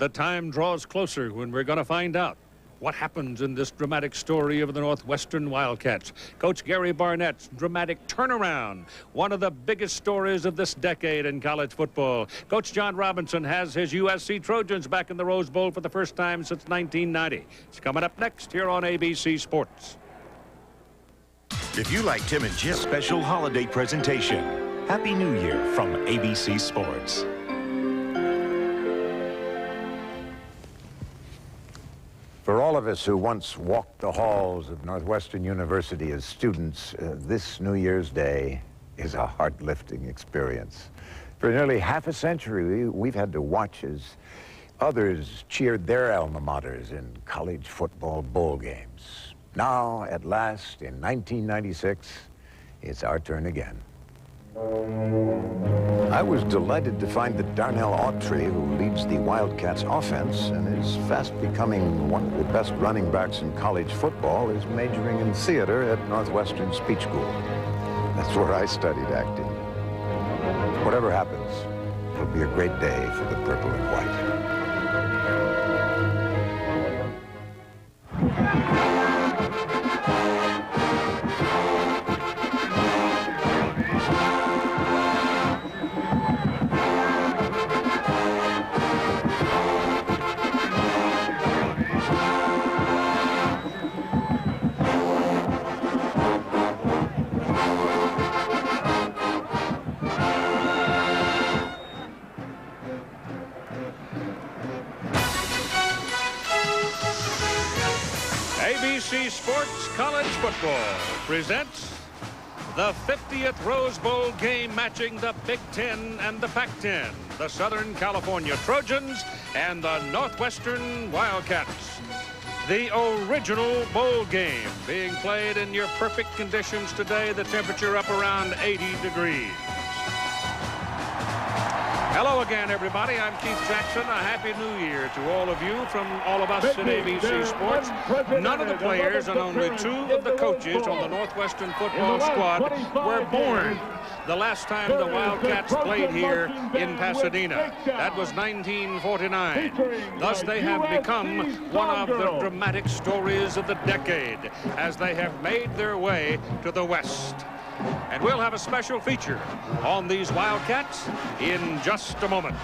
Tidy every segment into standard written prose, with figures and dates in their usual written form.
The time draws closer when we're going to find out what happens in this dramatic story of the Northwestern Wildcats. Coach Gary Barnett's dramatic turnaround, one of the biggest stories of this decade in college football. Coach John Robinson has his USC Trojans back in the Rose Bowl for the first time since 1990. It's coming up next here on ABC Sports. If you like Tim and Jim's special holiday presentation, Happy New Year from ABC Sports. For all of us who once walked the halls of Northwestern University as students, this New Year's Day is a heart-lifting experience. For nearly half a century, we've had to watch as others cheered their alma maters in college football bowl games. Now, at last, in 1996, it's our turn again. I was delighted to find that Darnell Autry, who leads the Wildcats offense and is fast becoming one of the best running backs in college football, is majoring in theater at Northwestern Speech School. That's where I studied acting. Whatever happens, it'll be a great day for the purple and white. ABC Sports College Football presents the 50th Rose Bowl game matching the Big Ten and the Pac-10, the Southern California Trojans and the Northwestern Wildcats. The original bowl game being played in your perfect conditions today, the temperature up around 80 degrees. Hello again, everybody. I'm Keith Jackson. A Happy New Year to all of you from all of us at ABC Sports. None of the players and only two of the coaches on the Northwestern football squad were born the last time the Wildcats played here in Pasadena. That was 1949. Thus, they have become one of the dramatic stories of the decade as they have made their way to the West. And we'll have a special feature on these Wildcats in just a moment.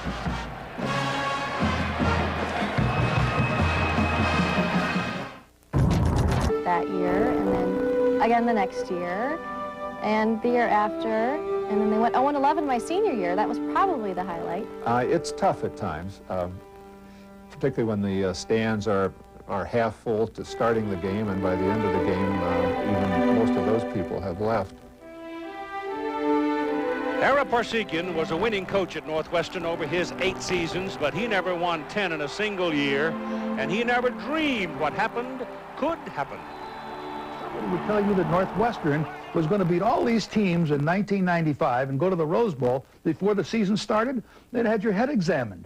That year, and then again the next year, and the year after, and then they went 0-11 my senior year. That was probably the highlight. It's tough at times, particularly when the stands are half full to starting the game, and by the end of the game, even most of those people have left. Ara Parsekian was a winning coach at Northwestern over his 8 seasons, but he never won 10 in a single year, and he never dreamed what happened could happen. Somebody would tell you that Northwestern was going to beat all these teams in 1995 and go to the Rose Bowl before the season started. They'd had your head examined.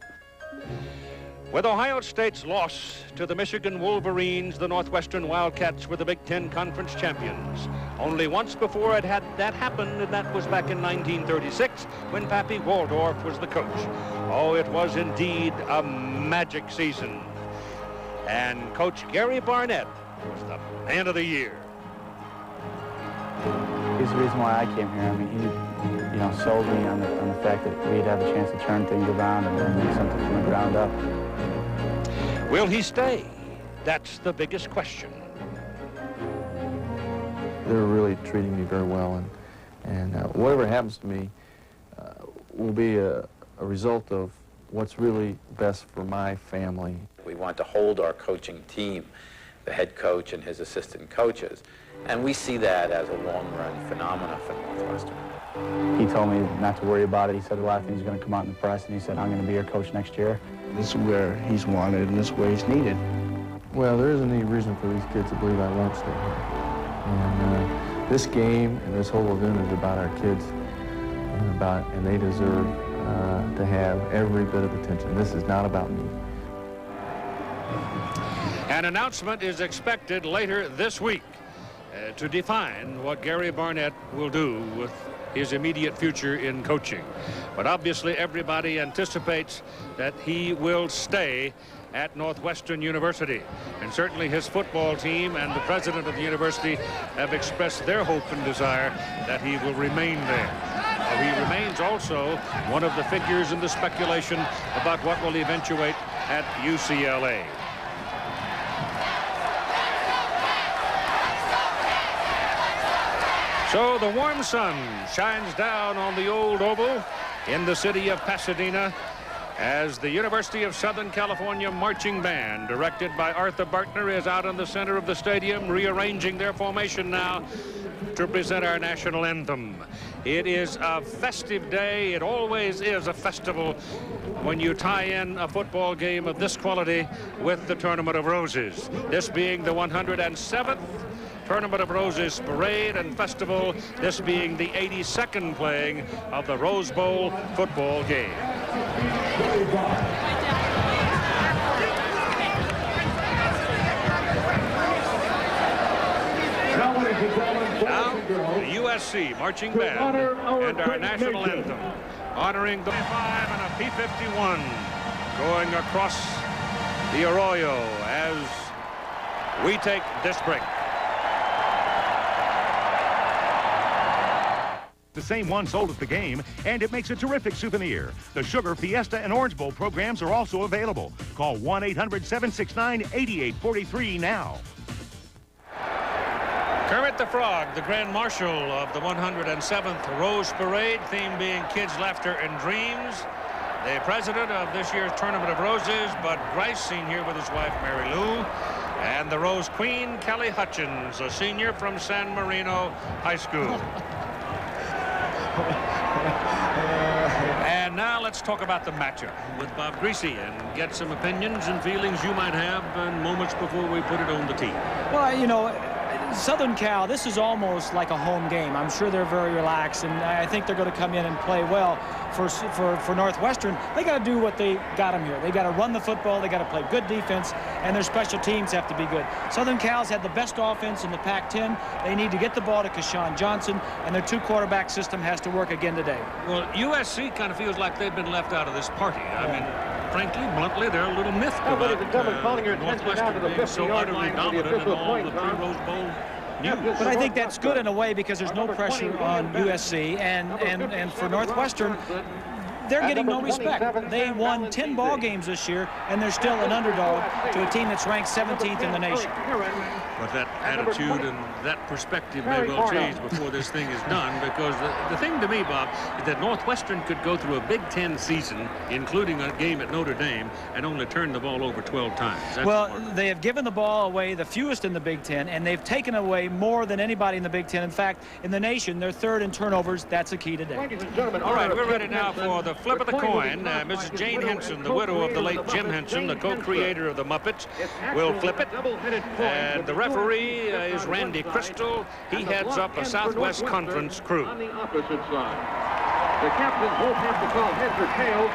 With Ohio State's loss to the Michigan Wolverines, the Northwestern Wildcats were the Big Ten Conference champions. Only once before it had that happened, and that was back in 1936 when Pappy Waldorf was the coach. Oh, it was indeed a magic season. And Coach Gary Barnett was the man of the year. He's the reason why I came here. I mean, he, sold me on the fact that we'd have a chance to turn things around and do something from the ground up. Will he stay? That's the biggest question. They're really treating me very well, and whatever happens to me will be a result of what's really best for my family. We want to hold our coaching team, the head coach and his assistant coaches, and we see that as a long-run phenomenon for Northwestern. He told me not to worry about it. He said a lot of things are going to come out in the press, and he said, I'm going to be your coach next year. This is where he's wanted, and this is where he's needed. Well, there isn't any reason for these kids to believe I won't stay here. And this game and this whole event is about our kids, and they deserve to have every bit of attention. This is not about me. An announcement is expected later this week to define what Gary Barnett will do with his immediate future in coaching. But obviously everybody anticipates that he will stay at Northwestern University. And certainly his football team and the president of the university have expressed their hope and desire that he will remain there. He remains also one of the figures in the speculation about what will eventuate at UCLA. So the warm sun shines down on the old oval in the city of Pasadena as the University of Southern California Marching Band, directed by Arthur Bartner, is out in the center of the stadium, rearranging their formation now to present our national anthem. It is a festive day. It always is a festival when you tie in a football game of this quality with the Tournament of Roses. This being the 107th Tournament of Roses Parade and Festival, this being the 82nd playing of the Rose Bowl football game. Now, the USC Marching Band and our national anthem, honoring the 5 and a P-51 going across the Arroyo as we take this break. The same one sold at the game, and it makes a terrific souvenir. The Sugar, Fiesta, and Orange Bowl programs are also available. Call 1-800-769-8843 now. Kermit the Frog, the Grand Marshal of the 107th Rose Parade, theme being Kids, Laughter, and Dreams. The president of this year's Tournament of Roses, Bud Grice, seen here with his wife, Mary Lou. And the Rose Queen, Kelly Hutchins, a senior from San Marino High School. And now let's talk about the matchup with Bob Greasy and get some opinions and feelings you might have in moments before we put it on the tee. Well, you know, Southern Cal, this is almost like a home game. I'm sure they're very relaxed, and I think they're going to come in and play well. For Northwestern, they got to do what they got them here. They got to run the football, they got to play good defense, and their special teams have to be good. Southern Cal's had the best offense in the Pac-10. They need to get the ball to Keshawn Johnson, and their two-quarterback system has to work again today. Well, USC kind of feels like they've been left out of this party. I mean, frankly, bluntly, they're a little miffed about Northwestern being so utterly dominant in all the pre-Rose Bowl news. But I think that's good in a way because there's no pressure on USC, and for Northwestern, they're getting no respect. They won 10 ball games this year, and they're still an underdog to a team that's ranked 17th in the nation. But that attitude and that perspective may well change before this thing is done, because the thing to me, Bob, is that Northwestern could go through a Big Ten season, including a game at Notre Dame, and only turn the ball over 12 times. That's well, they have given the ball away the fewest in the Big Ten, and they've taken away more than anybody in the Big Ten. In fact, in the nation, they're third in turnovers. That's a key today. All right, we're ready now for the flip of the coin. Mrs. Jane Henson, the widow of the late Jim Henson, the co-creator of the Muppets, will flip it. And the referee is Randy Crystal. He heads up a Southwest Conference crew. On the opposite side, the captains both have to call heads or tails.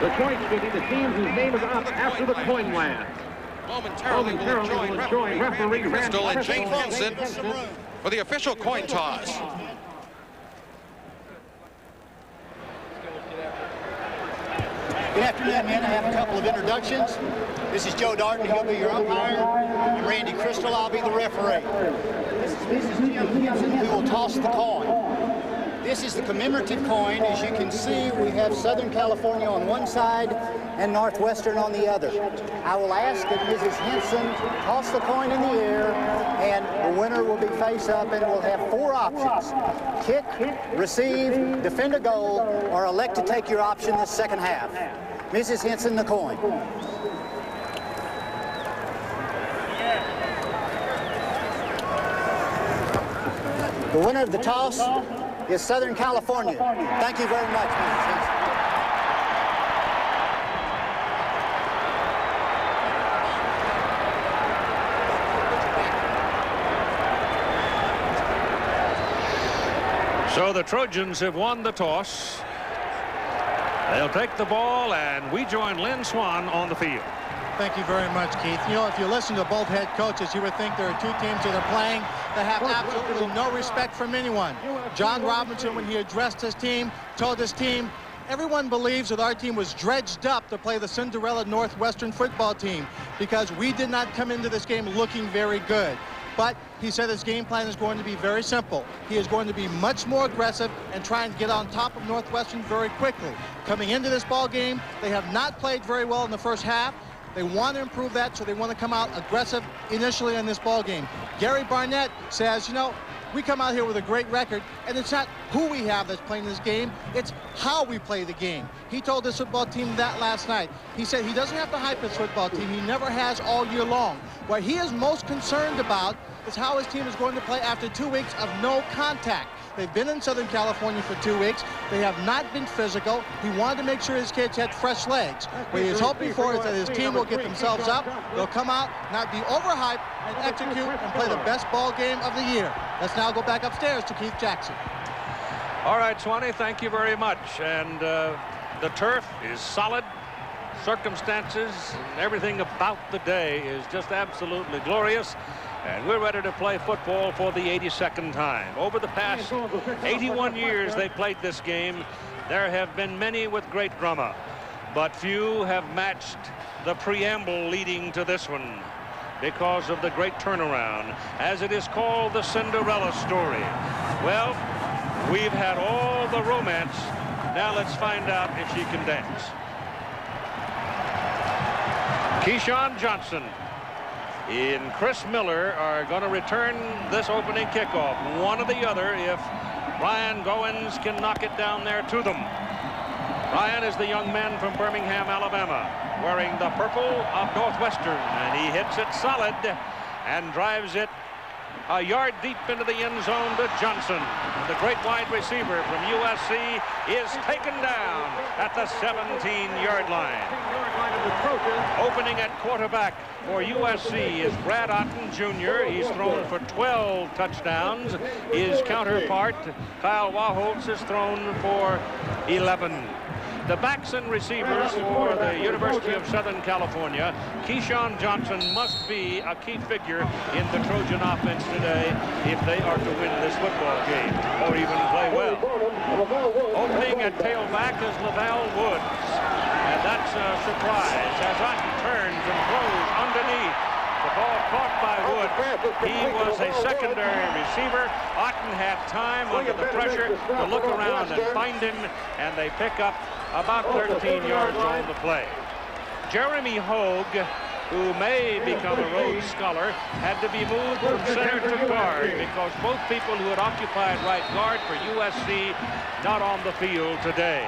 The choice will be the team whose name is up after the coin lands. Momentarily will join referee Crystal and Jane Henson for the official coin toss. Good afternoon, men. I have a couple of introductions. This is Joe Darton. He'll be your umpire. I'm Randy Crystal. I'll be the referee. This is Jim Henson, who will toss the coin. This is the commemorative coin. As you can see, we have Southern California on one side and Northwestern on the other. I will ask that Mrs. Henson toss the coin in the air, and the winner will be face up, and we'll have 4 options: kick, receive, defend a goal, or elect to take your option this second half. Mrs. Henson, the coin. The winner of the toss is Southern California. Thank you very much, Mrs. Henson. So the Trojans have won the toss. They'll take the ball, and we join Lynn Swan on the field. Thank you very much, Keith. You know, if you listen to both head coaches, you would think there are two teams that are playing that have absolutely no respect from anyone. John Robinson, when he addressed his team, told his team, everyone believes that our team was dredged up to play the Cinderella Northwestern football team because we did not come into this game looking very good. But he said his game plan is going to be very simple. He is going to be much more aggressive and try and get on top of Northwestern very quickly. Coming into this ball game, they have not played very well in the first half. They want to improve that, so they want to come out aggressive initially in this ball game. Gary Barnett says, you know, we come out here with a great record, and it's not who we have that's playing this game, it's how we play the game. He told this football team that last night. He said he doesn't have to hype his football team. He never has all year long. What he is most concerned about is how his team is going to play after 2 weeks of no contact. They've been in Southern California for 2 weeks. They have not been physical. He wanted to make sure his kids had fresh legs. What he is hoping for is that his team will get themselves up. They'll come out, not be overhyped, and execute and play the best ball game of the year. Let's now go back upstairs to Keith Jackson. All right, Swanee, thank you very much. And the turf is solid. Circumstances and everything about the day is just absolutely glorious. And we're ready to play football for the 82nd time. Over the past 81 years they played this game. There have been many with great drama, but few have matched the preamble leading to this one because of the great turnaround, as it is called the Cinderella story. Well, we've had all the romance. Now let's find out if she can dance. Keyshawn Johnson and Chris Miller are going to return this opening kickoff. One or the other if Ryan Goins can knock it down there to them. Ryan is the young man from Birmingham, Alabama, wearing the purple of Northwestern, and he hits it solid and drives it a yard deep into the end zone to Johnson. The great wide receiver from USC is taken down at the 17-yard line. Opening at quarterback for USC is Brad Otten Jr. He's thrown for 12 touchdowns. His counterpart, Kyle Waholtz, has thrown for 11. The backs and receivers for the University of Southern California, Keyshawn Johnson must be a key figure in the Trojan offense today if they are to win this football game or even play well. Opening at tailback is Laval Woods. And that's a surprise as Otten turns and throws underneath. The ball caught by Woods. He was a secondary receiver. Otten had time under the pressure to look around and find him, and they pick up about 13 yards on the play. Jeremy Hogue, who may become a Rhodes Scholar, had to be moved from center to guard because both people who had occupied right guard for USC not on the field today.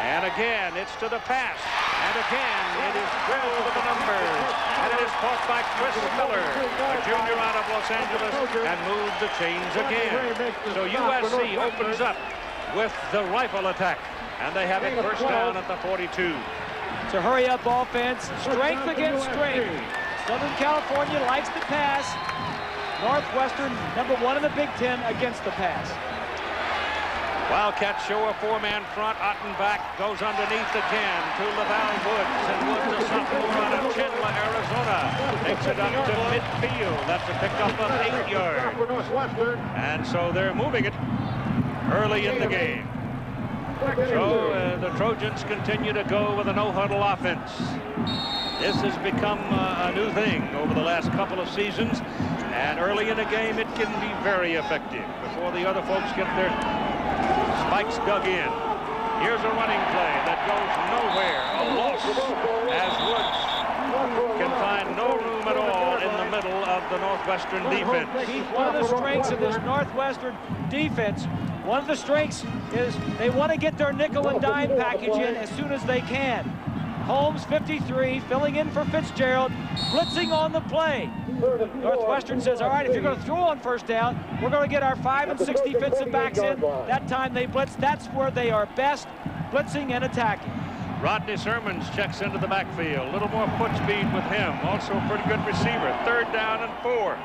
And again, it's to the pass. And again, it is drilled to the numbers. And it is caught by Chris Miller, a junior out of Los Angeles, and moves the chains again. So USC opens up with the rifle attack. And they have it first down at the 42. It's a hurry-up offense, strength against strength. Southern California likes the pass. Northwestern, #1 in the Big Ten against the pass. Wildcats show a four-man front. Otten back, goes underneath again to Laval Woods. And Woods, a sophomore out of Chandler, Arizona, takes it up to midfield. That's a pickup of 8 yards. And so they're moving it early in the game. So the Trojans continue to go with a no-huddle offense. This has become a new thing over the last couple of seasons. And early in the game, it can be very effective before the other folks get their spikes dug in. Here's a running play that goes nowhere. A loss as Woods can find no room at all in the middle of the Northwestern defense. One of the strengths of this Northwestern defense, one of the strengths is they want to get their nickel and dime package in as soon as they can. Holmes, 53, filling in for Fitzgerald, blitzing on the play. Northwestern says, all right, if you're going to throw on first down, we're going to get our 5 and 6 defensive backs in. That time they blitz. That's where they are best, blitzing and attacking. Rodney Sermons checks into the backfield. A little more foot speed with him. Also a pretty good receiver. 3rd down and 4.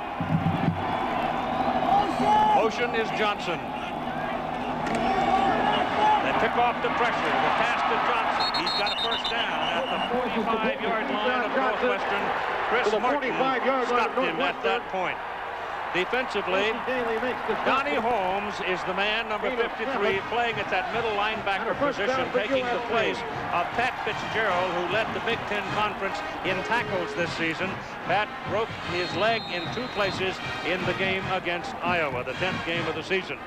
Motion is Johnson. Then pick off the pressure. The pass to Johnson. He's got a first down at the 45-yard line of Northwestern. Chris Martin stopped him at that point. Defensively, Donnie Holmes is the man, number 53, playing at that middle linebacker position, taking the place of Pat Fitzgerald, who led the Big Ten Conference in tackles this season. Pat broke his leg in 2 places in the game against Iowa, the 10th game of the season.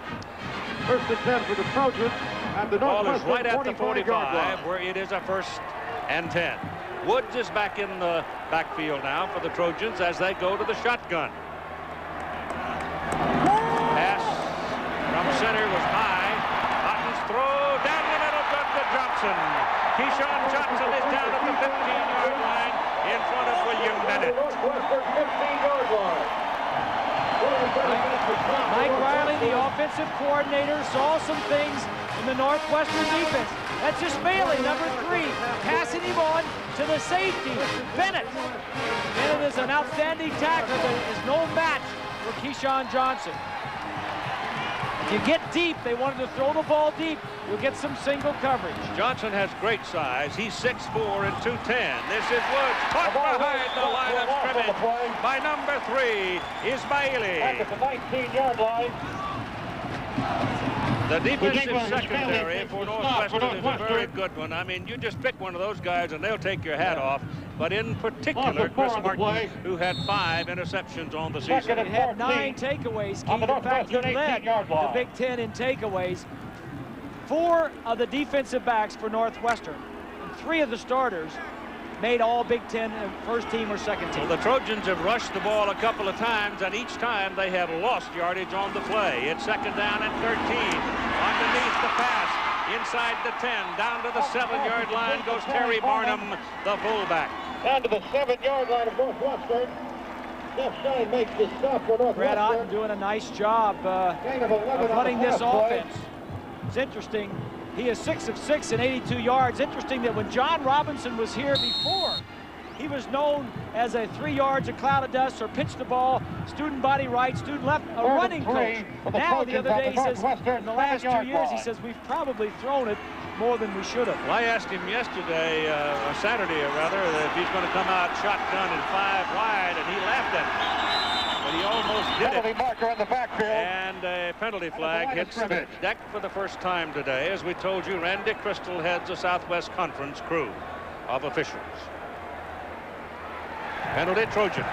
First and 10 for the Trojans at the ball is right at the 45 where it is a 1st and 10. Woods is back in the backfield now for the Trojans as they go to the shotgun. Pass from center was high. Otten's throw down the middle, good to Johnson. Keyshawn Johnson is down at the 15-yard line in front of William Bennett. Mike Riley, the offensive coordinator, saw some things in the Northwestern defense. That's just Bailey, number 3, passing him on to the safety, Bennett. Bennett is an outstanding tackler, but is no match for Keyshawn Johnson. If you get deep, they wanted to throw the ball deep, you'll get some single coverage. Johnson has great size. He's 6'4" and 210. This is Woods, caught behind the line of scrimmage by number 3 is Bailey. At the 19-yard line. The defensive secondary for Northwestern is a very good one. I mean, you just pick one of those guys and they'll take your hat off. But in particular, Chris Martin, who had 5 interceptions on the season. He had 9 takeaways, Keith. In fact, he led the Big Ten in takeaways. 4 of the defensive backs for Northwestern, and 3 of the starters made all Big Ten first team or second team. Well, the Trojans have rushed the ball a couple of times, and each time they have lost yardage on the play. It's 2nd down and 13. Underneath the pass, inside the 10, down to the 7-yard line goes Terry Barnum, the fullback. Down to the 7-yard line of Northwestern. Jeff Shine makes the stop for Northwestern. Brad Otten doing a nice job of running this offense. It's interesting. He is 6 of 6 and 82 yards. Interesting that when John Robinson was here before, he was known as a 3 yards, a cloud of dust, or pitch the ball, student body right, student left, a running coach. Now, the other day, he says, in the last 2 years, he says, we've probably thrown it more than we should have. Well, I asked him yesterday, or Saturday, or rather, if he's going to come out shotgun and 5 wide, and he laughed at it. But he almost did it. Marker in the backfield. And a penalty flag hits the deck for the first time today. As we told you, Randy Crystal heads the Southwest Conference crew of officials. Penalty Trojans.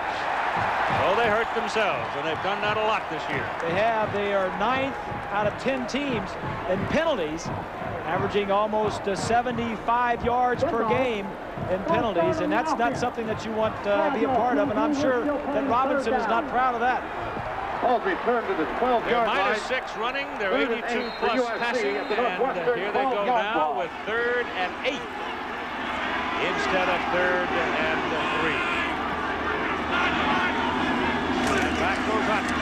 Oh, they hurt themselves, and they've done that a lot this year. They have. They are 9th out of 10 teams in penalties, averaging almost 75 yards per game in penalties, and that's not something that you want to be a part of, and I'm sure that Robinson is not proud of that. Ball's returned to the 12-yard line. They're -6 running, they're 82 plus passing, and here they go now with 3rd and 8 instead of 3rd and 3. And back goes Hutton.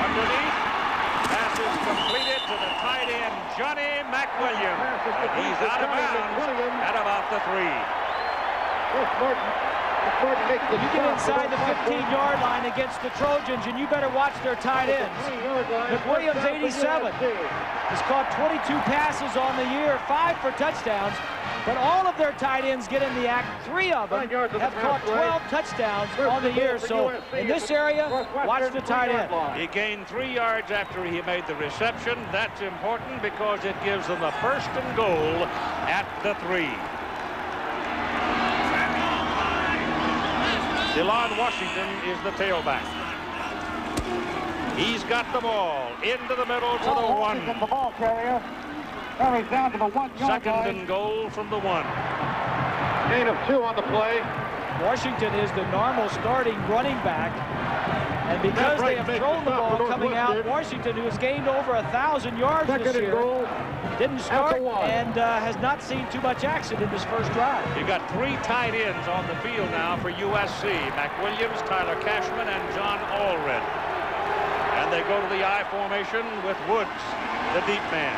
Underneath, pass is completed to the tight end, Johnny McWilliams. And he's out of bounds at about the 3. You get inside the 15-yard line against the Trojans, and you better watch their tight ends. McWilliams, 87, has caught 22 passes on the year, 5 for touchdowns. But all of their tight ends get in the act. 3 of them have caught 12 touchdowns on the year. So in this area, watch the tight end. He gained 3 yards after he made the reception. That's important because it gives them a 1st and goal at the 3. DeLon Washington is the tailback. He's got the ball into the middle to the 1. The ball carrier. Carries down to the 1-yard 2nd and goal from the 1. Gain of 2 on the play. Washington is the normal starting running back. And because they have thrown the ball coming out, Washington, who has gained over 1,000 yards this year, didn't start and has not seen too much action in this first drive. You've got 3 tight ends on the field now for USC. McWilliams, Tyler Cashman, and John Allred. And they go to the I formation with Woods, the deep man.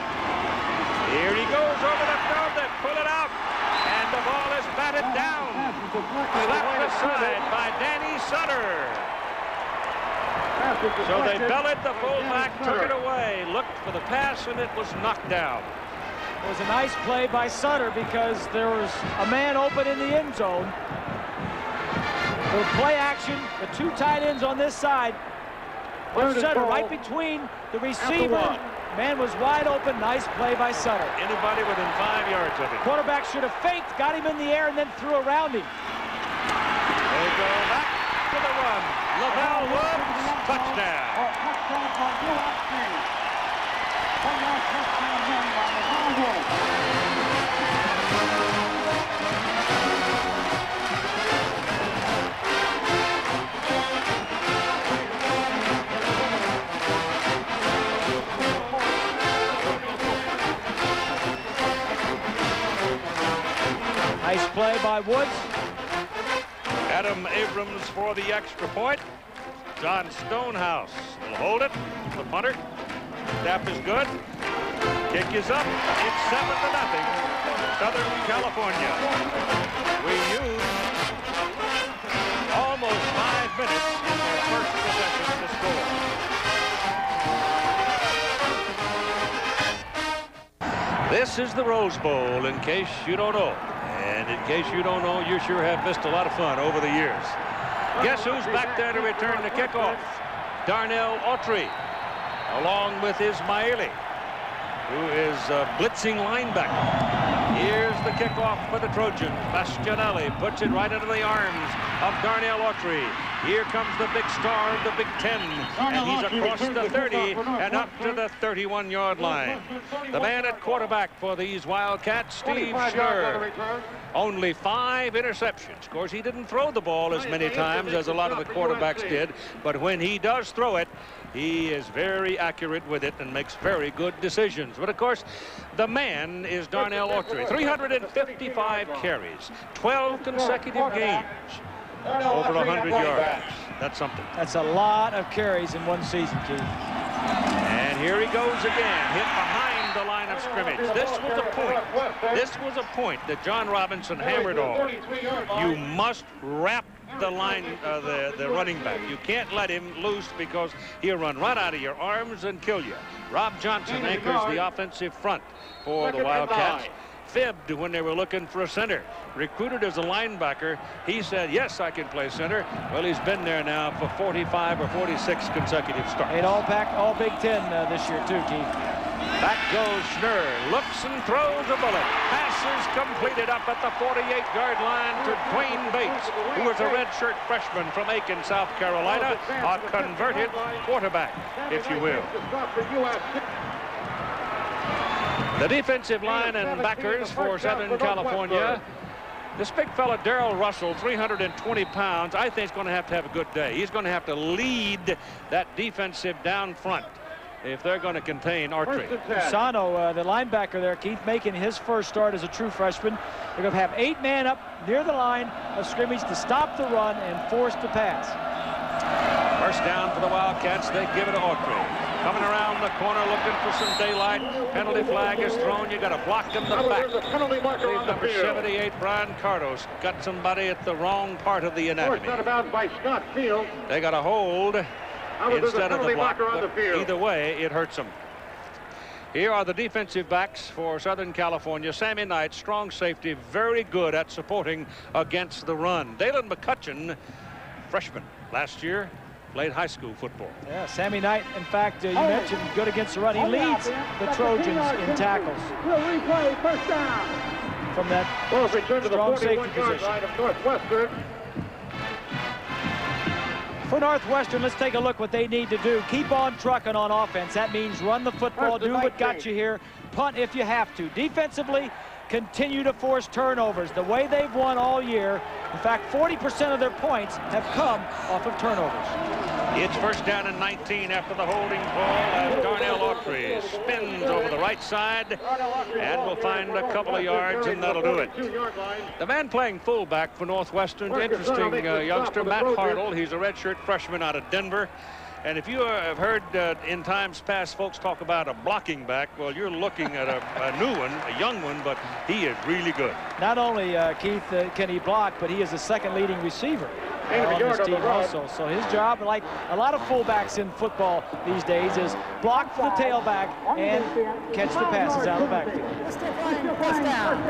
Here he goes over the field. They pull it out. And the ball is batted down. Slapped aside by Danny Sutter. So they bellied the fullback, took it away, looked for the pass, and it was knocked down. It was a nice play by Sutter because there was a man open in the end zone. Little play action, the two tight ends on this side. Sutter right between the receiver. Man was wide open. Nice play by Sutter. Anybody within 5 yards of him. Quarterback should have faked, got him in the air, and then threw around him. They go back to the run. Lavelle Woods, touchdown. Nice play by Woods. Adam Abrams for the extra point. John Stonehouse will hold it. The punter. Snap is good. Kick is up. It's 7-0. Southern California. We use almost 5 minutes in their first possession to score. This is the Rose Bowl, in case you don't know. And in case you don't know, you sure have missed a lot of fun over the years. Guess who's back there to return the kickoff? Darnell Autry, along with Ismaili, who is a blitzing linebacker. Here's the kickoff for the Trojans. Bastianelli puts it right into the arms of Darnell Autry. Here comes the big star of the Big Ten, and he's across the 30 and up to the 31-yard line. The man at quarterback for these Wildcats, Steve Scherr. Only 5 interceptions. Of course, he didn't throw the ball as many times as a lot of the quarterbacks did, but when he does throw it, he is very accurate with it and makes very good decisions. But of course, the man is Darnell Autry. 355 carries, 12 consecutive games, over 100 yards. That's something. That's a lot of carries in one season, Keith. And here he goes again, hit behind the line of scrimmage. This was a point. This was a point that John Robinson hammered on. You must wrap the line, the running back. You can't let him loose because he'll run right out of your arms and kill you. Rob Johnson anchors the offensive front for the Wildcats. Fibbed when they were looking for a center. Recruited as a linebacker, he said, yes, I can play center. Well, he's been there now for 45 or 46 consecutive starts. Made all Big Ten this year, too, Keith. Back goes Schnurr, looks and throws a bullet. Passes completed up at the 48-yard line to Dwayne Bates, who is a redshirt freshman from Aiken, South Carolina, a converted quarterback, if you will. The defensive line and backers for Southern California. This big fella, Darrell Russell, 320 pounds, I think is going to have a good day. He's going to have to lead that defensive down front if they're going to contain Autry. Sano, the linebacker there, Keith, making his first start as a true freshman. They're going to have 8 men up near the line of scrimmage to stop the run and force the pass. First down for the Wildcats. They give it to Autry. Coming around the corner looking for some daylight. Penalty flag is thrown. You got a block in the back. Number 78, Brian Cardos, got somebody at the wrong part of the anatomy. By Scott Field. They got a hold instead of the block. Either way, it hurts them. Here are the defensive backs for Southern California. Sammy Knight, strong safety, very good at supporting against the run. Dalen McCutcheon, freshman last year, played high school football. Yeah, Sammy Knight, in fact, you mentioned good against the run. He leads the Trojans in tackles. First down. From that strong safety position. Northwestern. For Northwestern, let's take a look what they need to do. Keep on trucking on offense. That means run the football, do what got you here, punt if you have to. Defensively, continue to force turnovers the way they've won all year. In fact, 40% of their points have come off of turnovers. It's first down and 19 after the holding call as Darnell Autry spins over the right side and will find a couple of yards, and that'll do it. The man playing fullback for Northwestern, interesting youngster, Matt Hartle. He's a redshirt freshman out of Denver. And if you have heard in times past folks talk about a blocking back, well, you're looking at a new one, a young one, but he is really good. Not only, Keith, can he block, but he is the second leading receiver on this team also. So his job, like a lot of fullbacks in football these days, is block for the tailback and catch the passes out of the backfield. First down.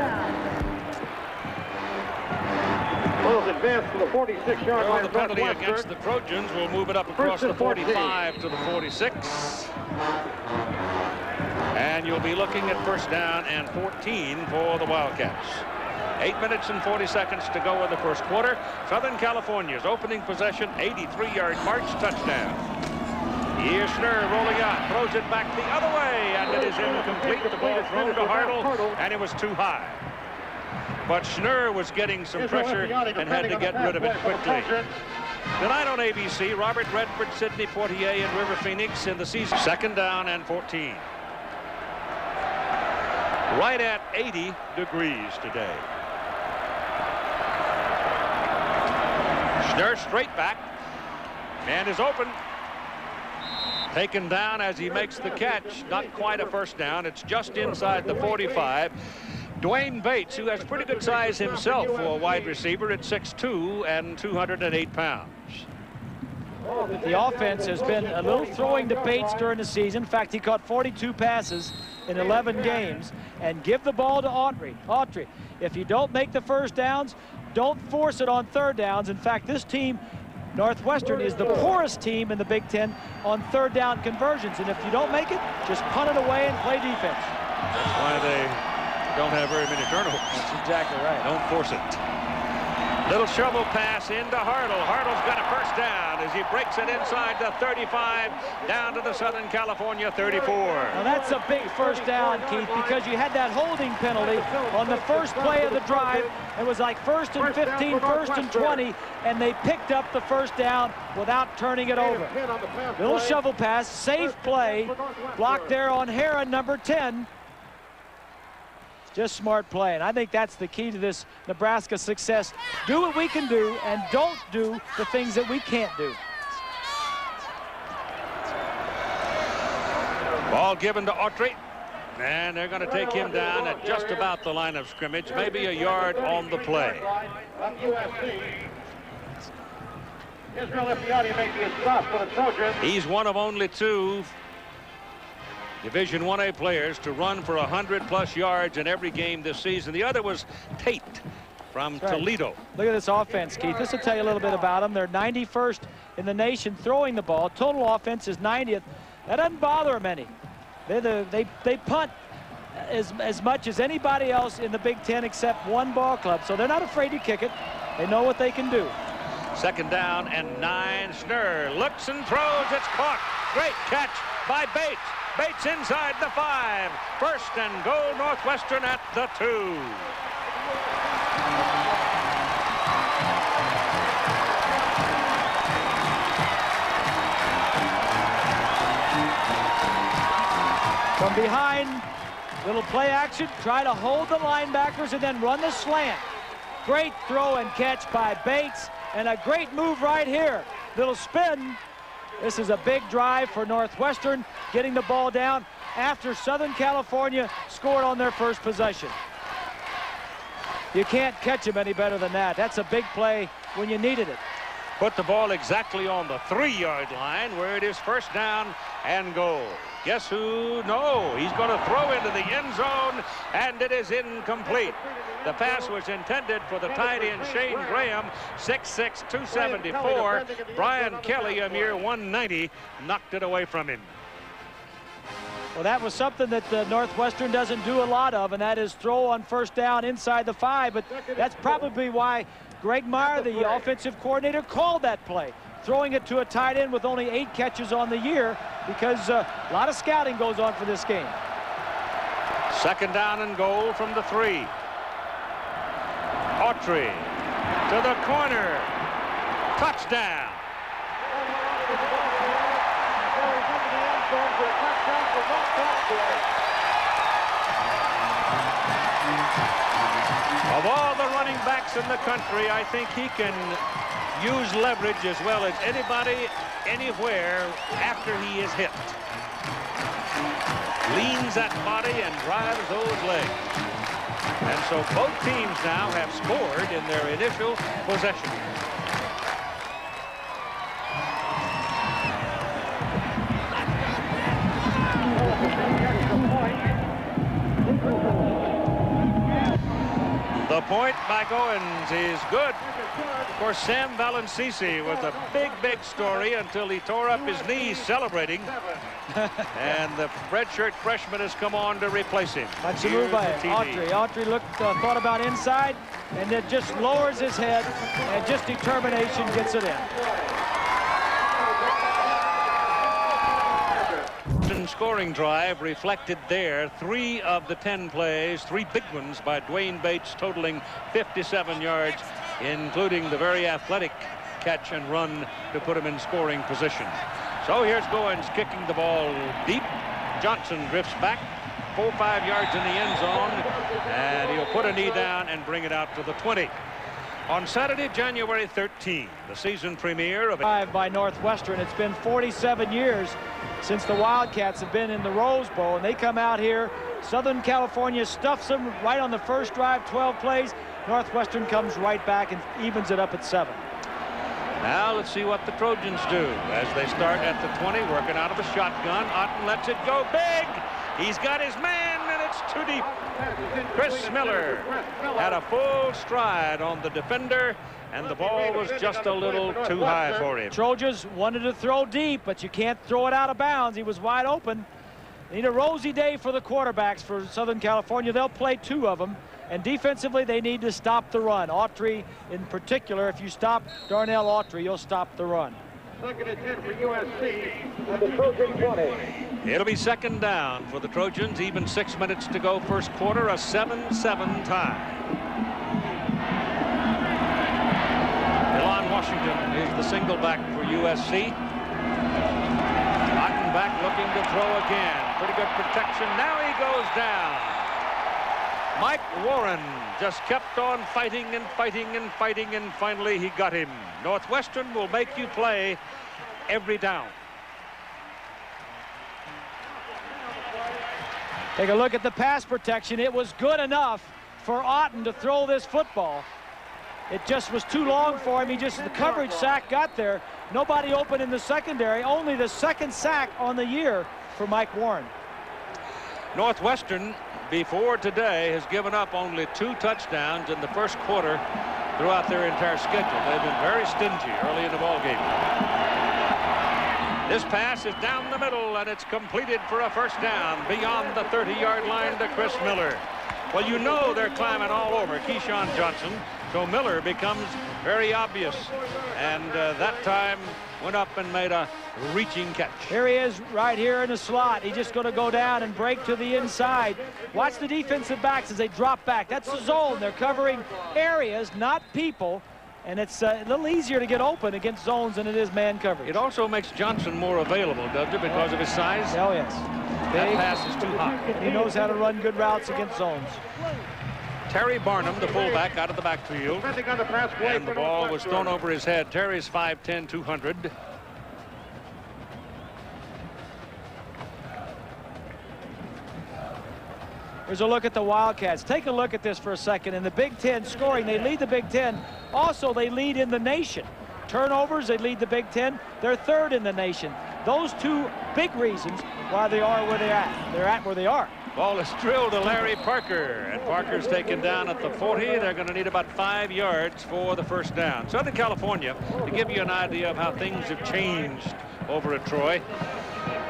Bulls advance to the 46-yard line. The penalty against the Trojans will move it up across the 45 to the 46. And you'll be looking at first down and 14 for the Wildcats. 8 minutes and 40 seconds to go in the first quarter. Southern California's opening possession, 83-yard march touchdown. Here's Schnurr rolling out, throws it back the other way, and it is incomplete. The ball thrown to Hartle, and it was too high. But Schnurr was getting some pressure and had to get rid of it quickly. Tonight on ABC, Robert Redford, Sidney Poitier, and River Phoenix in the season. Second down and 14. Right at 80 degrees today. Schnurr straight back. Man is open. Taken down as he makes the catch. Not quite a first down. It's just inside the 45. Dwayne Bates, who has pretty good size himself for a wide receiver at 6'2" and 208 pounds. The offense has been a little throwing to Bates during the season. In fact, he caught 42 passes in 11 games. And give the ball to Autry. If you don't make the first downs, don't force it on third downs. In fact, this team, Northwestern, is the poorest team in the Big Ten on third down conversions. And if you don't make it, just punt it away and play defense. That's why they don't have very many turnovers. That's exactly right. Don't force it. Little shovel pass into Hartle. Hartle's got a first down as he breaks it inside the 35 down to the Southern California 34. Now that's a big first down, Keith, because you had that holding penalty on the first play of the drive. It was like 1st and 15, 1st and 20, and they picked up the first down without turning it over. Little shovel pass, safe play, blocked there on Heron, number 10. Just smart play, and I think that's the key to this Nebraska success. Do what we can do, and don't do the things that we can't do. Ball given to Autry, and they're going to take him down at just about the line of scrimmage, maybe a yard on the play. He's one of only 2 Division 1A players to run for 100+ yards in every game this season. The other was Tate from Toledo. Look at this offense, Keith. This will tell you a little bit about them. They're 91st in the nation throwing the ball. Total offense is 90th. That doesn't bother them any. They punt as much as anybody else in the Big Ten except one ball club. So they're not afraid to kick it. They know what they can do. Second down and 9. Schnurr looks and throws. It's caught. Great catch by Bates. Bates inside the 5. First and goal, Northwestern at the 2. From behind, little play action, try to hold the linebackers and then run the slant. Great throw and catch by Bates, and a great move right here. Little spin. This is a big drive for Northwestern, getting the ball down after Southern California scored on their first possession. You can't catch him any better than that. That's a big play when you needed it. Put the ball exactly on the 3-yard line where it is first down and goal. Guess who? No, he's going to throw into the end zone, and it is incomplete. The pass was intended for the tight end Shane Graham, 6'6", 274. Brian Kelly, a mere 190, knocked it away from him. Well, that was something that Northwestern doesn't do a lot of, and that is throw on first down inside the 5. But that's probably why Greg Meyer, the offensive coordinator, called that play, throwing it to a tight end with only 8 catches on the year, because a lot of scouting goes on for this game. Second down and goal from the 3. Autry to the corner. Touchdown. Of all the running backs in the country, I think he can use leverage as well as anybody, anywhere after he is hit. Leans that body and drives those legs. And so both teams now have scored in their initial possession. The point by Goins is good. Of course, Sam Valancisi was a big story until he tore up his knees celebrating. And the redshirt freshman has come on to replace him. That's a move by Autry. Autry thought about inside, and then just lowers his head, and just determination gets it in. Scoring drive reflected there. 3 of the 10 plays, 3 big ones by Dwayne Bates, totaling 57 yards, including the very athletic catch and run to put him in scoring position. So here's Goins kicking the ball deep. Johnson drifts back 4 or 5 yards in the end zone, and he'll put a knee down and bring it out to the 20. On Saturday, January 13, the season premiere of by Northwestern. It's been 47 years since the Wildcats have been in the Rose Bowl, and they come out here. Southern California stuffs them right on the first drive, 12 plays. Northwestern comes right back and evens it up at 7. Now let's see what the Trojans do as they start at the 20, working out of a shotgun. Otten lets it go big. He's got his man, and it's too deep. Chris Miller had a full stride on the defender, and the ball was just a little too high for him. Trojans wanted to throw deep, but you can't throw it out of bounds. He was wide open. They need a rosy day for the quarterbacks for Southern California. They'll play 2 of them. And defensively, they need to stop the run. Autry, in particular, if you stop Darnell Autry, you'll stop the run. Second and 10 for USC at the Trojan 20. It'll be second down for the Trojans. Even 6 minutes to go first quarter, a 7-7 tie. Elon Washington is the single back for USC. Otten back looking to throw again. Pretty good protection. Now he goes down. Mike Warren just kept on fighting and fighting and fighting, and finally he got him. Northwestern will make you play every down. Take a look at the pass protection. It was good enough for Otten to throw this football. It just was too long for him. The coverage sack got there. Nobody open in the secondary. Only the second sack on the year for Mike Warren. Northwestern, before today, has given up only 2 touchdowns in the first quarter throughout their entire schedule. They've been very stingy early in the ball game. This pass is down the middle, and it's completed for a first down beyond the 30-yard line to Chris Miller. Well, you know they're climbing all over Keyshawn Johnson, so Miller becomes very obvious, and that time went up and made a reaching catch. Here he is right here in the slot. He's just going to go down and break to the inside. Watch the defensive backs as they drop back. That's the zone. They're covering areas, not people, and it's a little easier to get open against zones than it is man coverage. It also makes Johnson more available, doesn't it, because of his size? Oh, yes. That pass is too high. He knows how to run good routes against zones. Terry Barnum, the fullback, out of the backfield, and the ball was thrown over his head. Terry's 5'10", 200. Here's a look at the Wildcats. Take a look at this for a second. In the Big Ten scoring, they lead the Big Ten. Also, they lead in the nation. Turnovers, they lead the Big Ten. They're 3rd in the nation. Those 2 big reasons why they are where they're at. They're at where they are. Ball is drilled to Larry Parker, and Parker's taken down at the 40. They're going to need about 5 yards for the first down. Southern California, to give you an idea of how things have changed over at Troy,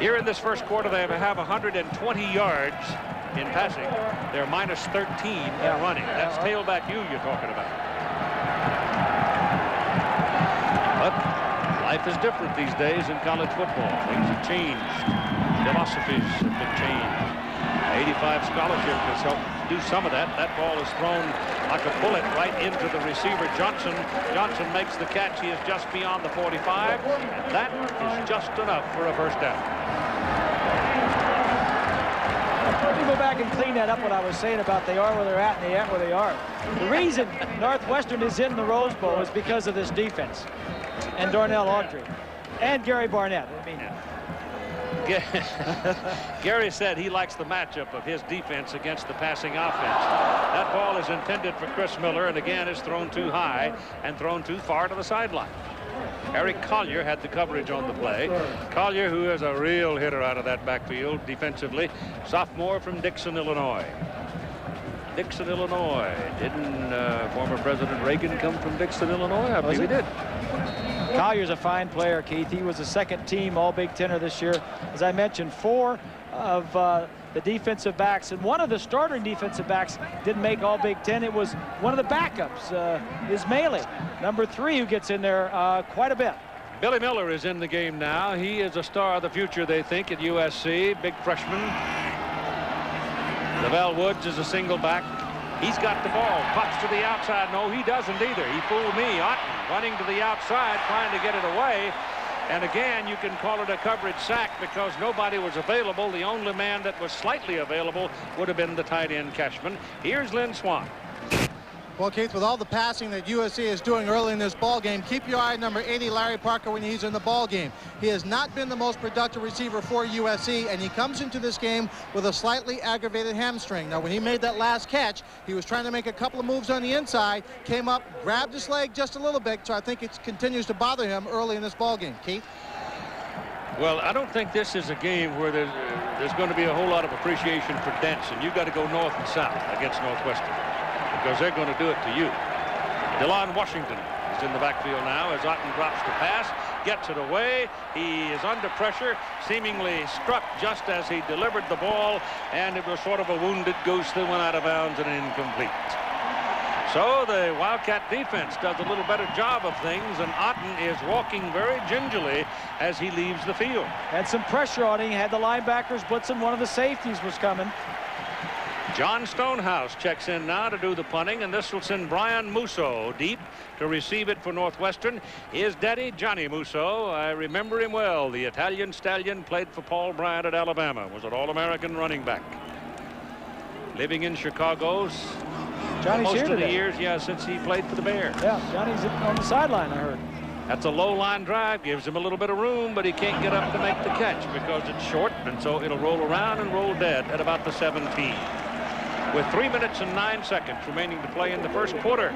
here in this first quarter, they have 120 yards in passing. They're minus 13 in running. That's tailback you're talking about. But life is different these days in college football. Things have changed. Philosophies have been changed. 85 scholarship has helped do some of that. That ball is thrown like a bullet right into the receiver, Johnson. Johnson makes the catch. He is just beyond the 45, and that is just enough for a first down. Let me go back and clean that up, what I was saying about they are where they're at and they are where they are. The reason Northwestern is in the Rose Bowl is because of this defense and Darnell Autry and Gary Barnett. I mean, Gary said he likes the matchup of his defense against the passing offense. That ball is intended for Chris Miller, and again is thrown too high and thrown too far to the sideline. Eric Collier had the coverage on the play. Collier, who is a real hitter out of that backfield defensively, sophomore from Dixon, Illinois. Dixon, Illinois. Didn't former President Reagan come from Dixon, Illinois? I believe he did. Collier's a fine player, Keith. He was a second-team All-Big Tenner this year. As I mentioned, 4 of the defensive backs, and one of the starting defensive backs didn't make All-Big Ten. It was one of the backups, Ismaili, number 3, who gets in there quite a bit. Billy Miller is in the game now. He is a star of the future, they think, at USC. Big freshman. Lavelle Woods is a single back. He's got the ball. Pucks to the outside. No, he doesn't either. He fooled me. Otten running to the outside, trying to get it away. And again, you can call it a coverage sack because nobody was available. The only man that was slightly available would have been the tight end Cashman. Here's Lynn Swan. Well, Keith, with all the passing that USC is doing early in this ball game, keep your eye on number 80, Larry Parker, when he's in the ball game. He has not been the most productive receiver for USC, and he comes into this game with a slightly aggravated hamstring. Now, when he made that last catch, he was trying to make a couple of moves on the inside, came up, grabbed his leg just a little bit, so I think it continues to bother him early in this ball game. Keith? Well, I don't think this is a game where there's going to be a whole lot of appreciation for Denson. You've got to go north and south against Northwestern, because they're going to do it to you. DeLon Washington is in the backfield now as Otten drops the pass, gets it away. He is under pressure, seemingly struck just as he delivered the ball, and it was sort of a wounded goose that went out of bounds and incomplete. So the Wildcat defense does a little better job of things, and Otten is walking very gingerly as he leaves the field. Had some pressure on him, had the linebackers blitzing. One of the safeties was coming. John Stonehouse checks in now to do the punting, and this will send Brian Musso deep to receive it for Northwestern. His daddy, Johnny Musso, I remember him well. The Italian stallion, played for Paul Bryant at Alabama, was an All-American running back. Living in Chicago most of the years, since he played for the Bears. Yeah, Johnny's on the sideline, I heard. That's a low line drive, gives him a little bit of room, but he can't get up to make the catch because it's short, and so it'll roll around and roll dead at about the 17. With 3 minutes and 9 seconds remaining to play in the first quarter,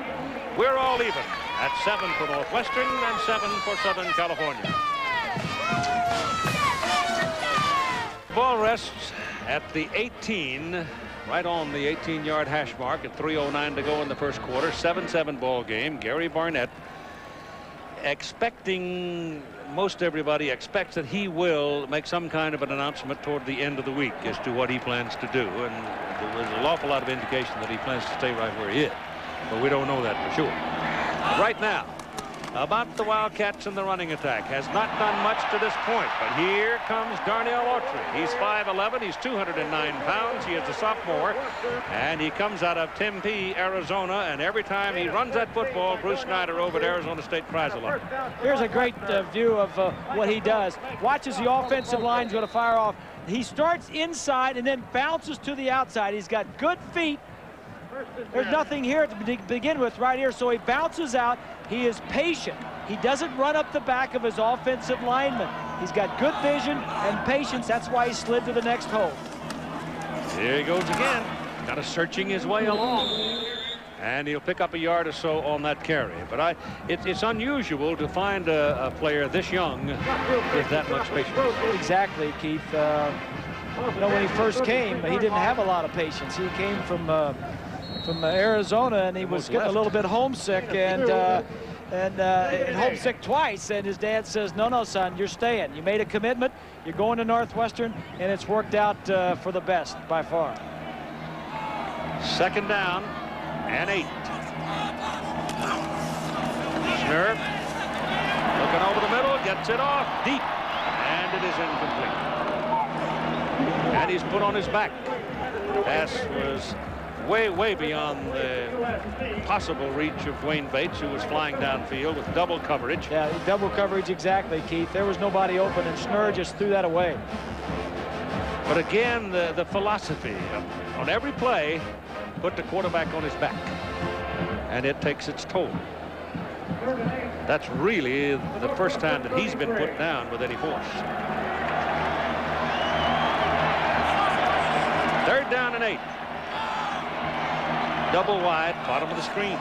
we're all even at 7 for Northwestern and 7 for Southern California. Ball rests at the 18, right on the 18-yard hash mark at 3:09 to go in the first quarter. 7-7 ball game. Gary Barnett expecting, most everybody expects that he will make some kind of an announcement toward the end of the week as to what he plans to do, and there was an awful lot of indication that he plans to stay right where he is, but we don't know that for sure. Right now, about the Wildcats in the running attack, has not done much to this point, but here comes Darnell Autry. He's 5'11", he's 209 pounds, he is a sophomore, and he comes out of Tempe, Arizona, and every time he runs that football, Bruce Snyder over at Arizona State cries a lot. Here's a great view of what he does. Watches the offensive line's going to fire off. He starts inside and then bounces to the outside. He's got good feet. There's nothing here to begin with right here, so he bounces out. He is patient. He doesn't run up the back of his offensive lineman. He's got good vision and patience. That's why he slid to the next hole. Here he goes again, kind of searching his way along. And he'll pick up a yard or so on that carry. But it's unusual to find a player this young with that much patience. Exactly, Keith. You know, when he first came, he didn't have a lot of patience. He came from Arizona, and he was getting a little bit homesick, and homesick twice. And his dad says, "No, son, you're staying. You made a commitment. You're going to Northwestern, and it's worked out for the best by far." Second down and 8. Schnurr looking over the middle, gets it off deep, and it is incomplete. And he's put on his back. Pass was way beyond the possible reach of Wayne Bates, who was flying downfield with double coverage. Yeah, double coverage, exactly, Keith. There was nobody open, and Schnurr just threw that away. But again, the philosophy on every play, put the quarterback on his back, and it takes its toll. That's really the first time that he's been put down with any force. Third down and 8. Double wide, bottom of the screen.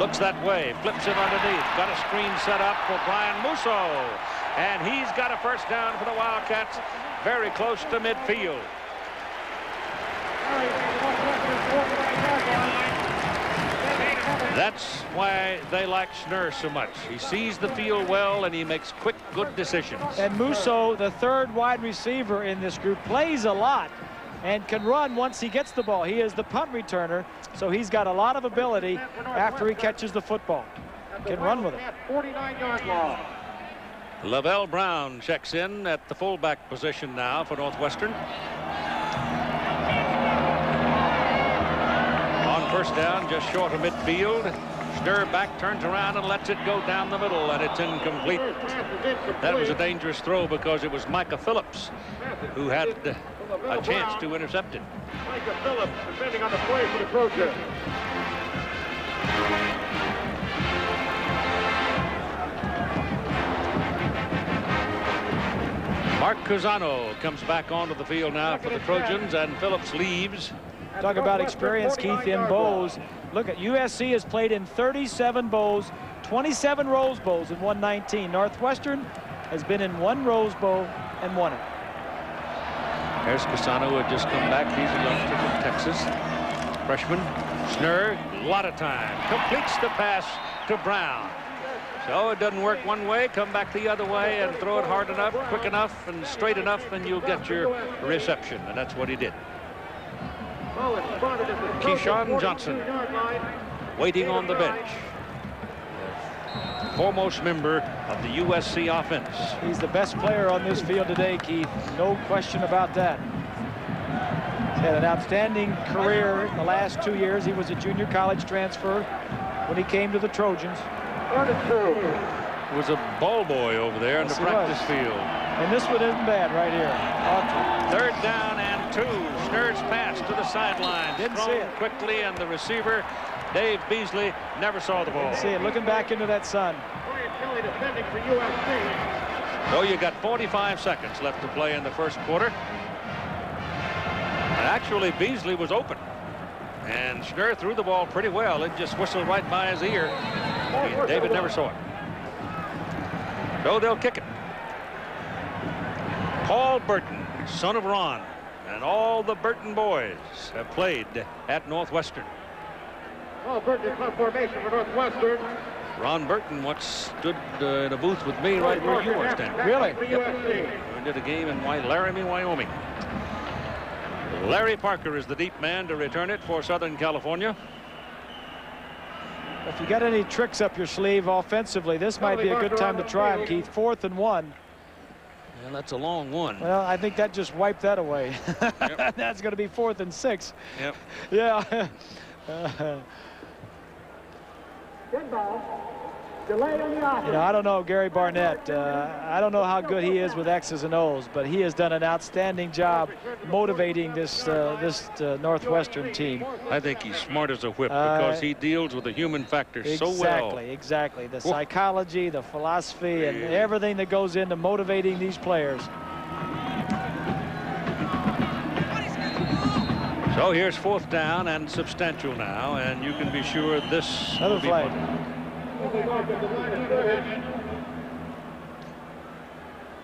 Looks that way, flips it underneath. Got a screen set up for Brian Musso. And he's got a first down for the Wildcats, very close to midfield. That's why they like Schnurr so much. He sees the field well, and he makes quick, good decisions. And Musso, the third wide receiver in this group, plays a lot and can run once he gets the ball. He is the punt returner, so he's got a lot of ability after he catches the football. Can run with it. 49-yard line. Lavelle Brown checks in at the fullback position now for Northwestern. On first down, just short of midfield. Schnurr back, turns around and lets it go down the middle, and it's incomplete. That was a dangerous throw because it was Micah Phillips who had a chance to intercept it. Micah Phillips defending on the play for the Trojans. Mark Cusano comes back onto the field now for the Trojans, and Phillips leaves. Talk about experience, Keith, in bowls. Look at USC has played in 37 bowls, 27 Rose Bowls, and won 19. Northwestern has been in 1 Rose Bowl and won it. There's Cusano, who had just come back. He's a youngster from Texas. Freshman. Schnurr, a lot of time. Completes the pass to Brown. So it doesn't work one way, come back the other way and throw it hard enough, quick enough, and straight enough, and you'll get your reception. And that's what he did. Keyshawn Johnson waiting on the bench. Foremost member of the USC offense. He's the best player on this field today, Keith. No question about that. He's had an outstanding career in the last 2 years. He was a junior college transfer when he came to the Trojans. Was a ball boy over there in the practice field. And this one isn't bad right here. Third down and 2. Schnurr's pass to the sideline. Didn't see it quickly, and the receiver, Dave Beasley, never saw the ball. Didn't see it. Looking back into that sun. Kelly defending for USC. So you got 45 seconds left to play in the first quarter. And actually, Beasley was open. And Schnurr threw the ball pretty well. It just whistled right by his ear. And David never saw it. So they'll kick it. Paul Burton, son of Ron, and all the Burton boys have played at Northwestern. Paul Burton in front formation for Northwestern. Ron Burton once stood in a booth with me right where you were standing. Really? Yep. We did a game in Laramie, Wyoming. Larry Parker is the deep man to return it for Southern California. If you got any tricks up your sleeve offensively, this might be a good time to try them, Keith. 4th and 1. Well, that's a long one. Well, I think that just wiped that away. Yep. That's going to be 4th and 6. Yep. Yeah. You know, I don't know Gary Barnett. I don't know how good he is with X's and O's, but he has done an outstanding job motivating this Northwestern team. I think he's smart as a whip because he deals with the human factor so well. Exactly. The psychology, the philosophy, and everything that goes into motivating these players. So here's 4th down and substantial now, and you can be sure this will be fun.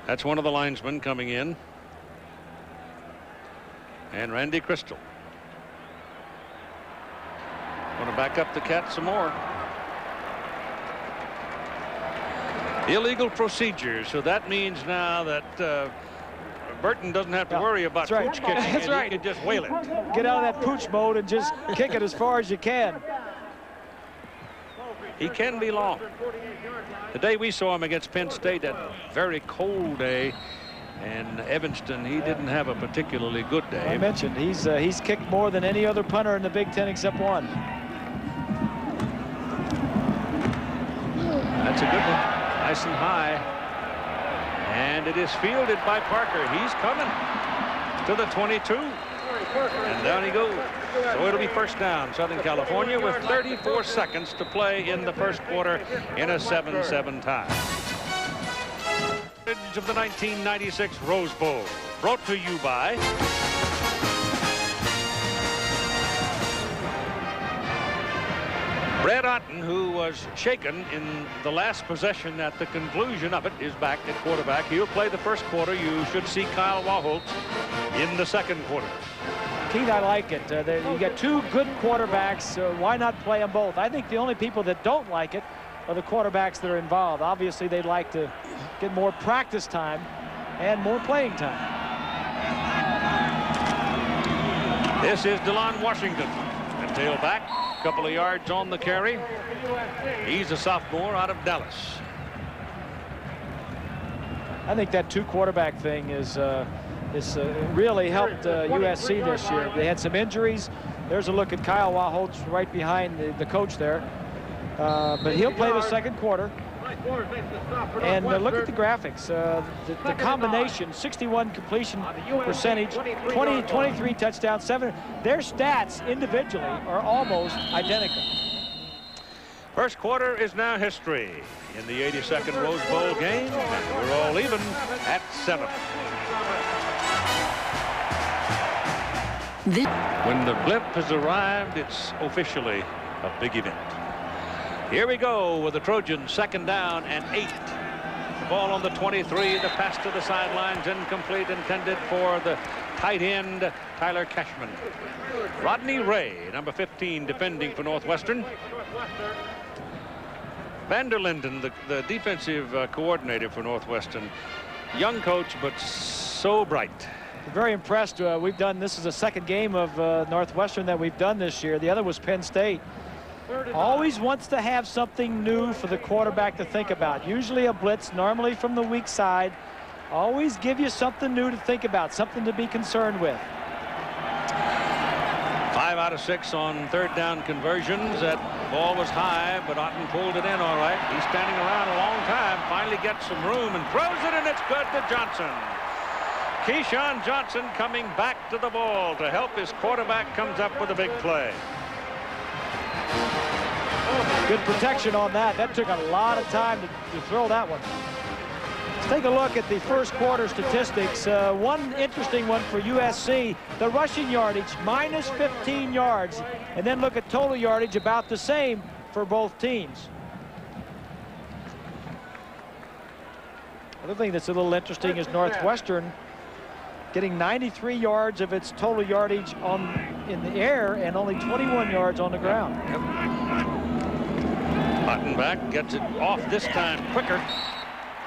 That's one of the linesmen coming in. And Randy Crystal. Want to back up the Cats some more. Illegal procedures. So that means now that Burton doesn't have to worry about pooch kicking. That's right. He can just whale it. Get out of that pooch mode and just kick it as far as you can. He can be long. The day we saw him against Penn State, that very cold day, and Evanston, he didn't have a particularly good day. I mentioned he's kicked more than any other punter in the Big Ten except one. That's a good one. Nice and high. And it is fielded by Parker. He's coming to the 22. And down he goes. So it'll be first down, Southern California, with 34 seconds to play in the first quarter in a 7-7 tie. Of the 1996 Rose Bowl, brought to you by Red Otten, who was shaken in the last possession at the conclusion of it, is back at quarterback. He'll play the first quarter. You should see Kyle Wahholtz in the second quarter. Keith, I like it. You get two good quarterbacks. Why not play them both? I think the only people that don't like it are the quarterbacks that are involved. Obviously, they'd like to get more practice time and more playing time. This is DeLon Washington. A tailback, a couple of yards on the carry. He's a sophomore out of Dallas. I think that two-quarterback thing is really helped USC this year. They had some injuries. There's a look at Kyle Wahholtz right behind the coach there. But he'll play the second quarter. And look at the graphics. The combination, 61 completion percentage, 23 touchdowns, 7. Their stats individually are almost identical. First quarter is now history in the 82nd Rose Bowl game. We're all even at 7. When the blimp has arrived, it's officially a big event. Here we go with the Trojans, second down and 8. The ball on the 23, the pass to the sidelines, incomplete, intended for the tight end, Tyler Cashman. Rodney Ray, number 15, defending for Northwestern. Vanderlinden, the defensive coordinator for Northwestern. Young coach, but so bright. Very impressed. This is the second game of Northwestern that we've done this year. The other was Penn State. Always wants to have something new for the quarterback to think about. Usually a blitz, normally from the weak side. Always give you something new to think about, something to be concerned with. 5 out of 6 on third down conversions. That ball was high, but Otten pulled it in all right. He's standing around a long time, finally gets some room and throws it, and it's good to Johnson. Keyshawn Johnson coming back to the ball to help his quarterback, comes up with a big play. Good protection on that. That took a lot of time to throw that one. Let's take a look at the first quarter statistics. One interesting one for USC, the rushing yardage, minus 15 yards. And then look at total yardage, about the same for both teams. Another thing that's a little interesting is Northwestern getting 93 yards of its total yardage in the air and only 21 yards on the ground. Ottenbach gets it off this time quicker,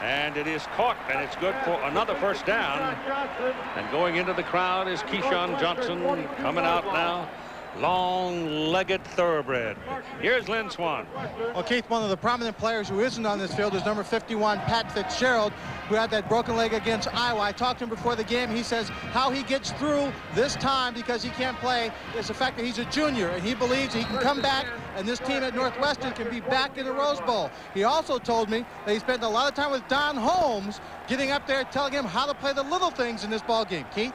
and it is caught, and it's good for another first down. And going into the crowd is Keyshawn Johnson, coming out now. Long-legged thoroughbred. Here's Lynn Swan. Well, Keith, one of the prominent players who isn't on this field is number 51, Pat Fitzgerald, who had that broken leg against Iowa. I talked to him before the game. He says how he gets through this time because he can't play is the fact that he's a junior, and he believes he can come back, and this team at Northwestern can be back in the Rose Bowl. He also told me that he spent a lot of time with Don Holmes, getting up there, telling him how to play the little things in this ball game. Keith?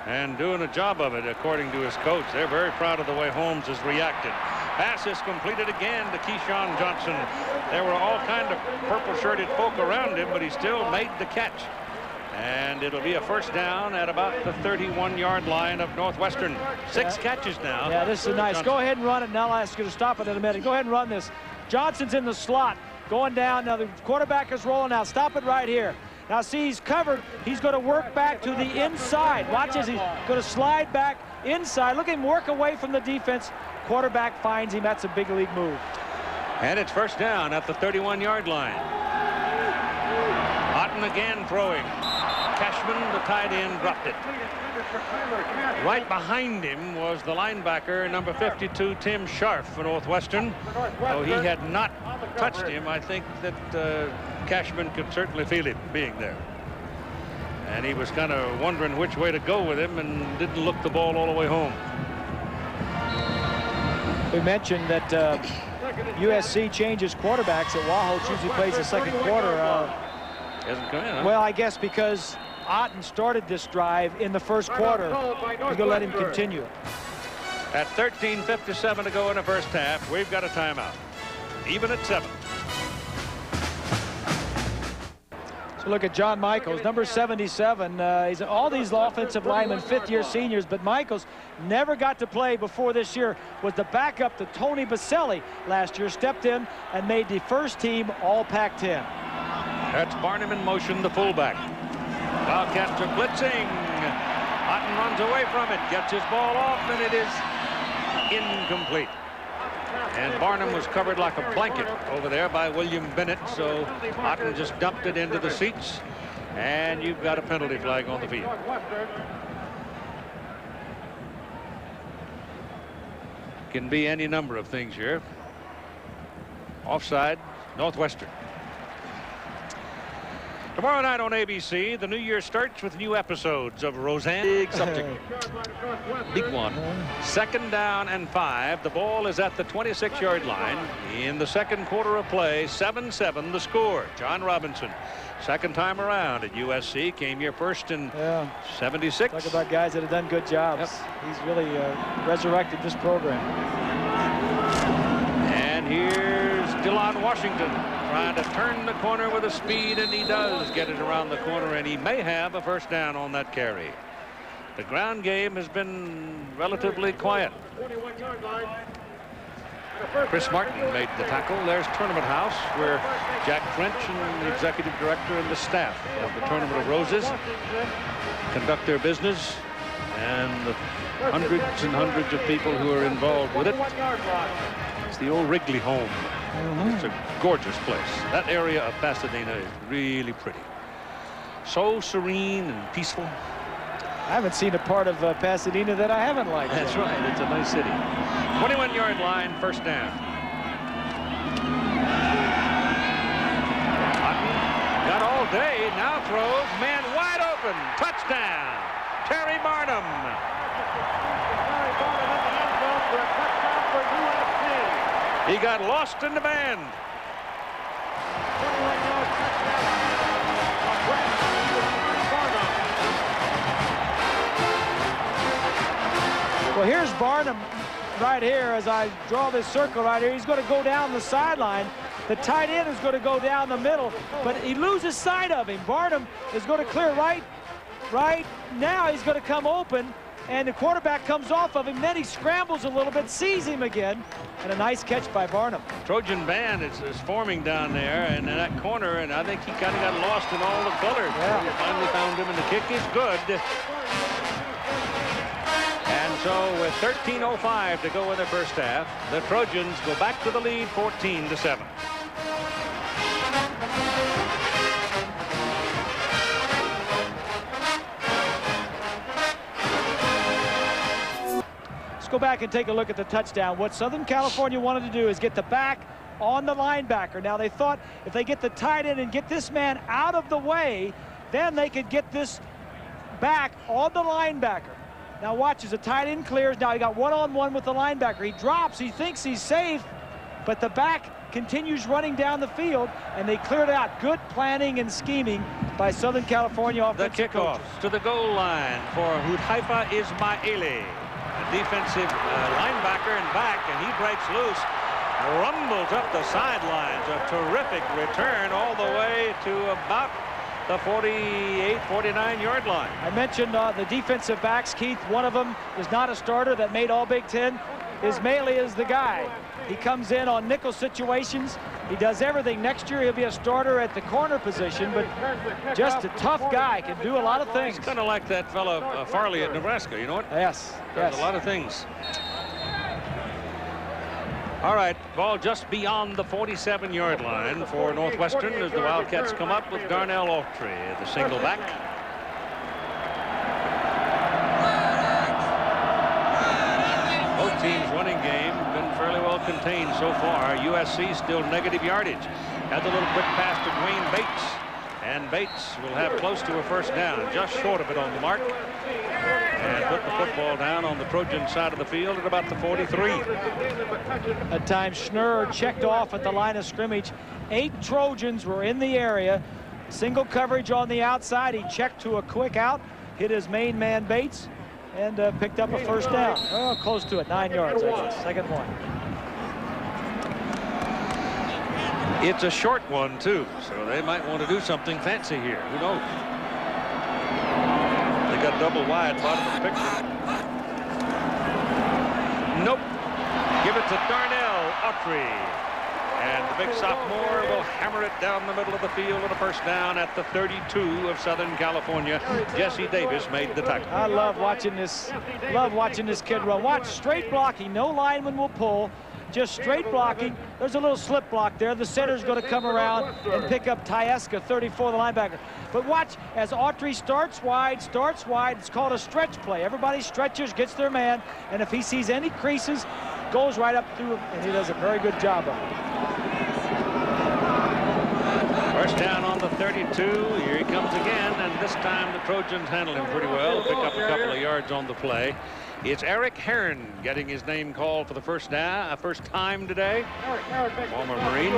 And doing a job of it, according to his coach. They're very proud of the way Holmes has reacted. Pass is completed again to Keyshawn Johnson. There were all kind of purple-shirted folk around him, but he still made the catch. And it'll be a first down at about the 31-yard line of Northwestern. 6 catches now. Yeah, this is nice. Go ahead and run it. Now I'll ask you to stop it in a minute. Go ahead and run this. Johnson's in the slot, going down. Now the quarterback is rolling out. Stop it right here. Now see, he's covered. He's going to work back to the inside. Watch as he's going to slide back inside. Look at him work away from the defense. Quarterback finds him. That's a big league move. And it's first down at the 31-yard line. Otten again throwing. Cashman, the tight end, dropped it. Right behind him was the linebacker, number 52, Tim Scharf for Northwestern. Though he had not touched him, I think that Cashman could certainly feel him being there. And he was kind of wondering which way to go with him and didn't look the ball all the way home. We mentioned that USC changes quarterbacks. That Wahholtz usually plays the second quarter. Hasn't come in, huh? Well, I guess because Otten started this drive in the first quarter, we're going to let him continue. At 13:57 to go in the first half, we've got a timeout. Even at 7. So look at John Michaels, number 77. He's all these offensive linemen, fifth-year seniors, but Michaels never got to play before this year, was the backup to Tony Baselli last year, stepped in and made the first team All Pac-10. That's Barnum in motion, the fullback. Wildcats are blitzing. Otten runs away from it, gets his ball off, and it is incomplete. And Barnum was covered like a blanket over there by William Bennett, so Otten just dumped it into the seats, and you've got a penalty flag on the field. Can be any number of things here. Offside, Northwestern. Tomorrow night on ABC, the new year starts with new episodes of Roseanne. Big subject. Big one. 2nd down and 5. The ball is at the 26-yard line. In the second quarter of play, 7-7 the score. John Robinson, second time around at USC, came here first in 76. Talk about guys that have done good jobs. Yep. He's really resurrected this program. And here's Delon Washington trying to turn the corner with a speed, and he does get it around the corner, and he may have a first down on that carry. The ground game has been relatively quiet. Chris Martin made the tackle. There's Tournament House, where Jack French and the executive director and the staff of the Tournament of Roses conduct their business, and the hundreds and hundreds of people who are involved with it. It's the old Wrigley home. It's a gorgeous place. That area of Pasadena is really pretty. So serene and peaceful. I haven't seen a part of Pasadena that I haven't liked. That's right. It's a nice city. 21-yard line, first down. Otten got all day, now throws, man wide open, touchdown, Terry Barnum. He got lost in the band. Well, here's Barnum right here as I draw this circle right here. He's going to go down the sideline. The tight end is going to go down the middle, but he loses sight of him. Barnum is going to clear right now. He's going to come open, and the quarterback comes off of him. Then he scrambles a little bit, sees him again, and a nice catch by Barnum. Trojan band is forming down there, and in that corner, and I think he kind of got lost in all the colors. Yeah. We finally found him, and the kick is good. And so with 13:05 to go in the first half, the Trojans go back to the lead 14-7. Let's go back and take a look at the touchdown. What Southern California wanted to do is get the back on the linebacker. Now they thought if they get the tight end and get this man out of the way, then they could get this back on the linebacker. Now watch as the tight end clears. Now he got one-on-one with the linebacker. He drops, he thinks he's safe, but the back continues running down the field, and they cleared out. Good planning and scheming by Southern California offensive The kickoff coaches. to the goal line for Hudhaifa Ismaili, a defensive linebacker and back, and he breaks loose, rumbles up the sidelines. A terrific return all the way to about the 48, 49-yard line. I mentioned the defensive backs, Keith. One of them is not a starter that made All Big Ten. Ismaili is the guy. He comes in on nickel situations. He does everything. Next year he'll be a starter at the corner position, but just a tough guy, can do a lot of things. He's kind of like that fellow Farley at Nebraska, you know what? Yes. Does a lot of things. All right, ball just beyond the 47-yard line for Northwestern as the Wildcats come up with Darnell Autry, the single back. Both teams' running game been fairly well contained so far. USC still negative yardage. Had the little quick pass to Dwayne Bates, and Bates will have close to a first down, just short of it on the mark, and put the football down on the Trojan side of the field at about the 43. At times Schnurr checked off at the line of scrimmage. 8 Trojans were in the area. Single coverage on the outside. He checked to a quick out, hit his main man Bates, and picked up a first down. Oh, close to it, 9 yards, I guess. Second one. It's a short one, too, so they might want to do something fancy here. Who knows? They got double wide, bottom of the picture. give it to Darnell Autry. And the big sophomore will hammer it down the middle of the field with a first down at the 32 of Southern California. Jesse Davis made the tackle. I love watching this kid run. Watch, straight blocking. No lineman will pull. Just straight blocking. There's a little slip block there. The center's going to come around and pick up Tyeska, 34, the linebacker. But watch, as Autry starts wide. It's called a stretch play. Everybody stretches, gets their man, and if he sees any creases, goes right up through him, and he does a very good job of it. First down on the 32. Here he comes again, and this time the Trojans handle him pretty well. Pick up a couple of yards on the play. It's Eric Heron getting his name called for the first time today. Former Marine.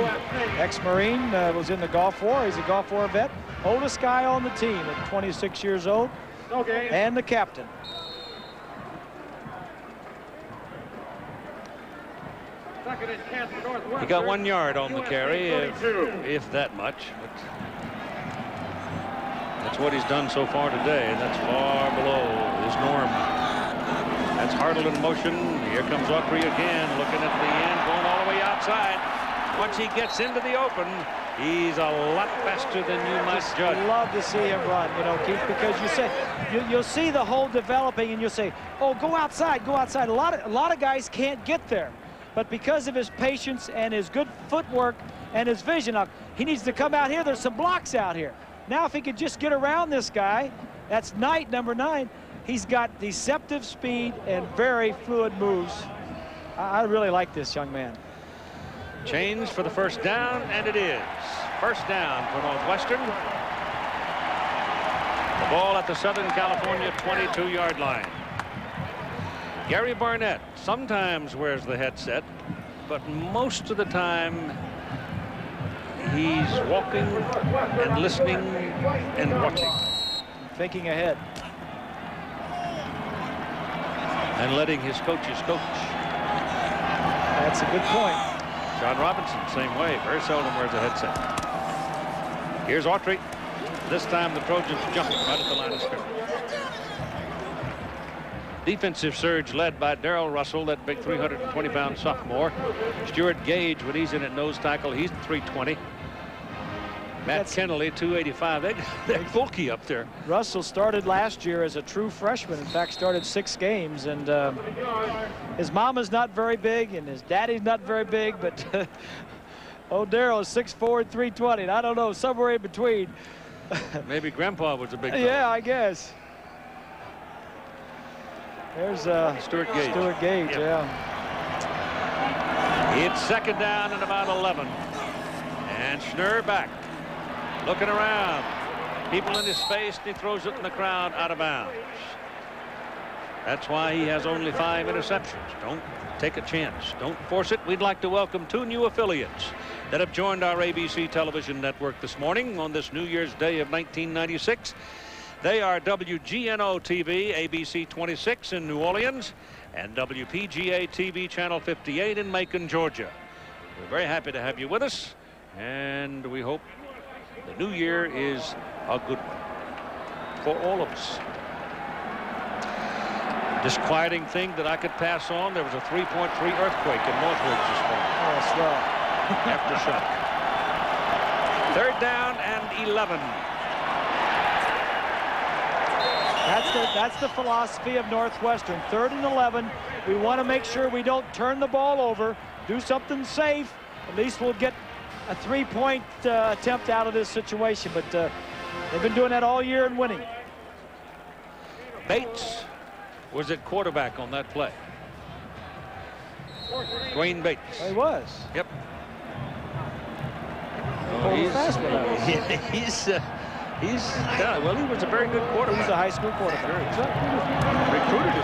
Ex-Marine, was in the Gulf War. He's a Gulf War vet. Oldest guy on the team at 26 years old. And the captain. He got 1 yard on the carry, if that much. But that's what he's done so far today, and that's far below his norm. That's Hartle in motion. Here comes Autry again, looking at the end, going all the way outside. Once he gets into the open, he's a lot faster than you might judge. Love to see him run, you know, Keith, because you say you'll see the hole developing, and you'll say, "Oh, go outside, go outside." A lot of guys can't get there, but because of his patience and his good footwork and his vision, he needs to come out here. There's some blocks out here. Now, if he could just get around this guy, that's Knight, number 9. He's got deceptive speed and very fluid moves. I really like this young man. Change for the first down, and it is. First down for Northwestern. The ball at the Southern California 22-yard line. Gary Barnett sometimes wears the headset, but most of the time he's walking and listening and watching. Thinking ahead. And letting his coaches coach. That's a good point. John Robinson, same way. Very seldom wears a headset. Here's Autry. This time the Trojans jumping right at the line of scrimmage. Defensive surge led by Darrell Russell, that big 320-pound sophomore. Stuart Gage, when he's in at nose tackle, he's 320. Matt Kennelly, 285. They're bulky up there. Russell started last year as a true freshman. In fact, started 6 games. And his mama's not very big, and his daddy's not very big. But Darrell is 6'4", 320. And I don't know, somewhere in between. Maybe Grandpa was a big guy. Yeah, I guess. There's Stuart Gage. Stuart Gage, yep. Yeah. It's second down and about 11. And Schnurr back. Looking around. People in his face, and he throws it in the crowd out of bounds. That's why he has only 5 interceptions. Don't take a chance. Don't force it. We'd like to welcome 2 new affiliates that have joined our ABC television network this morning on this New Year's Day of 1996. They are WGNO TV, ABC 26 in New Orleans, and WPGA TV Channel 58 in Macon, Georgia. We're very happy to have you with us, and we hope the new year is a good one for all of us. Disquieting thing that I could pass on, there was a 3.3 earthquake in Northridge this morning. Oh, swell. Aftershock. Third down and 11. That's the philosophy of Northwestern. 3rd and 11. We want to make sure we don't turn the ball over, do something safe. At least we'll get a 3-point attempt out of this situation. But they've been doing that all year and winning. Bates was at quarterback on that play. Dwayne Bates. He was. Yep. Well, he was a very good quarterback. He's a high school quarterback. Recruited him.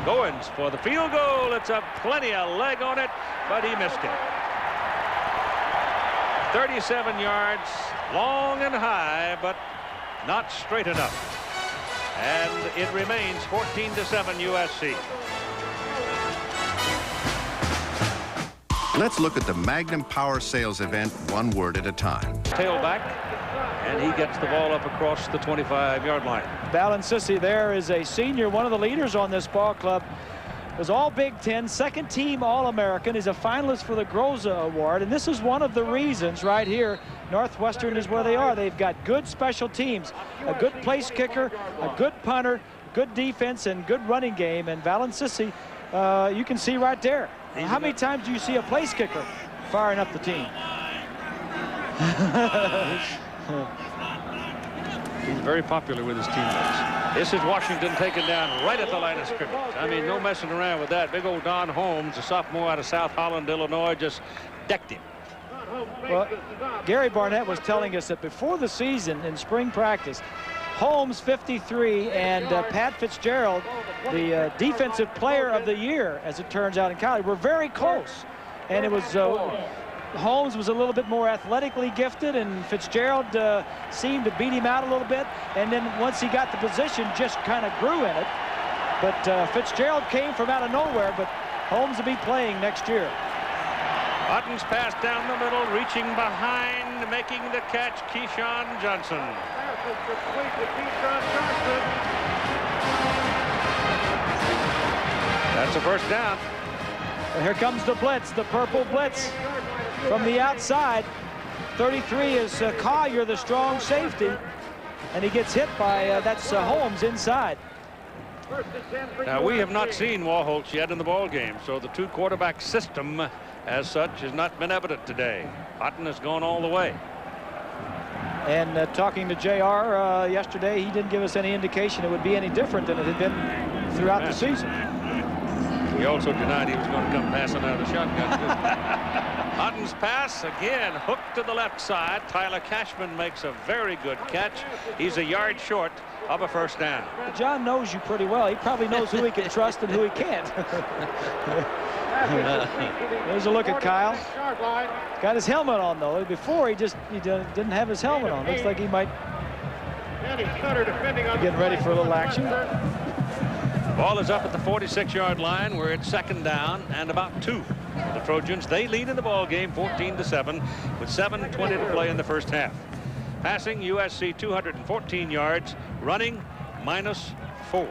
Goins for the field goal. It's a plenty of leg on it, but he missed it. 37 yards, long and high, but not straight enough. And it remains 14-7 USC. Let's look at the Magnum Power Sales event one word at a time. Tailback, and he gets the ball up across the 25-yard line. Balancisi there is a senior, one of the leaders on this ball club. was all Big Ten, second team All-American. He's a finalist for the Groza Award, and this is one of the reasons right here Northwestern is where they are. They've got good special teams, a good place kicker, a good punter, good defense, and good running game. And Valancisi, you can see right there. How many times do you see a place kicker firing up the team? He's very popular with his teammates. This is Washington taken down right at the line of scrimmage. I mean, no messing around with that. Big old Don Holmes, a sophomore out of South Holland, Illinois, just decked him. Well, Gary Barnett was telling us that before the season in spring practice, Holmes, 53, and Pat Fitzgerald, the defensive player of the year, as it turns out in college, were very close. And it was Holmes was a little bit more athletically gifted, and Fitzgerald seemed to beat him out a little bit. And then once he got the position, just kind of grew in it. But Fitzgerald came from out of nowhere, but Holmes will be playing next year. Hutton's pass down the middle, reaching behind, making the catch, Keyshawn Johnson. That's a first down. And here comes the blitz, the purple blitz from the outside. 33 is Collier, the strong safety, and he gets hit by, that's Holmes inside. Now, we have not seen Warholtz yet in the ball game, so the two quarterback system as such has not been evident today. Hutton has gone all the way. And talking to JR yesterday, he didn't give us any indication it would be any different than it had been throughout the season. He also denied he was going to come passing out of the shotgun. Hutton's pass, again, hooked to the left side. Tyler Cashman makes a very good catch. He's a yard short of a first down. John knows you pretty well. He probably knows who he can trust and who he can't. There's a look at Kyle. Got his helmet on, though. Before, he didn't have his helmet on. Looks like he might be getting ready for a little action. Ball is up at the 46-yard line. We're at second down and about 2. The Trojans, they lead in the ball game 14-7 with 7:20 to play in the first half. Passing, USC 214 yards. Running, -4.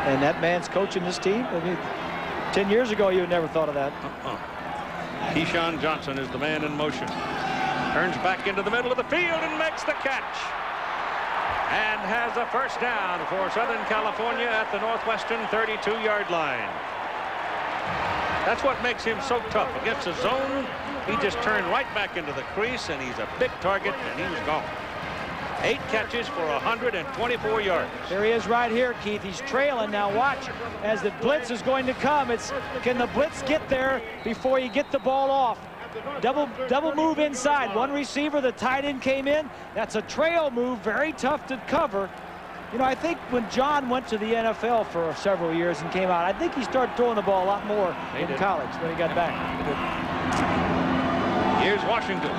And that man's coaching this team. I mean, 10 years ago, you would never thought of that. Keyshawn Johnson is the man in motion. Turns back into the middle of the field and makes the catch. And has a first down for Southern California at the Northwestern 32-yard line. That's what makes him so tough. Against the zone, he just turned right back into the crease, and he's a big target, and he was gone. 8 catches for 124 yards. There he is right here, Keith. He's trailing. Now watch as the blitz is going to come. Can the blitz get there before you get the ball off? Double move inside. One receiver, the tight end came in. That's a trail move, very tough to cover. You know, I think when John went to the NFL for several years and came out, I think he started throwing the ball a lot more in college when he got back. Here's Washington.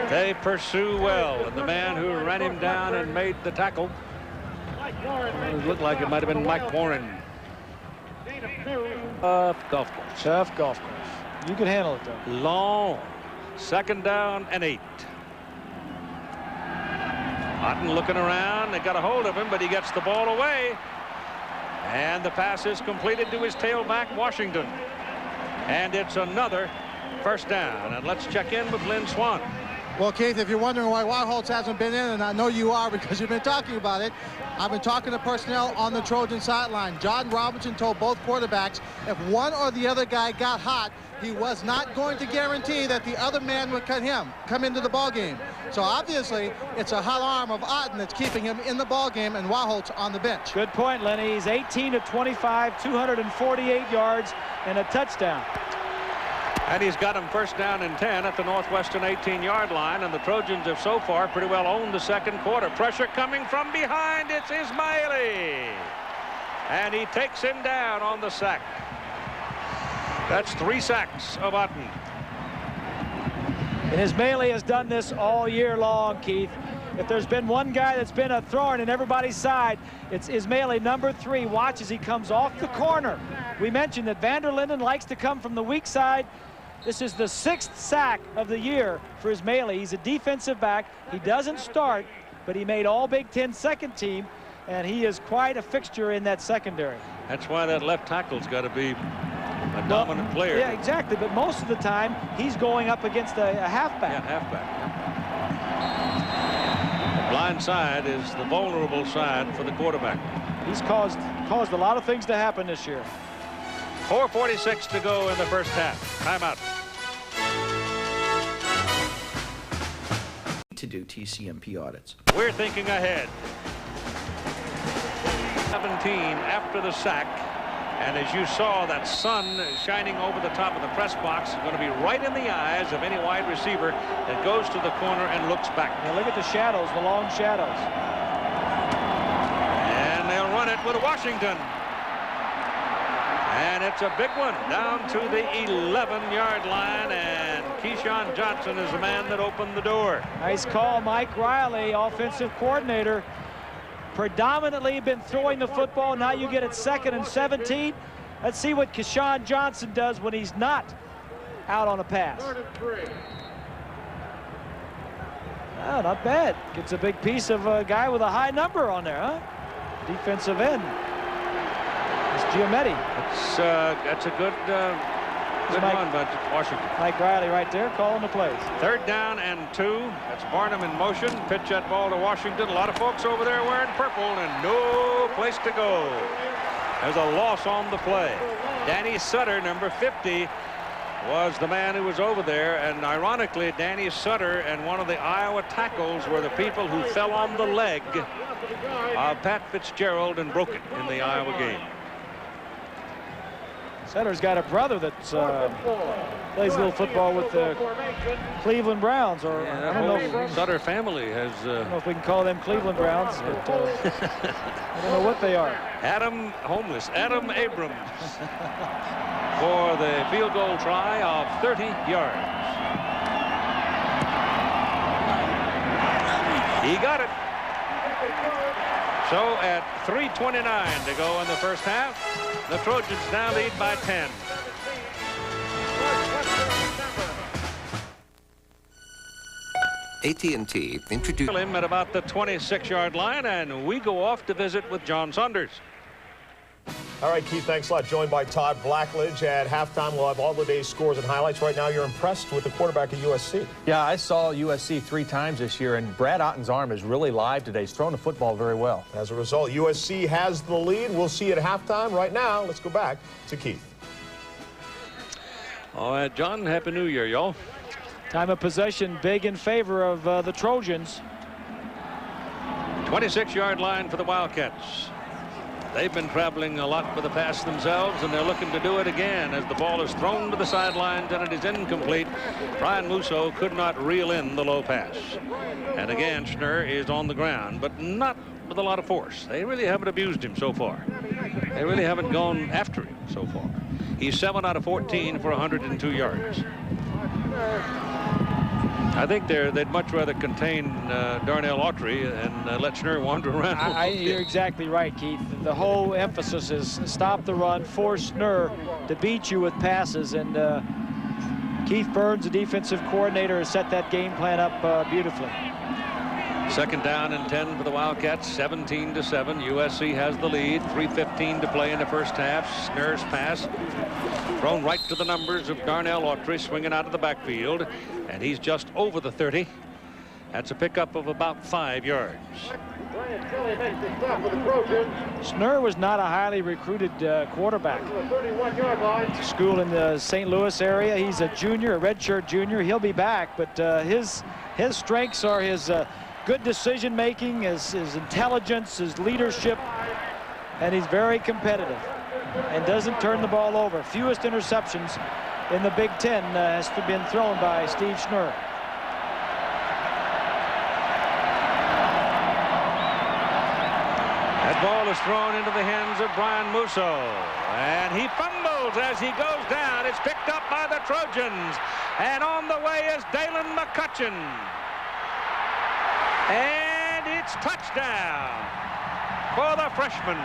They pursue well, and the man who ran him down and made the tackle, it looked like it might have been Mike Warren. Golf course. Tough golf course. You can handle it, though. Long. Second down and 8. Hutton looking around. They got a hold of him, but he gets the ball away. And the pass is completed to his tailback, Washington. And it's another first down. And let's check in with Lynn Swan. Well, Keith, if you're wondering why Warholtz hasn't been in, and I know you are because you've been talking about it, I've been talking to personnel on the Trojan sideline. John Robinson told both quarterbacks if one or the other guy got hot, he was not going to guarantee that the other man would come into the ball game. So obviously, it's a hot arm of Otten that's keeping him in the ball game and Warholtz on the bench. Good point, Lenny. He's 18 of 25, 248 yards, and a touchdown. And he's got him first down and 10 at the Northwestern 18-yard line, and the Trojans have so far pretty well owned the second quarter. Pressure coming from behind. It's Ismaili. And he takes him down on the sack. That's 3 sacks of Otten. And Ismaili has done this all year long, Keith. If there's been one guy that's been a thorn in everybody's side, it's Ismaili, number 3. Watch as he comes off the corner. We mentioned that Vander Linden likes to come from the weak side. This is the 6th sack of the year for Ismaili. He's a defensive back. He doesn't start, but he made all Big Ten second team, and he is quite a fixture in that secondary. That's why that left tackle's got to be a dominant player. Yeah, exactly. But most of the time, he's going up against a halfback. Yeah, halfback. The blind side is the vulnerable side for the quarterback. He's caused a lot of things to happen this year. 4:46 to go in the first half. Timeout. To do TCMP audits. We're thinking ahead. 17 after the sack. And as you saw, that sun shining over the top of the press box is going to be right in the eyes of any wide receiver that goes to the corner and looks back. Now look at the shadows, the long shadows. And they'll run it with Washington. And it's a big one down to the 11-yard line, and Keyshawn Johnson is the man that opened the door. Nice call, Mike Riley, offensive coordinator. Predominantly been throwing the football. Now you get it 2nd and 17. Let's see what Keyshawn Johnson does when he's not out on a pass. Oh, not bad. Gets a big piece of a guy with a high number on there, huh? Defensive end. It's Giametti. That's a good run by Washington. Mike Riley right there calling the plays. 3rd down and 2. That's Barnum in motion. Pitch that ball to Washington. A lot of folks over there wearing purple and no place to go. There's a loss on the play. Danny Sutter, number 50, was the man who was over there. And ironically, Danny Sutter and one of the Iowa tackles were the people who fell on the leg of Pat Fitzgerald and broke it in the Iowa game. Sutter's got a brother that plays a little football with the Cleveland Browns, or Yeah, I don't know if Sutter family has. I don't know if we can call them Cleveland Browns, but I don't know what they are. Adam Abrams for the field goal try of 30 yards. He got it. So at 3:29 to go in the first half, the Trojans now lead by 10. AT&T introduced him at about the 26-yard line, and we go off to visit with John Saunders. All right, Keith, thanks a lot. Joined by Todd Blackledge. At halftime, we'll have all the day's scores and highlights. Right now, you're impressed with the quarterback at USC. Yeah, I saw USC 3 times this year, and Brad Otten's arm is really live today. He's throwing the football very well. As a result, USC has the lead. We'll see at halftime. Right now, let's go back to Keith. All right, John, Happy New Year, y'all. Time of possession big in favor of the Trojans. 26-yard line for the Wildcats. They've been traveling a lot with the pass themselves, and they're looking to do it again as the ball is thrown to the sidelines and it is incomplete. Brian Musso could not reel in the low pass. And again, Schnurr is on the ground, but not with a lot of force. They really haven't abused him so far. They really haven't gone after him so far. He's 7 out of 14 for 102 yards. I think they'd much rather contain Darnell Autry and let Schnurr wander around. You're exactly right, Keith. The whole emphasis is stop the run, force Schnurr to beat you with passes, and Keith Burns, the defensive coordinator, has set that game plan up beautifully. 2nd down and 10 for the Wildcats, 17-7. USC has the lead. 3:15 to play in the first half. Schnurr's pass thrown right to the numbers of Darnell Autry, swinging out of the backfield, and he's just over the 30. That's a pickup of about 5 yards. Schnurr was not a highly recruited quarterback. School in the St. Louis area. He's a junior, a redshirt junior. He'll be back, but his strengths are his good decision making, his intelligence, his leadership, and he's very competitive and doesn't turn the ball over. Fewest interceptions in the Big Ten has been thrown by Steve Schnurr. That ball is thrown into the hands of Brian Musso, and he fumbles as he goes down. It's picked up by the Trojans, and on the way is Dalen McCutcheon. And it's touchdown for the freshman.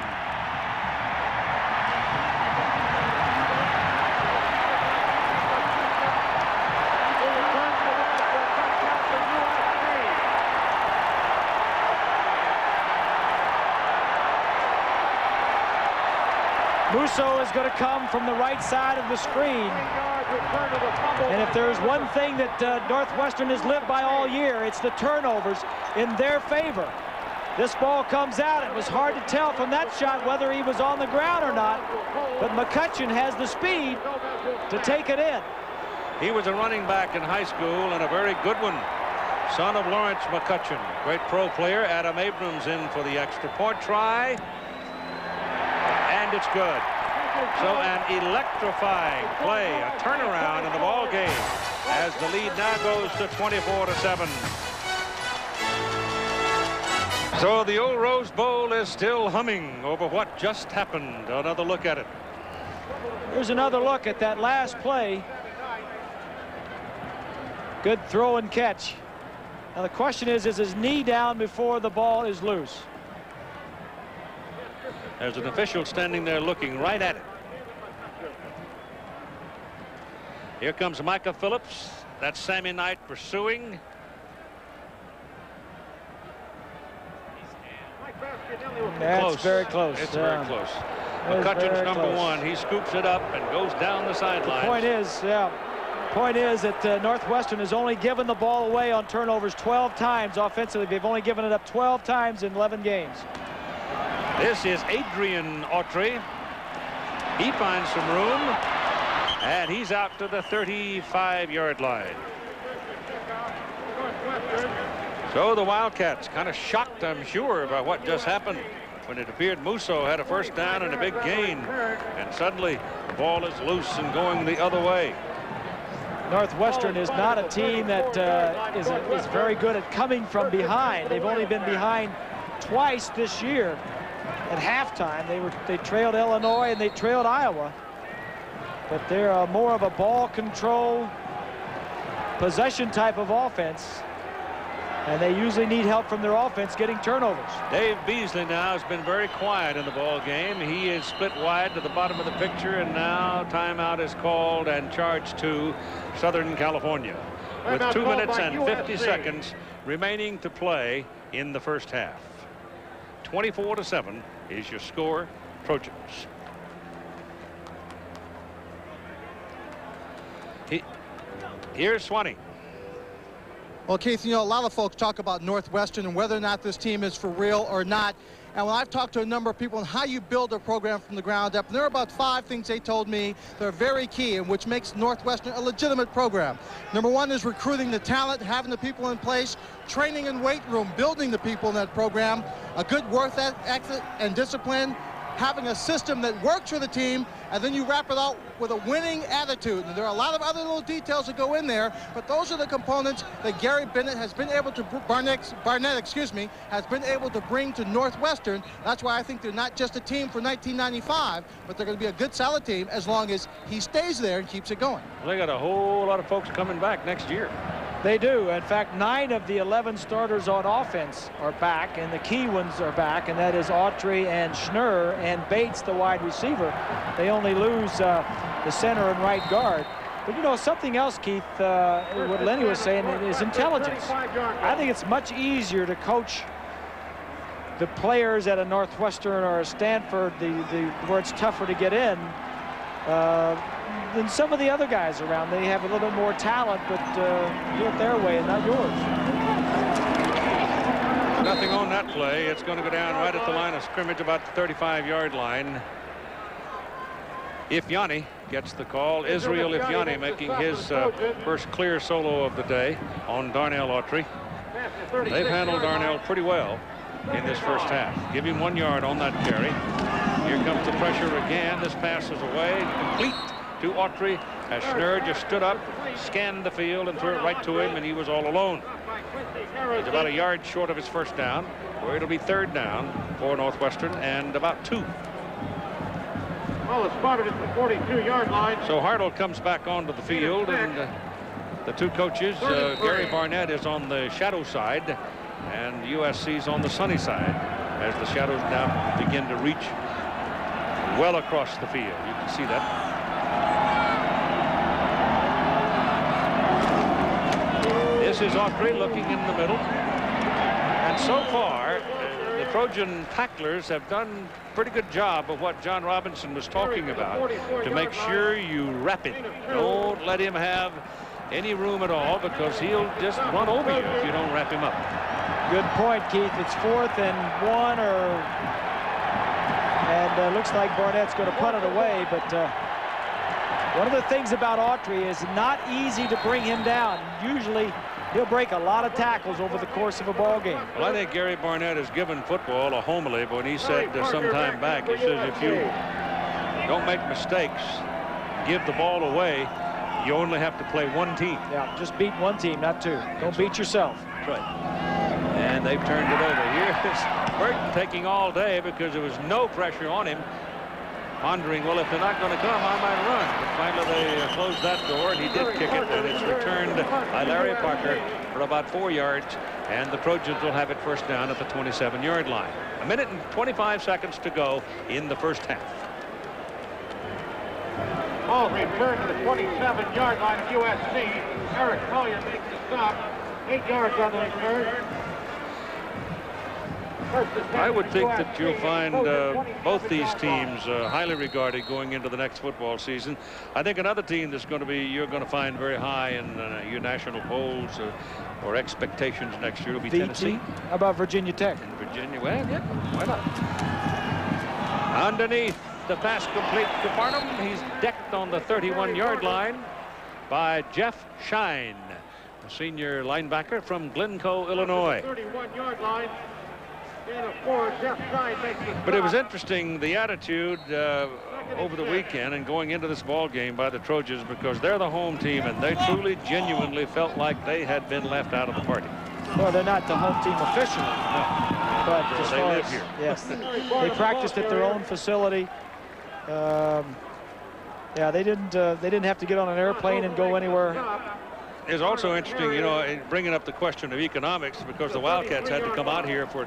Musso is going to come from the right side of the screen. And if there's one thing that Northwestern has lived by all year, it's the turnovers in their favor. This ball comes out. It was hard to tell from that shot whether he was on the ground or not, but McCutcheon has the speed to take it in. He was a running back in high school and a very good one. Son of Lawrence McCutcheon, great pro player. Adam Abrams in for the extra point try. And it's good. So an electrifying play, a turnaround in the ball game as the lead now goes to 24-7. So the old Rose Bowl is still humming over what just happened. Another look at it. Here's another look at that last play. Good throw and catch. Now the question is his knee down before the ball is loose? There's an official standing there looking right at it. Here comes Micah Phillips. That's Sammy Knight pursuing. That's close. Very close. It's very close. McCutcheon's number one. He scoops it up and goes down the sideline. Point is that Northwestern has only given the ball away on turnovers 12 times offensively. They've only given it up 12 times in 11 games. This is Adrian Autry. He finds some room, and he's out to the 35-yard line. So the Wildcats kind of shocked, I'm sure, by what just happened when it appeared Musso had a first down and a big gain, and suddenly the ball is loose and going the other way. Northwestern is not a team that is very good at coming from behind. They've only been behind twice this year. At halftime, they trailed Illinois and they trailed Iowa, but they're more of a ball control, possession type of offense, and they usually need help from their offense getting turnovers. Dave Beasley now has been very quiet in the ball game. He is split wide to the bottom of the picture, and now timeout is called and charged to Southern California with 2 minutes and 50 seconds remaining to play in the first half. 24-7 is your score, Trojans. Here's Swanee. Well, Keith, you know, a lot of folks talk about Northwestern and whether or not this team is for real or not. And when I've talked to a number of people on how you build a program from the ground up, and there are about 5 things they told me that are very key and which makes Northwestern a legitimate program. Number 1 is recruiting the talent, having the people in place, training in weight room, building the people in that program, a good work ethic and discipline, having a system that works for the team, and then you wrap it out with a winning attitude. And there are a lot of other little details that go in there, but those are the components that Gary Bennett has been able to, Barnett, has been able to bring to Northwestern. That's why I think they're not just a team for 1995, but they're going to be a good, solid team as long as he stays there and keeps it going. Well, they got a whole lot of folks coming back next year. They do. In fact, 9 of the 11 starters on offense are back, and the key ones are back, and that is Autry and Schnurr and Bates, the wide receiver. They only lose the center and right guard. But, you know, something else, Keith, what Lenny was saying is intelligence. I think it's much easier to coach the players at a Northwestern or a Stanford, where it's tougher to get in, than some of the other guys around. They have a little bit more talent, but do it their way and not yours. Nothing on that play. It's going to go down right at the line of scrimmage, about the 35-yard line. Ifeanyi gets the call. Israel Ifeanyi making his first clear solo of the day on Darnell Autry. They've handled Darnell pretty well in this first half. Give him 1 yard on that carry. Here comes the pressure again. This pass is away, complete to Autry as Schnurr just stood up, scanned the field, and threw it right to him, and he was all alone. He's about a yard short of his first down, where it'll be 3rd down for Northwestern and about 2. Ball is spotted at the 42-yard line. So Hartle comes back onto the field, and the 2 coaches, Gary Barnett is on the shadow side, and USC's on the sunny side, as the shadows now begin to reach well across the field. You can see that. This is Autry looking in the middle, and so far the Trojan tacklers have done a pretty good job of what John Robinson was talking about, to make sure you wrap it. Don't let him have any room at all, because he'll just run over you if you don't wrap him up. Good point, Keith. It's 4th and 1, and looks like Barnett's going to punt it away. But one of the things about Autry is not easy to bring him down. Usually, he'll break a lot of tackles over the course of a ball game. Well, I think Gary Barnett has given football a homily when he said some time back, he says, if you don't make mistakes, give the ball away, you only have to play one team. Yeah, just beat one team, not two. Don't beat yourself. That's right. And they've turned it over. Here's Burton taking all day because there was no pressure on him, pondering, well, if they're not going to come, I might run. But finally, they closed that door, and he did kick it, and it's returned by Larry Parker for about 4 yards, and the Trojans will have it first down at the 27-yard line. 1 minute and 25 seconds to go in the first half. Ball returned to the 27-yard line of USC. Eric Collier makes the stop. 8 yards on the return. I would think that you'll find both these teams highly regarded going into the next football season. I think another team that's going to be, you're going to find very high in your national polls or expectations next year will be Tennessee. How about Virginia Tech? And Virginia, well, yeah, why not? Underneath, the pass complete to Barnum. He's decked on the 31-yard line by Jeff Shine, a senior linebacker from Glencoe, Illinois. 31-yard line. But it was interesting, the attitude over the weekend and going into this ball game by the Trojans, because they're the home team and they truly, genuinely felt like they had been left out of the party. Well, they're not the home team officially, no. But as they far live as, here. Yes, they practiced at their own facility. Yeah, they didn't have to get on an airplane and go anywhere. It's also interesting, you know, bringing up the question of economics, because the Wildcats had to come out here for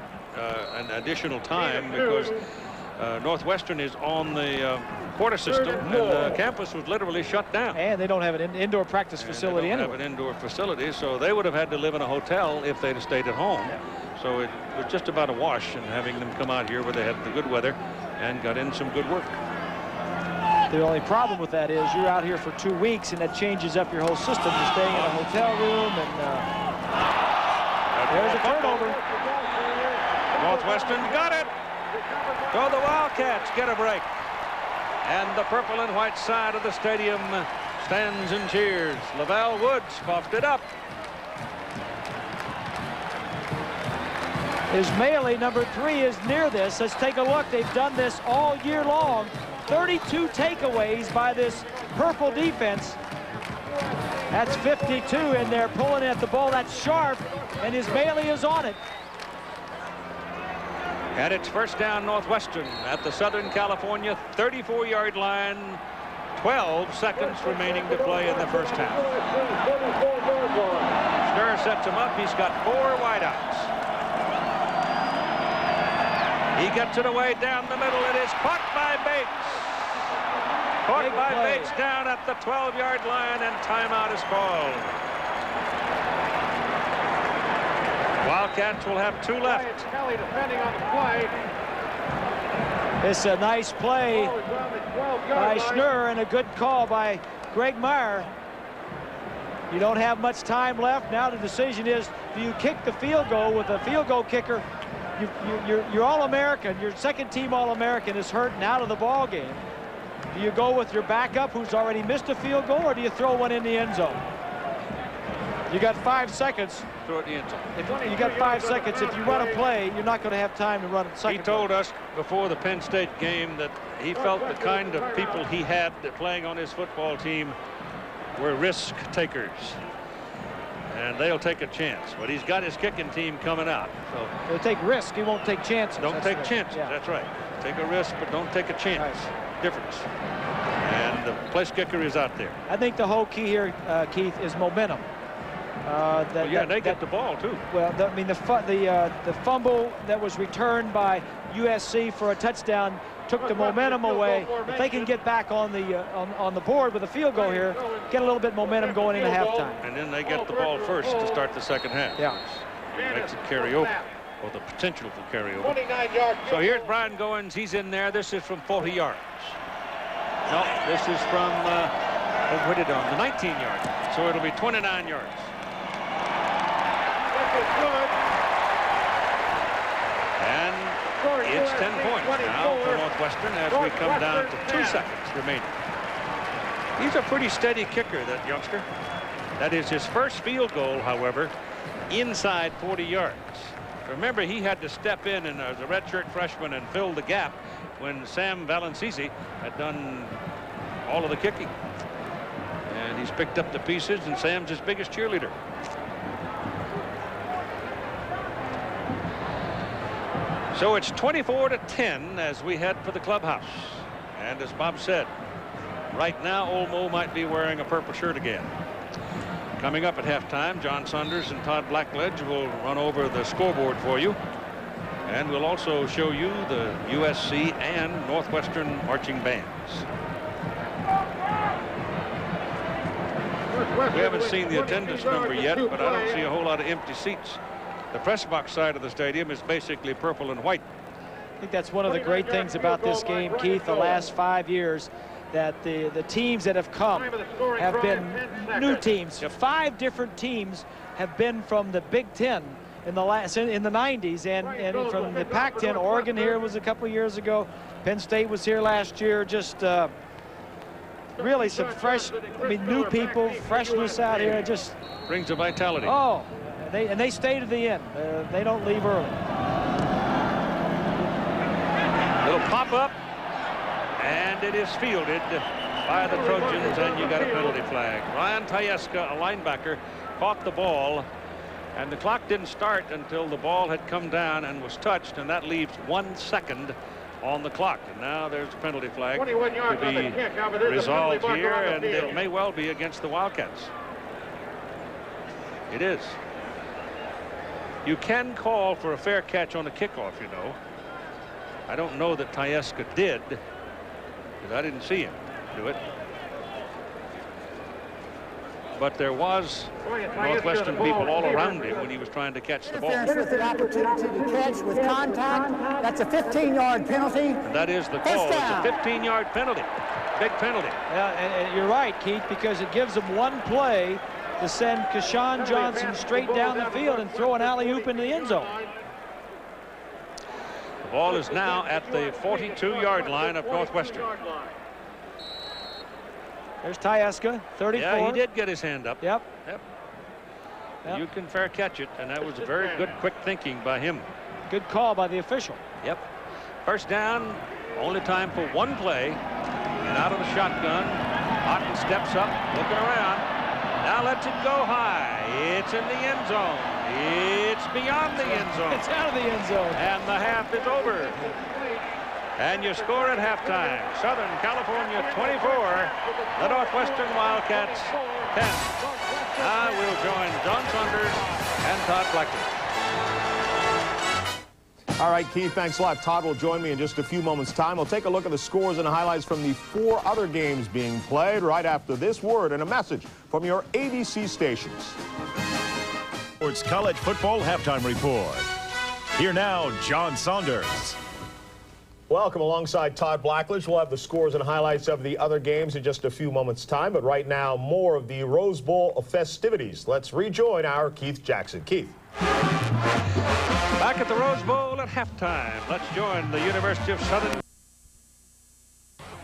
an additional time because Northwestern is on the quarter system, and the campus was literally shut down. And they don't have an indoor practice facility anyway. They don't have an indoor facility, so they would have had to live in a hotel if they'd have stayed at home. Yeah. So it was just about a wash, and having them come out here where they had the good weather and got in some good work. The only problem with that is you're out here for 2 weeks, and that changes up your whole system. You're staying in a hotel room, and there's a turnover. Northwestern got it. So the Wildcats get a break. And the purple and white side of the stadium stands and cheers. Lavelle Woods coughed it up. Ismaili, number 3, is near this. Let's take a look. They've done this all year long. 32 takeaways by this purple defense. That's 52, and they're pulling at the ball. That's sharp, and Ismaili is on it. And it's first down Northwestern at the Southern California 34-yard line. 12 seconds remaining to play in the first half. Schnurr sets him up. He's got 4 wideouts. He gets it away down the middle. It is caught by Bates. Caught by Bates down at the 12-yard line, and timeout is called. Wildcats will have 2 left. Kelly defending on the play. It's a nice play by Schnurr and a good call by Greg Meyer. You don't have much time left. Now the decision is, do you kick the field goal with a field goal kicker? You're All-American. Your second-team All-American is hurt and out of the ball game. Do you go with your backup who's already missed a field goal, or do you throw one in the end zone? You got 5 seconds. Throw it in the end zone. You got 5 seconds. If you run a play, you're not going to have time to run it second. He told us before the Penn State game that he felt the kind of people he had playing on his football team were risk takers. And they'll take a chance. But he's got his kicking team coming out. So he'll take risk. He won't take chances. Don't take chances. Yeah. That's right. Take a risk, but don't take a chance. Right. Difference. And the place kicker is out there. I think the whole key here, Keith, is momentum. They get the ball too. Well, I mean, the fumble that was returned by USC for a touchdown took the momentum away. If they can get back on the board with a field goal here, get a little bit momentum going into halftime. And then they get the ball first to start the second half. Yeah. Makes it carry over. or the potential for carryover. 29-yard. So here's Brian Goins. He's in there. This is from 40 yards. No, this is from, what did it on? The 19-yard. So it'll be 29 yards. And it's 10 points now for Northwestern as we come down to 2 seconds remaining. He's a pretty steady kicker, that youngster. That is his first field goal, however, inside 40 yards. Remember, he had to step in as a redshirt freshman and fill the gap when Sam Valancisi had done all of the kicking. And he's picked up the pieces, and Sam's his biggest cheerleader. So it's 24-10 as we head for the clubhouse. And as Bob said, right now, Old Mo might be wearing a purple shirt again. Coming up at halftime, John Saunders and Todd Blackledge will run over the scoreboard for you. And we'll also show you the USC and Northwestern marching bands. We haven't seen the attendance number yet, but I don't see a whole lot of empty seats. The press box side of the stadium is basically purple and white. I think that's one of the great things about this game, Keith, the last 5 years, that the teams that have come have been new teams. 5 different teams have been from the Big Ten in the 90s, and from the Pac-10. Oregon here was a couple years ago. Penn State was here last year. Just really some fresh, new people, freshness out here. It just brings a vitality. Oh, they stay to the end. They don't leave early. Little pop up, and it is fielded by the Trojans, and you got a penalty flag. Ryan Tyeska, a linebacker, caught the ball, and the clock didn't start until the ball had come down and was touched, and that leaves 1 second on the clock. And now there's a penalty flag to be resolved here, and it may well be against the Wildcats. It is. You can call for a fair catch on a kickoff, you know. I don't know that Tyeska did, because I didn't see him do it. But there was Northwestern people all around him when he was trying to catch the ball. Interference with an opportunity to catch with contact. That's a 15-yard penalty. And that is the call. It's a 15-yard penalty. Big penalty. Yeah, and you're right, Keith, because it gives them one play to send Keshawn Johnson straight down the field and throw an alley-oop into the end zone. The ball is now at the 42-yard line of Northwestern. There's Tyeska, 34. Yeah, he did get his hand up. Yep. You can fair catch it, and that was a very good quick thinking by him. Good call by the official. Yep. First down, only time for one play. And out of the shotgun, Otten steps up, looking around. Now lets it go high. It's in the end zone. It's beyond the end zone. It's out of the end zone. And the half is over. And you score at halftime. Southern California 24, the Northwestern Wildcats 10. Now we'll join John Saunders and Todd Blackledge. All right, Keith, thanks a lot. Todd will join me in just a few moments' time. We'll take a look at the scores and highlights from the 4 other games being played right after this word and a message from your ABC stations. Sports College Football Halftime Report. Here now, John Saunders. Welcome alongside Todd Blackledge. We'll have the scores and highlights of the other games in just a few moments' time. But right now, more of the Rose Bowl festivities. Let's rejoin our Keith Jackson. Keith. Back at the Rose Bowl at halftime. Let's join the University of Southern.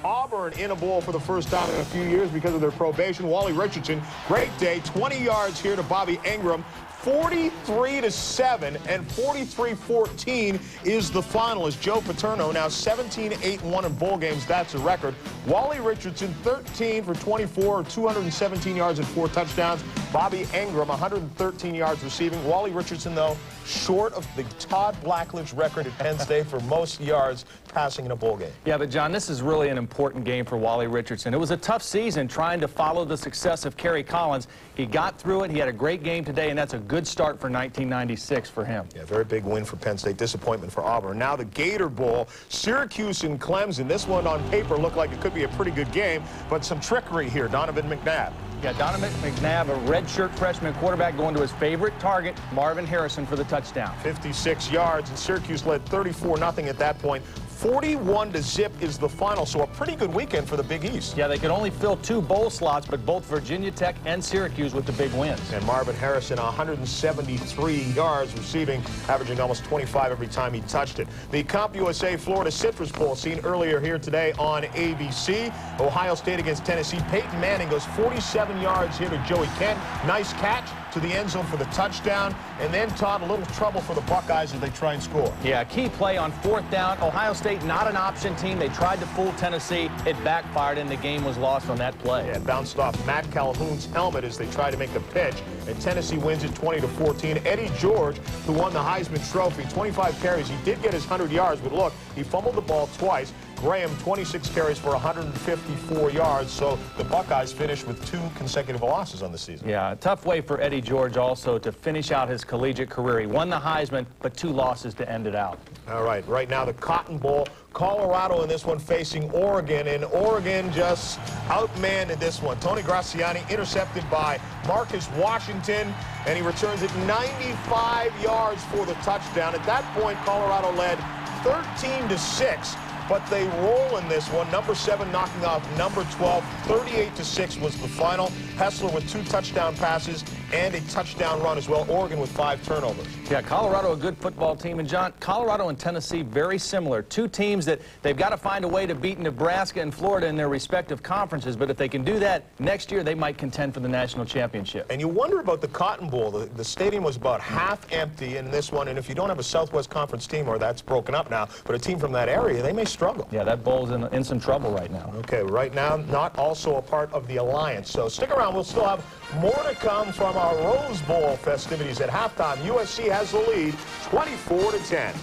Auburn in a bowl for the first time in a few years because of their probation. Wally Richardson, great day, 20 yards here to Bobby Ingram. 43-7 and 43-14 is the final as Joe Paterno now 17-8-1 in bowl games. That's a record. Wally Richardson 13 for 24, 217 yards and 4 touchdowns. Bobby Ingram 113 yards receiving. Wally Richardson, though, short of the Todd Blackledge record at Penn State for most yards passing in a bowl game. Yeah, but John, this is really an important game for Wally Richardson. It was a tough season trying to follow the success of Kerry Collins. He got through it. He had a great game today, and that's a good start for 1996 for him. Yeah, very big win for Penn State. Disappointment for Auburn. Now the Gator Bowl, Syracuse and Clemson. This one on paper looked like it could be a pretty good game, but some trickery here. Donovan McNabb. Yeah, Donovan McNabb, a redshirt freshman quarterback, going to his favorite target, Marvin Harrison, for the touchdown. 56 yards, and Syracuse led 34-0 at that point. 41-0 is the final, so a pretty good weekend for the Big East. Yeah, they could only fill 2 bowl slots, but both Virginia Tech and Syracuse with the big wins. And Marvin Harrison, 173 yards receiving, averaging almost 25 every time he touched it. The CompUSA Florida Citrus Bowl seen earlier here today on ABC. Ohio State against Tennessee. Peyton Manning goes 47 yards here to Joey Kent. Nice catch to the end zone for the touchdown. And then, Todd, a little trouble for the Buckeyes as they try and score. Yeah, key play on 4th down. Ohio State, not an option team. They tried to fool Tennessee. It backfired, and the game was lost on that play. Yeah, it bounced off Matt Calhoun's helmet as they tried to make the pitch. And Tennessee wins it 20-14. Eddie George, who won the Heisman Trophy, 25 carries. He did get his 100 yards, but look, he fumbled the ball twice. Graham, 26 carries for 154 yards, so the Buckeyes finished with 2 consecutive losses on the season. Yeah, a tough way for Eddie George also to finish out his collegiate career. He won the Heisman, but 2 losses to end it out. All right now the Cotton Bowl. Colorado in this one facing Oregon, and Oregon just outmanned in this one. Tony Graziani intercepted by Marcus Washington, and he returns it 95 yards for the touchdown. At that point, Colorado led 13-6. But they roll in this one. Number 7 knocking off number 12. 38-6 was the final. Hessler with 2 touchdown passes and a touchdown run as well. Oregon with 5 turnovers. Yeah, Colorado a good football team. And, John, Colorado and Tennessee very similar. 2 teams that they've got to find a way to beat Nebraska and Florida in their respective conferences. But if they can do that next year, they might contend for the national championship. And you wonder about the Cotton Bowl. The stadium was about half empty in this one. And if you don't have a Southwest Conference team, or that's broken up now, but a team from that area, they may struggle. Yeah, that bowl's in some trouble right now. Okay, right now, not also a part of the alliance. So stick around. We'll still have more to come from our Rose Bowl festivities at halftime. USC has the lead, 24-10.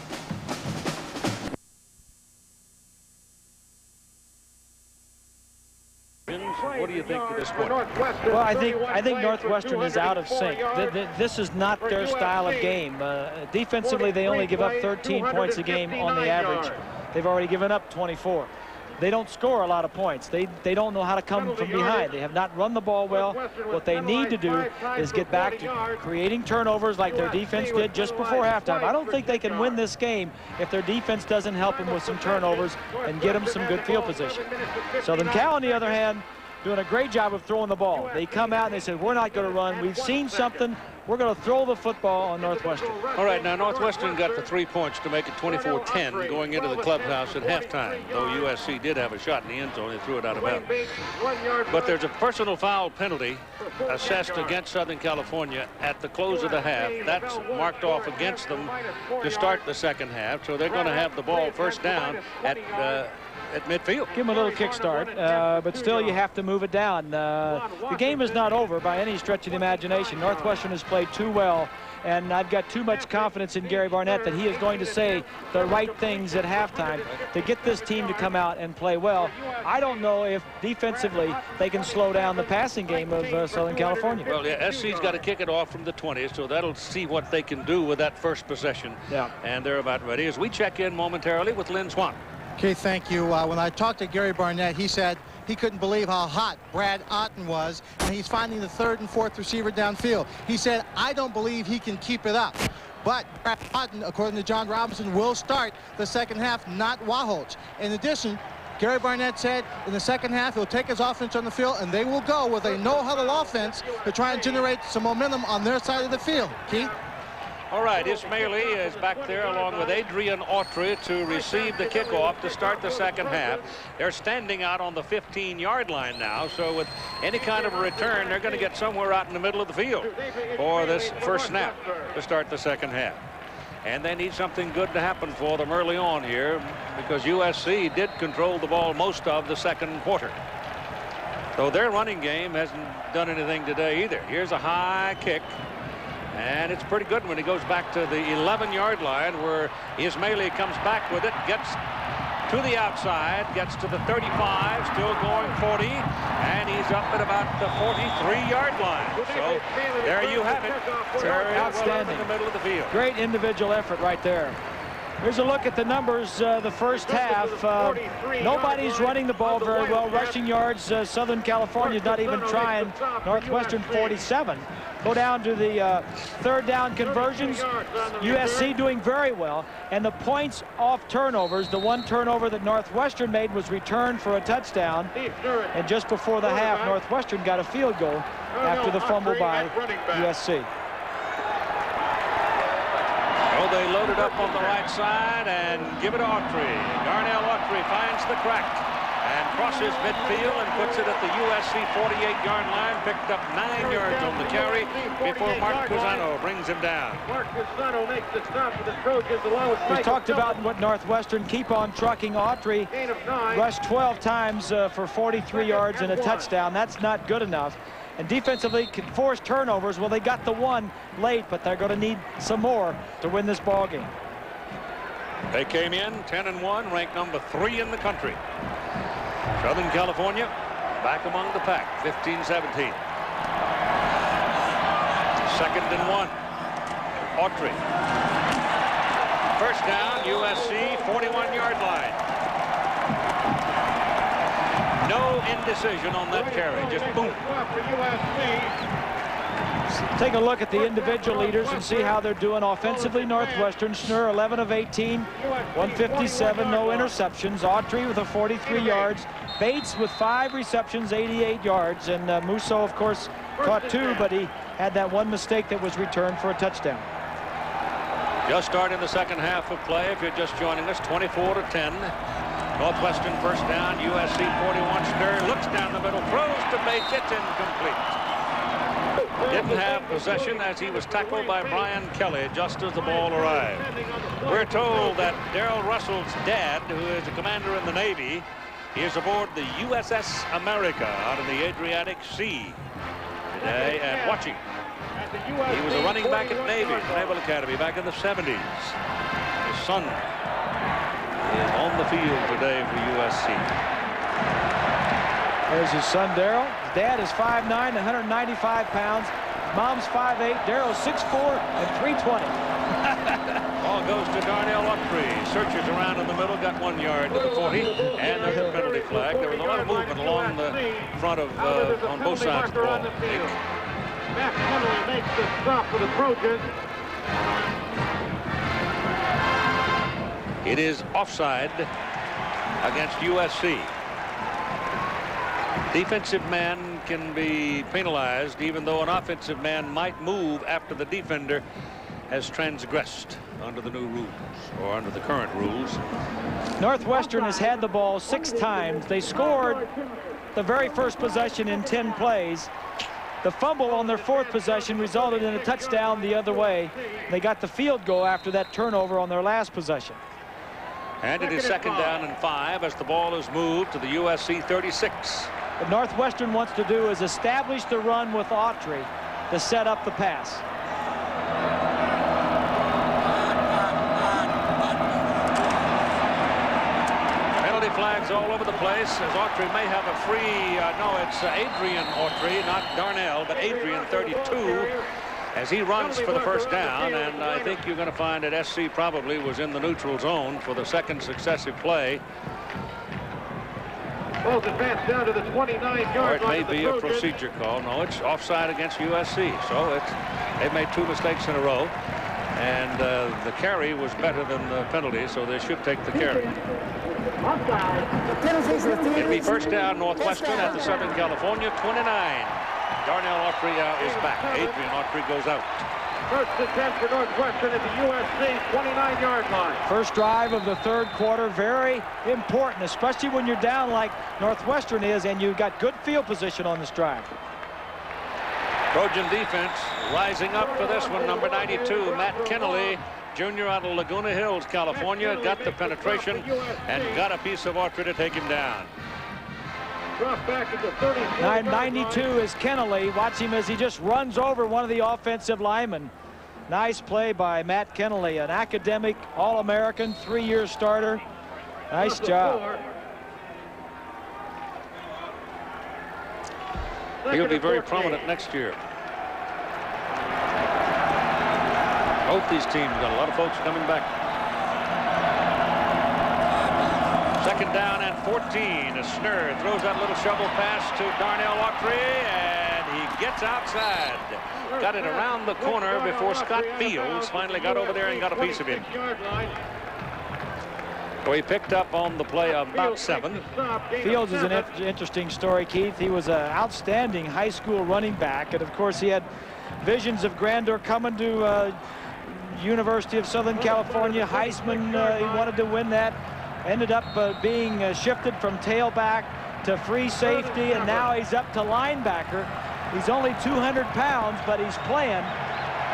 What do you think at this point? Well, I think Northwestern is out of sync. This is not their style of game. Defensively, they only give up 13 points a game on the average. They've already given up 24. They don't score a lot of points. They don't know how to come from behind. They have not run the ball well. What they need to do is get back to creating turnovers like their defense did just before halftime. I don't think they can win this game if their defense doesn't help them with some turnovers and get them some good field position. Southern Cal, on the other hand, doing a great job of throwing the ball. They come out and they said, we're not going to run. We've seen something. We're going to throw the football on Northwestern. All right, now Northwestern got the 3 points to make it 24-10 going into the clubhouse at halftime, though USC did have a shot in the end zone. They threw it out of bounds. But there's a personal foul penalty assessed against Southern California at the close of the half. That's marked off against them to start the second half, so they're going to have the ball first down at midfield. Give them a little kickstart, but still you have to move it down. The game is not over by any stretch of the imagination. Northwestern has played too well, and I've got too much confidence in Gary Barnett that he is going to say the right things at halftime to get this team to come out and play well. I don't know if defensively they can slow down the passing game of Southern California. Well, yeah, SC's got to kick it off from the 20, so that'll see what they can do with that first possession. Yeah. And they're about ready as we check in momentarily with Lynn Swan. Okay, thank you. When I talked to Gary Barnett, he said he couldn't believe how hot Brad Otten was, and he's finding the 3rd and 4th receiver downfield. He said, I don't believe he can keep it up. But Brad Otten, according to John Robinson, will start the second half, not Wahholz. In addition, Gary Barnett said in the second half he'll take his offense on the field, and they will go with a no-huddle offense to try and generate some momentum on their side of the field. Keith? All right, Ismaili is back there along with Adrian Autry to receive the kickoff to start the second half. They're standing out on the 15-yard line now, so with any kind of a return, they're going to get somewhere out in the middle of the field for this first snap to start the second half. And they need something good to happen for them early on here because USC did control the ball most of the second quarter. So their running game hasn't done anything today either. Here's a high kick. And it's pretty good when he goes back to the 11-yard line where Ismaili comes back with it, gets to the outside, gets to the 35, still going 40, and he's up at about the 43-yard line. So there you have it. Very outstanding well in the middle of the field. Great individual effort right there. Here's a look at the numbers the first half. Nobody's running the ball very well. Rushing yards, Southern California's not even trying. Northwestern 47. Go down to the third down conversions. USC doing very well. And the points off turnovers, the one turnover that Northwestern made was returned for a touchdown. And just before the half, Northwestern got a field goal after the fumble by USC. Oh, they load it up on the right side and give it to Autry. Darnell Autry finds the crack and crosses midfield and puts it at the USC 48-yard line. Picked up 9 yards on the carry before Mark Cusano brings him down. Mark Cusano makes the stop for the Trojans along with We talked about what Northwestern keep on trucking. Autry rushed 12 times for 43 yards and a touchdown. That's not good enough. And defensively can force turnovers. Well, they got the one late, but they're going to need some more to win this ball game. They came in 10-1, ranked number 3 in the country. Southern California back among the pack, 15-17. 2nd and 1. Autry. First down, USC 41-yard line. No indecision on that carry, just boom. Take a look at the individual leaders and see how they're doing offensively. Northwestern, Schnur 11 of 18, 157, no interceptions. Autry with a 43 yards. Bates with 5 receptions, 88 yards. And Musso, of course, caught 2, but he had that one mistake that was returned for a touchdown. Just starting the second half of play, if you're just joining us, 24-10. Northwestern first down, USC 41. Schnur looks down the middle, throws to Bates, it's incomplete. Didn't have possession as he was tackled by Brian Kelly just as the ball arrived. We're told that Darrell Russell's dad, who is a commander in the Navy, is aboard the USS America out in the Adriatic Sea today and watching. He was a running back at Navy, Naval Academy, back in the 70s. His son is on the field today for USC. There's his son, Darrell. His dad is 5'9", 195 pounds. Mom's 5'8", Darrell's 6'4", and 320. Ball goes to Darnell Autry. Searches around in the middle, got 1 yard to the 40, and there's a penalty flag. There was a lot of movement along the front of on both sides of the ball. Matt Kennelly makes the stop for the Trojans. It is offside against USC. Defensive man can be penalized even though an offensive man might move after the defender has transgressed under the new rules or under the current rules. Northwestern has had the ball 6 times. They scored the very first possession in 10 plays. The fumble on their 4th possession resulted in a touchdown the other way. They got the field goal after that turnover on their last possession. And it is 2nd down and 5 as the ball is moved to the USC 36. What Northwestern wants to do is establish the run with Autry to set up the pass. Penalty flags all over the place as Autry may have a free, no, it's Adrian Autry, not Darnell, but Adrian 32 as he runs for the first down. And I think you're going to find that SC probably was in the neutral zone for the 2nd successive play. Ball's advanced down to the 29-yard line. Or it may be a procedure call. No, it's offside against USC. So they've made 2 mistakes in a row. And the carry was better than the penalty, so they should take the carry. It'll be first down Northwestern at the Southern California 29. Darnell Autry is back. Adrian Autry goes out. First attempt for Northwestern at the USC 29-yard line. First drive of the 3rd quarter, very important, especially when you're down like Northwestern is and you've got good field position on this drive. Trojan defense rising up for this one. Number 92, Matt Kennelly, junior out of Laguna Hills, California, got the penetration and got a piece of Autry to take him down. Drop back at the 30. 92 is Kennelly. Watch him as he just runs over one of the offensive linemen. Nice play by Matt Kennelly, an academic All-American, 3-year starter. Nice job. He'll be very prominent next year. Both these teams got a lot of folks coming back. Second down and 14. Schnurr throws that little shovel pass to Darnell Autry, and he gets outside. Got it around the corner before Scott Fields finally got over there and got a piece of it. So he picked up on the play of about 7. Fields is an interesting story, Keith. He was an outstanding high school running back, and of course he had visions of grandeur coming to University of Southern California. Heisman, he wanted to win that. Ended up being shifted from tailback to free safety, and now he's up to linebacker. He's only 200 pounds, but he's playing,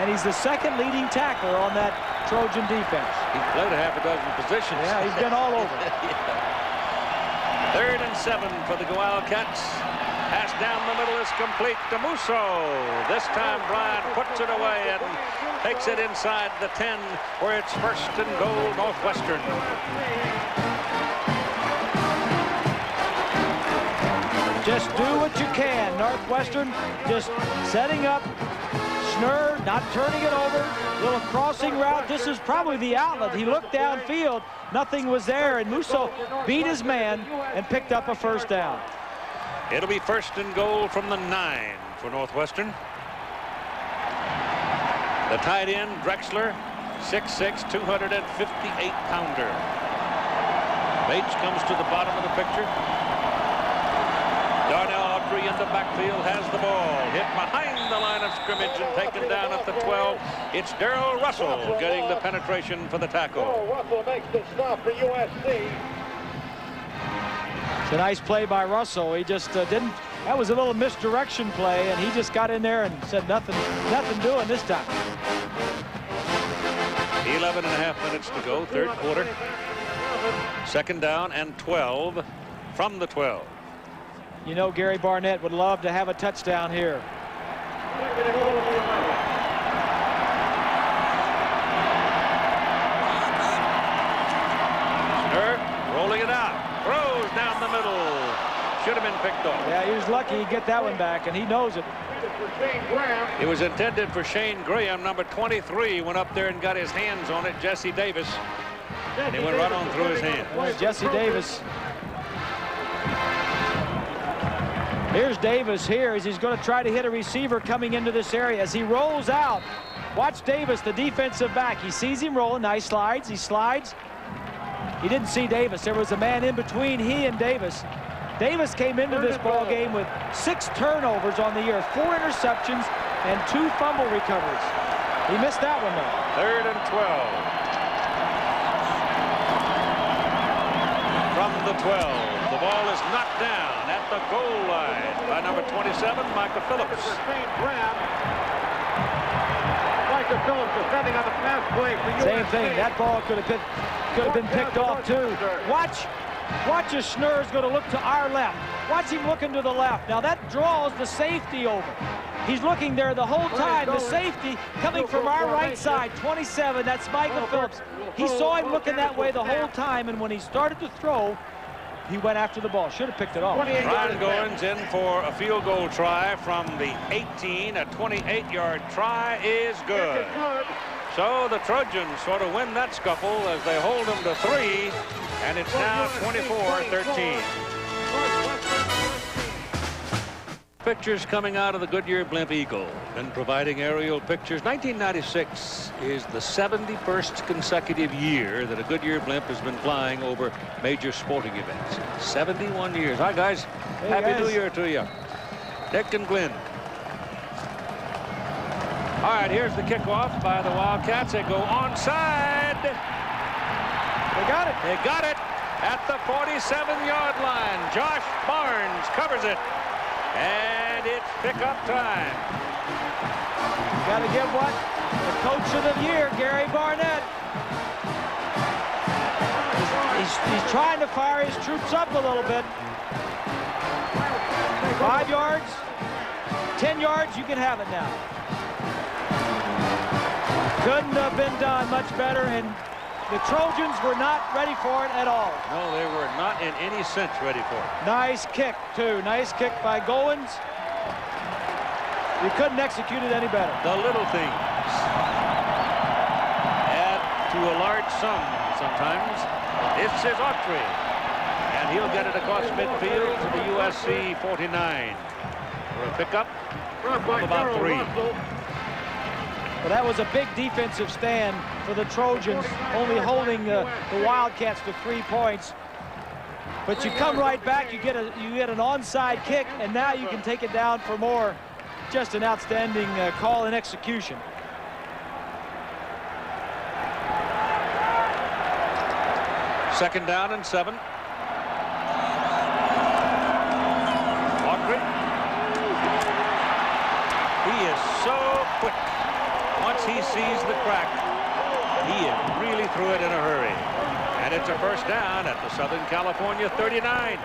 and he's the second leading tackler on that Trojan defense. He played a half a dozen positions. Yeah, he's been all over. Yeah. 3rd and 7 for the Wildcats. Pass down the middle is complete to Musso. This time Bryant puts it away and takes it inside the 10, where it's 1st and goal, Northwestern. Just do what you can. Northwestern just setting up. Schnurr not turning it over. Little crossing route. This is probably the outlet. He looked downfield. Nothing was there, and Musso beat his man and picked up a 1st down. It'll be 1st and goal from the 9 for Northwestern. The tight end, Drexler, 6'6", 258-pounder. Bates comes to the bottom of the picture. Darnell Autry in the backfield has the ball. Hit behind the line of scrimmage and taken down at the 12. It's Darrell Russell getting the penetration for the tackle. Russell makes the stop for USC. It's a nice play by Russell. He just didn't. That was a little misdirection play, and he just got in there and said nothing doing this time. 11.5 minutes to go, 3rd quarter. 2nd down and 12 from the 12. You know, Gary Barnett would love to have a touchdown here. Schnurr rolling it out. Throws down the middle. Should have been picked off. Yeah, he was lucky he'd get that one back, and he knows it. It was intended for Shane Graham. Number 23 went up there and got his hands on it. Jesse Davis. And he went right on through his hand. Well, Jesse Davis. Here's Davis here as he's going to try to hit a receiver coming into this area. As he rolls out, watch Davis, the defensive back. He sees him rolling. Nice slides. He slides. He didn't see Davis. There was a man in between he and Davis. Davis came into this ball game with 6 turnovers on the year, 4 interceptions, and 2 fumble recoveries. He missed that one, though. 3rd and 12. From the 12. The ball is knocked down at the goal line by number 27, Micah Phillips. Micah Phillips is setting up a pass play for USC. Same thing. That ball could have been picked off, too. Watch as Schnurr's going to look to our left. Watch him looking to the left. Now that draws the safety over. He's looking there the whole time. The safety coming from our right side, 27. That's Michael Phillips. He saw him looking that way the whole time, and when he started to throw, he went after the ball. Should have picked it off. Ryan Goins in for a field goal try from the 18. A 28-yard try is good. So the Trojans sort of win that scuffle as they hold them to 3, and it's now 24-13. Pictures coming out of the Goodyear Blimp Eagle. Been providing aerial pictures. 1996 is the 71st consecutive year that a Goodyear Blimp has been flying over major sporting events. 71 years. Hi, guys. Hey, Happy guys. New Year to you. Dick and Glenn. All right, here's the kickoff by the Wildcats. They go onside. They got it. They got it at the 47-yard line. Josh Barnes covers it. And it's pickup time. Got to give what? The coach of the year, Gary Barnett. He's trying to fire his troops up a little bit. 5 yards, 10 yards, you can have it now. Couldn't have been done much better, and the Trojans were not ready for it at all. No, they were not in any sense ready for it. Nice kick, too. Nice kick by Goins. You couldn't execute it any better. The little things add to a large sum sometimes. This is Autry. he'll get it across midfield to the USC 49 for a pickup of about 3. Well, that was a big defensive stand for the Trojans, only holding the Wildcats to 3 points. But you come right back, you get an onside kick, and now you can take it down for more. Just an outstanding call and execution. Second down and 7. Autry. He is so quick. Once he sees the crack, he is really through it in a hurry. And it's a first down at the Southern California 39.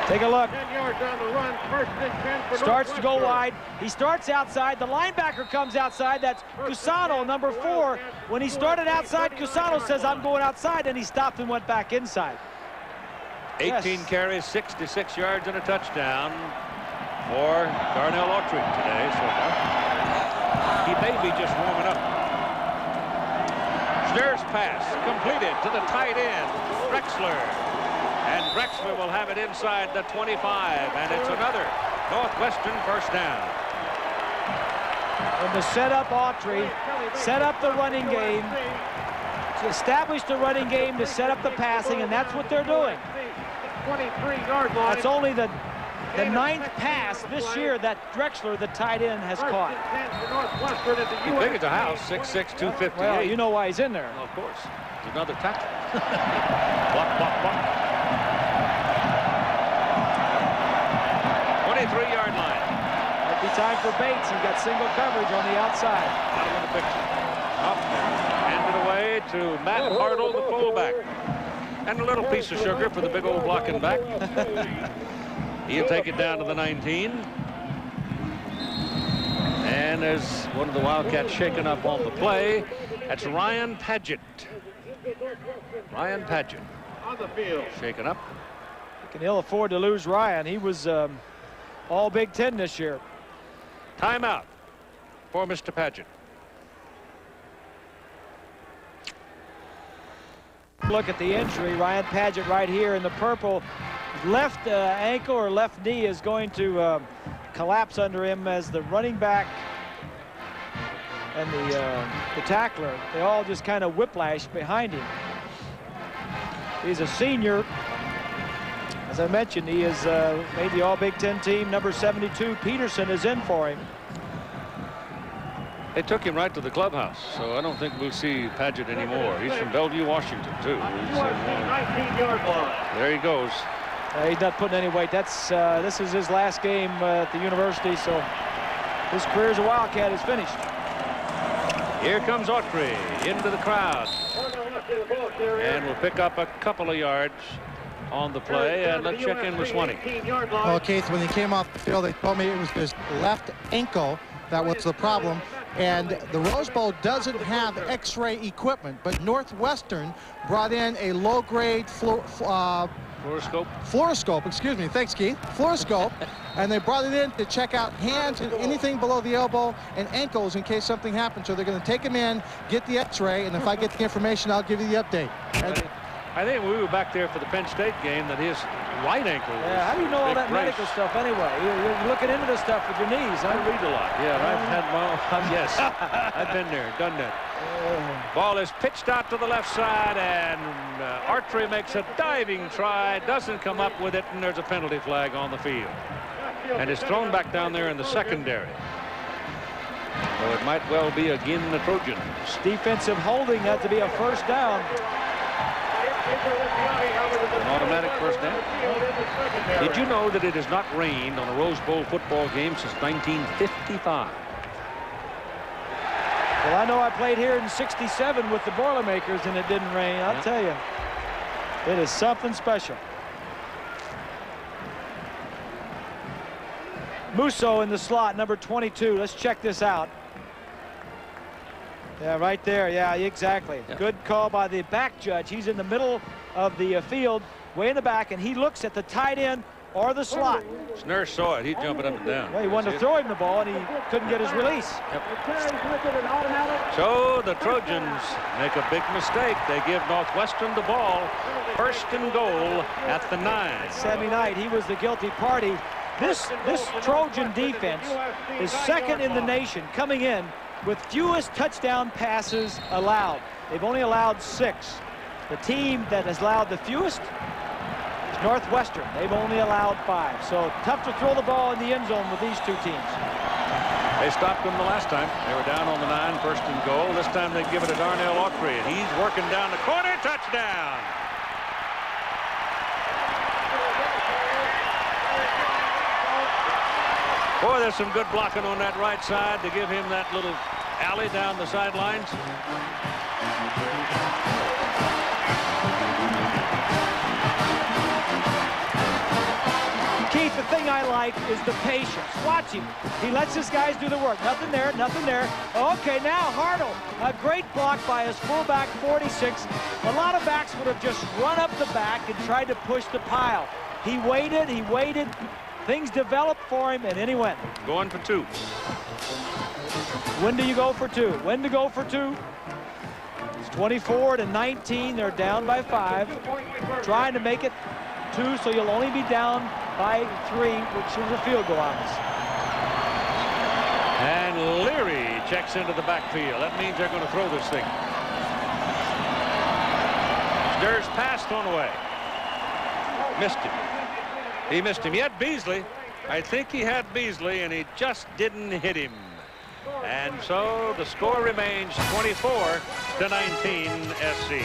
Take a look. 10 yards on the run. First and 10 for Starts to go Northwestern. wide. He starts outside. The linebacker comes outside. That's Cusano, number 4. When he started outside, Cusano says, I'm going outside, and he stopped and went back inside. 18 carries, 66 yards, and a touchdown for Darnell Autry today so far. He may be just warming up. Schnurr's pass completed to the tight end, Drexler. And Drexler will have it inside the 25, and it's another Northwestern first down. And to set up Autry, set up the running game, to establish the running game, to set up the passing, and that's what they're doing. 23-yard line. That's only the 9th pass this year that Drexler, the tight end, has caught. He's big as a house, 6'6", 258. Well, you know why he's in there. Of course. He's another tackle. Block, block, block. 23-yard line. Might be time for Bates. He's got single coverage on the outside. Out of the picture. Up. Handed away to Matt Hartle, the fullback. And a little piece of sugar for the big old blocking back. He'll take it down to the 19. And there's one of the Wildcats shaken up on the play. That's Ryan Padgett. Ryan Padgett. On the field. Shaken up. Can ill afford to lose Ryan. He was all Big Ten this year. Timeout for Mr. Padgett. Look at the injury. Ryan Padgett right here in the purple. Left ankle or left knee is going to collapse under him as the running back and the tackler. They all just kind of whiplash behind him. He's a senior. As I mentioned, he is made the All-Big Ten team. Number 72, Peterson, is in for him. They took him right to the clubhouse, so I don't think we'll see Padgett anymore. He's from Bellevue, Washington, too. There he goes. He's not putting any weight. This is his last game at the university, so his career as a Wildcat is finished. Here comes Autry into the crowd. And we'll pick up a couple of yards on the play, and let's check in with Swanee. Well, Keith, when he came off the field, they told me it was his left ankle that was the problem. And the Rose Bowl doesn't have X-ray equipment, but Northwestern brought in a low-grade fluoroscope, excuse me, thanks, Keith, fluoroscope, and they brought it in to check out hands and anything below the elbow and ankles in case something happens. So they're going to take him in, get the X-ray, and if I get the information, I'll give you the update. I think when we were back there for the Penn State game that his right ankle was how do you know all that brace. medical stuff anyway? You're looking into this stuff with your knees. I read a lot. Yeah, I've had yes, I've been there, done that. Ball is pitched out to the left side, and Autry makes a diving try, doesn't come up with it, and there's a penalty flag on the field. And it's thrown back down there in the secondary. So it might well be again the Trojans. Defensive holding that to be a first down. An automatic first down. Did you know that it has not rained on a Rose Bowl football game since 1955? Well, I know I played here in '67 with the Boilermakers, and it didn't rain. I'll tell you, it is something special. Musso in the slot, number 22. Let's check this out. Yeah, right there. Yeah, exactly. Yeah. Good call by the back judge. He's in the middle of the field, way in the back, and he looks at the tight end or the slot. Schnurr saw it. He's jumping up and down. Well, he wanted to throw him the ball, and he couldn't get his release. So the Trojans make a big mistake. They give Northwestern the ball. First and goal at the 9. Sammy Knight, he was the guilty party. This Trojan defense is second in the nation, coming in with fewest touchdown passes allowed. They've only allowed 6. The team that has allowed the fewest is Northwestern. They've only allowed 5. So tough to throw the ball in the end zone with these two teams. They stopped them the last time. They were down on the 9, first and goal. This time they give it to Darnell Autry, and he's working down the corner. Touchdown! Boy, there's some good blocking on that right side to give him that little alley down the sidelines. Keith, the thing I like is the patience. Watch him. He lets his guys do the work. Nothing there, nothing there. Okay, now Hartle. A great block by his fullback, 46. A lot of backs would have just run up the back and tried to push the pile. He waited, he waited. Things developed for him, and then he went. Going for 2. When do you go for 2? When to go for 2? It's 24-19. They're down by 5. Trying to make it 2, so you'll only be down by 3, which is a field goal on us. And Leary checks into the backfield. That means they're going to throw this thing. Schnurr's pass thrown away. Missed him. He missed him. He had Beasley. I think he had Beasley, and he just didn't hit him. And so the score remains 24-19 SC.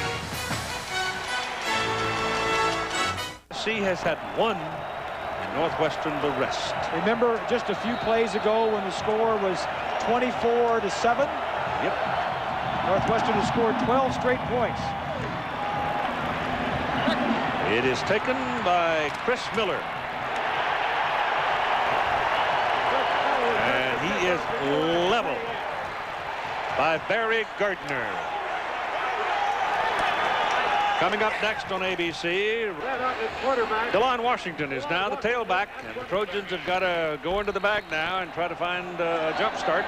SC has had 1, and Northwestern the rest. Remember just a few plays ago when the score was 24-7? Yep. Northwestern has scored 12 straight points. It is taken by Chris Miller. And he is leveled by Barry Gardner. Coming up next on ABC, DeLon Washington is now the tailback, and the Trojans have got to go into the bag now and try to find a jump start,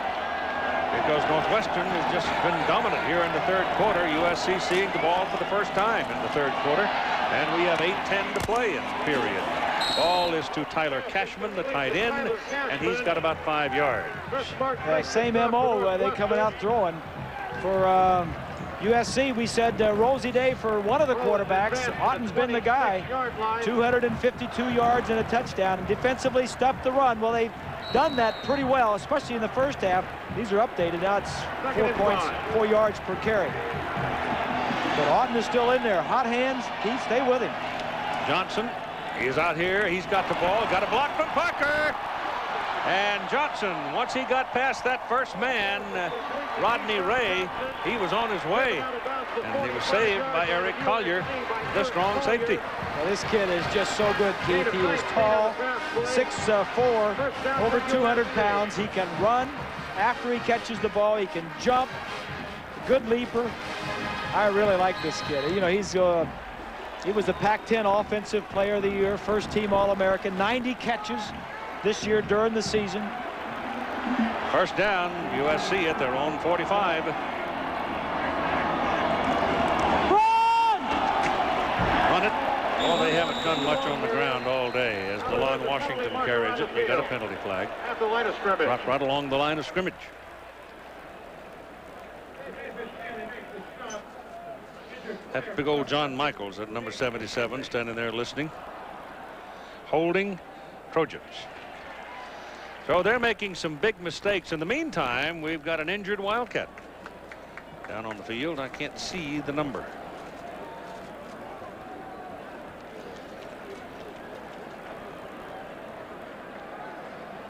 because Northwestern has just been dominant here in the 3rd quarter. USC seeing the ball for the first time in the 3rd quarter, and we have 8:10 to play in the period. Ball is to Tyler Cashman, the tight end, and he's got about 5 yards. Same MO, they coming out throwing. For USC, we said rosy day for one of the quarterbacks. Otten's been the guy. 252 yards and a touchdown, and defensively stuffed the run. Well, they've done that pretty well, especially in the first half. These are updated. Now it's 4 points, 4 yards per carry. But Otten is still in there. Hot hands. Keith, stay with him. Johnson, he's out here. He's got the ball. Got a block from Parker. And Johnson, once he got past that first man, Rodney Ray, he was on his way. And he was saved by Eric Collier, the strong safety. Well, this kid is just so good, Keith. He is tall, 6'4", over 200 pounds. He can run. After he catches the ball, he can jump. Good leaper. I really like this kid. You know, he was the Pac-10 Offensive Player of the Year, first team All-American, 90 catches this year during the season. First down, USC at their own 45. Run it. Oh, they haven't done much on the ground all day as DeLon Washington carries it. They got a penalty flag. At the line of scrimmage. Right along the line of scrimmage. That's big old John Michaels at number 77 standing there listening. Holding Trojans. So they're making some big mistakes. In the meantime, we've got an injured Wildcat down on the field. I can't see the number.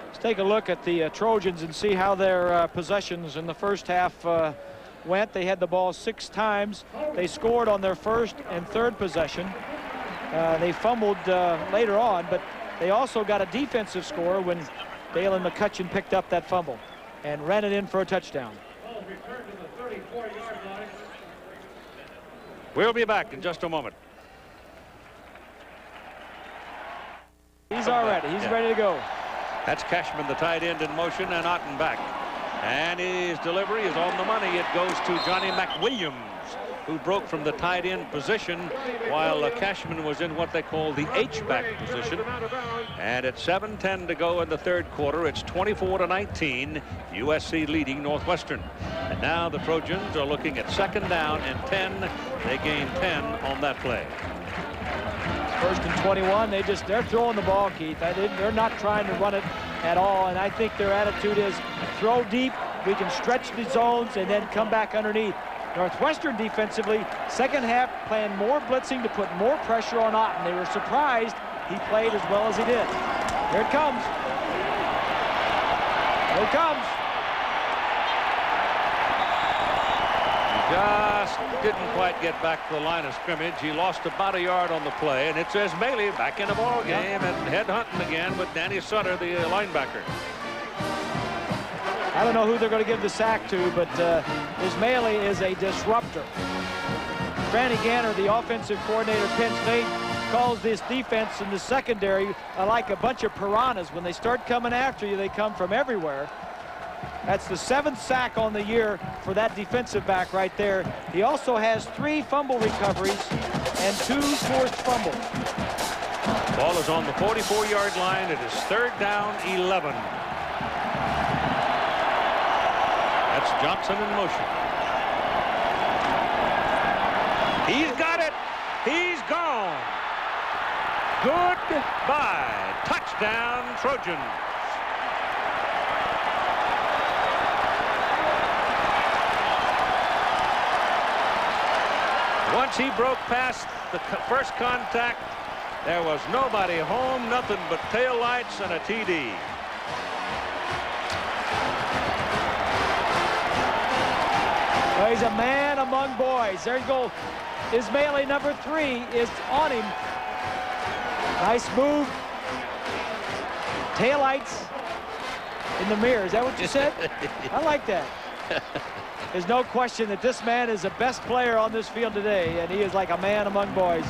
Let's take a look at the Trojans and see how their possessions in the first half went. They had the ball 6 times. They scored on their first and third possession. They fumbled later on, but they also got a defensive score when Dalen McCutcheon picked up that fumble and ran it in for a touchdown. We'll be back in just a moment. He's all ready. He's ready to go. That's Cashman, the tight end, in motion, and Otten back. And his delivery is on the money. It goes to Johnny McWilliams, who broke from the tight end position while Cashman was in what they call the H-back position. And at 7:10 to go in the third quarter, it's 24-19, USC leading Northwestern. And now the Trojans are looking at 2nd down and 10. They gain 10 on that play. 1st and 21. They're throwing the ball, Keith. They're not trying to run it at all. And I think their attitude is throw deep. We can stretch the zones and then come back underneath. Northwestern defensively, second half, playing more blitzing to put more pressure on Otten. They were surprised he played as well as he did. Here it comes. Here it comes. Just didn't quite get back to the line of scrimmage. He lost about a yard on the play, and it's Ismaili back in the ball game and head hunting again with Danny Sutter, the linebacker. I don't know who they're going to give the sack to, but Ismaili is a disruptor. Franny Ganner, the offensive coordinator at Penn State, calls this defense in the secondary like a bunch of piranhas. When they start coming after you, they come from everywhere. That's the 7th sack on the year for that defensive back right there. He also has 3 fumble recoveries and 2 forced fumbles. Ball is on the 44-yard line. It is 3rd down, 11. That's Johnson in motion. He's got it. He's gone. Goodbye. Touchdown, Trojans. Once he broke past the first contact, there was nobody home, nothing but taillights and a TD. Well, he's a man among boys. There you go. Ismaili, number 3, is on him. Nice move. Taillights in the mirror. Is that what you said? I like that. There's no question that this man is the best player on this field today, and he is like a man among boys.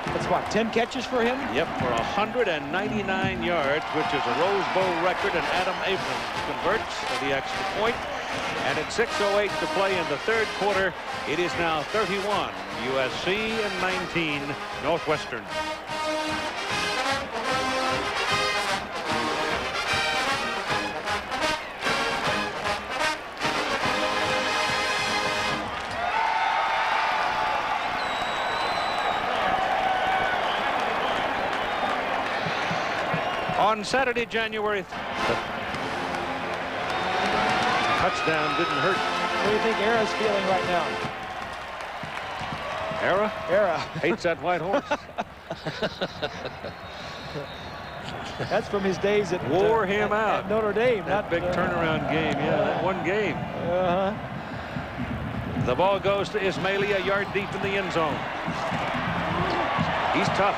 That's what, 10 catches for him? Yep, for 199 yards, which is a Rose Bowl record, and Adam Abrams converts for the extra point. And at 6:08 to play in the third quarter, it is now 31 USC and 19 Northwestern. On Saturday, January 3rd, touchdown didn't hurt. What do you think Era's feeling right now? Era? Era. Hates that white horse. That's from his days at Wore him out. At Notre Dame. That big turnaround game, yeah, that one game. The ball goes to Ismaili, a yard deep in the end zone. He's tough.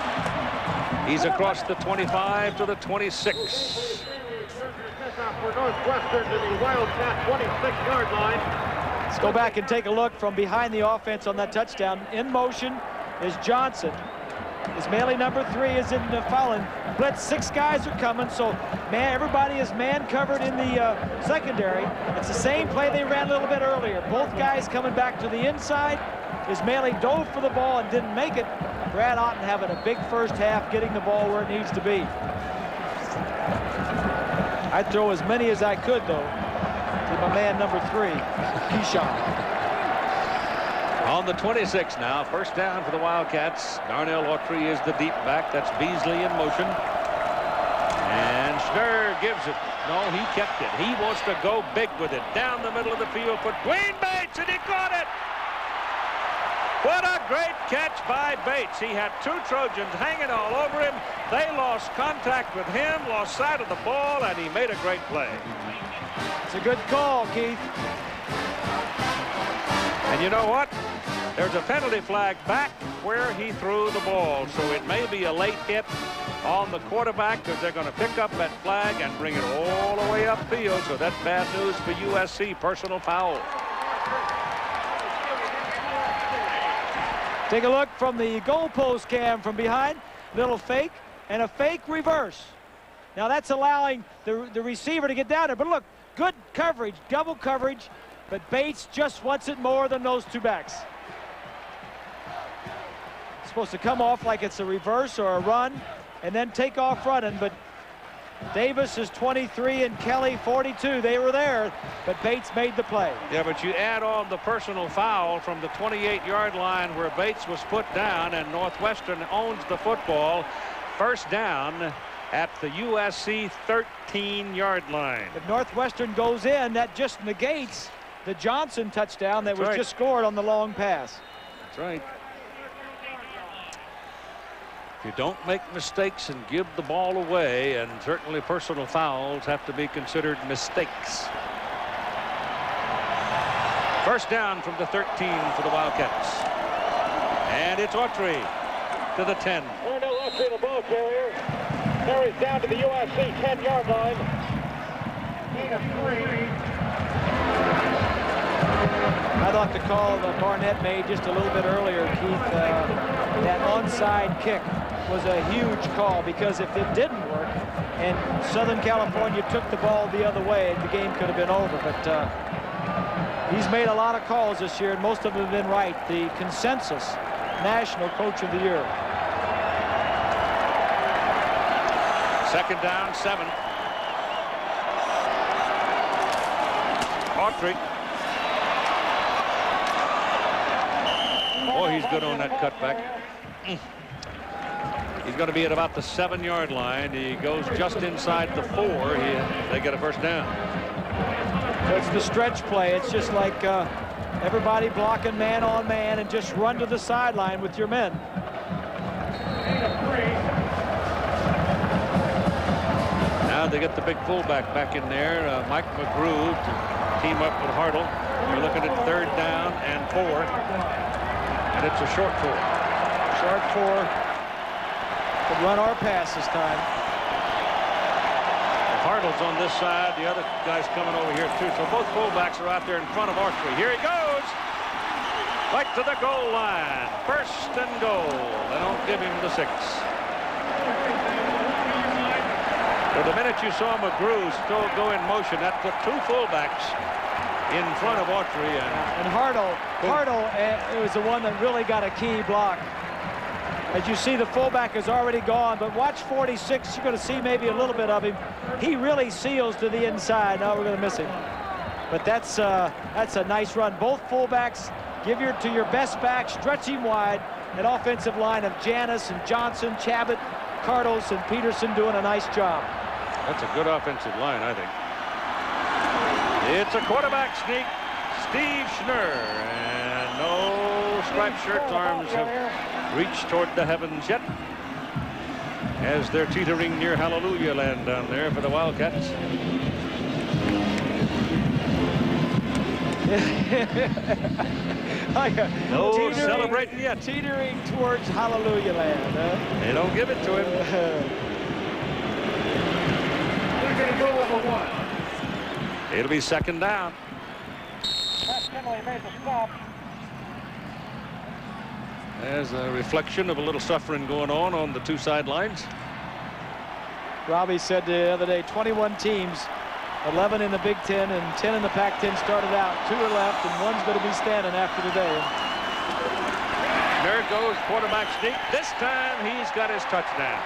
He's across the 25 to the 26. For Northwestern to the Wildcat 26-yard line. Let's go back and take a look from behind the offense on that touchdown. In motion is Johnson. Ismaili, number 3, is in the fouling blitz. 6 guys are coming, so man, everybody is man covered in the secondary. It's the same play they ran a little bit earlier. Both guys coming back to the inside. Ismaili dove for the ball and didn't make it. Brad Otten having a big first half, getting the ball where it needs to be. I'd throw as many as I could, though, to my man number 3, Keyshawn. On the 26 now, first down for the Wildcats. Darnell Autry is the deep back. That's Beasley in motion. And Schnurr gives it. No, he kept it. He wants to go big with it. Down the middle of the field for Dwayne Bates, and he caught it. What a great catch by Bates. He had 2 Trojans hanging all over him. They lost contact with him, lost sight of the ball, and he made a great play. It's a good call, Keith. And you know what? There's a penalty flag back where he threw the ball. So it may be a late hit on the quarterback because they're going to pick up that flag and bring it all the way upfield. So that's bad news for USC. Personal foul. Take a look from the goalpost cam from behind. Little fake. and a fake reverse. Now that's allowing the receiver to get down there. But look, good coverage, double coverage, but Bates just wants it more than those two backs. It's supposed to come off like it's a reverse or a run and then take off running, but Davis is 23 and Kelly 42. They were there, but Bates made the play. Yeah, but you add on the personal foul from the 28-yard line where Bates was put down, and Northwestern owns the football. First down at the USC 13-yard line. If Northwestern goes in, that just negates the Johnson touchdown that was just scored on the long pass. That's right. If you don't make mistakes and give the ball away, and certainly personal fouls have to be considered mistakes. First down from the 13 for the Wildcats. And it's Autry to the 10. Darnell Autry, the ball carrier, carries down to the USC 10-yard line. Gain of 3. I thought the call that Barnett made just a little bit earlier, Keith, that onside kick was a huge call, because if it didn't work and Southern California took the ball the other way, the game could have been over. But he's made a lot of calls this year, and most of them have been right. The consensus National Coach of the Year. Second down, 7. Autry. Boy, he's good on that cutback. He's going to be at about the 7-yard line. He goes just inside the 4. They get a first down. So it's the stretch play. It's just like everybody blocking man on man, and just run to the sideline with your men. Now they get the big fullback back in there, Mike McGrew, to team up with Hartle. We're looking at 3rd down and 4. And it's a short 4. Short 4. Could run our pass this time. Hartle's on this side. The other guy's coming over here too. So both fullbacks are out there in front of Autry. Here he goes. Right to the goal line. 1st and goal. They don't give him the 6. Well, the minute you saw McGrew still go in motion, that put 2 fullbacks in front of Autry. And Hartle was the one that really got a key block. As you see, the fullback is already gone, but watch 46. You're going to see maybe a little bit of him. He really seals to the inside. Now we're going to miss him. But that's a nice run. Both fullbacks give to your best back, stretch him wide. An offensive line of Janis and Johnson, Chabot, Cardos, and Peterson doing a nice job. That's a good offensive line, I think. It's a quarterback sneak, Steve Schnurr, and no striped shirts. Arms have reached toward the heavens yet, as they're teetering near Hallelujah Land down there for the Wildcats. No celebrating yet. Teetering towards Hallelujah Land. They don't give it to him. It'll be 2nd down. There's a reflection of a little suffering going on the 2 sidelines. Robbie said the other day, 21 teams, 11 in the Big Ten and 10 in the Pac-10 started out. 2 are left, and 1's going to be standing after today. There goes quarterback sneak. This time he's got his touchdown.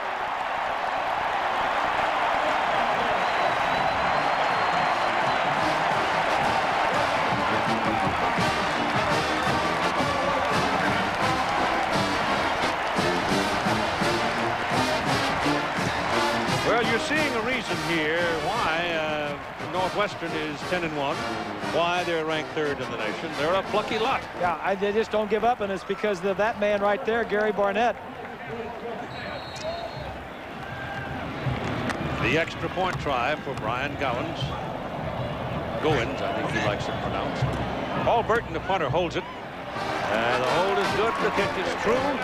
Well, you're seeing a reason here why Northwestern is 10-1, why they're ranked 3rd in the nation. They're a plucky lot. Yeah, they just don't give up, and it's because of that man right there, Gary Barnett. The extra point try for Brian Goins, I think he likes it pronounced. Paul Burton, the punter, holds it. The hold is good. The kick is true.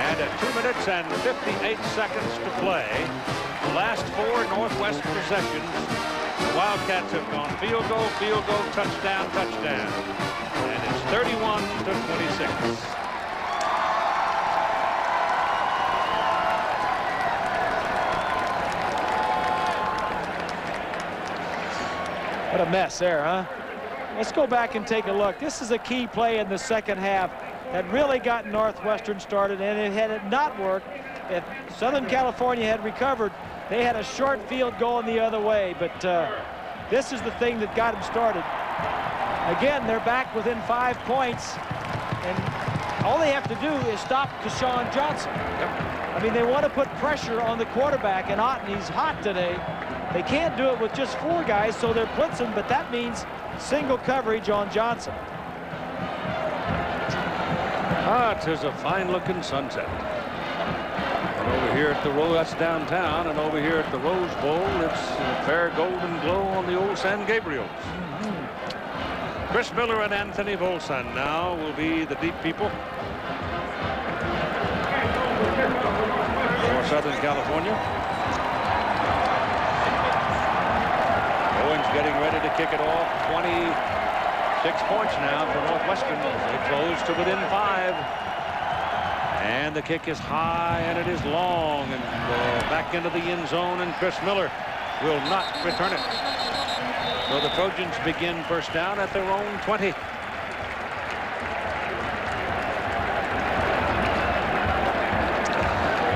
And at 2 minutes and 58 seconds to play, the last 4 Northwestern possessions, the Wildcats have gone field goal, touchdown, touchdown. And it's 31-26. What a mess there, huh? Let's go back and take a look. This is a key play in the second half that really got Northwestern started, and had it not worked, if Southern California had recovered, they had a short field going the other way. But this is the thing that got them started. Again, they're back within 5 points, and all they have to do is stop Keshawn Johnson. I mean, they want to put pressure on the quarterback, and Otten, he's hot today. They can't do it with just 4 guys, so they're blitzing, but that means single coverage on Johnson. It is a fine-looking sunset. And over here at the that's downtown, and over here at the Rose Bowl, it's a fair golden glow on the old San Gabriels. Chris Miller and Anthony Volson now will be the deep people for Southern California. Owens getting ready to kick it off. 26 points now for Northwestern. They close to within 5. And the kick is high, and it is long, and back into the end zone, and Chris Miller will not return it. So the Trojans begin first down at their own 20.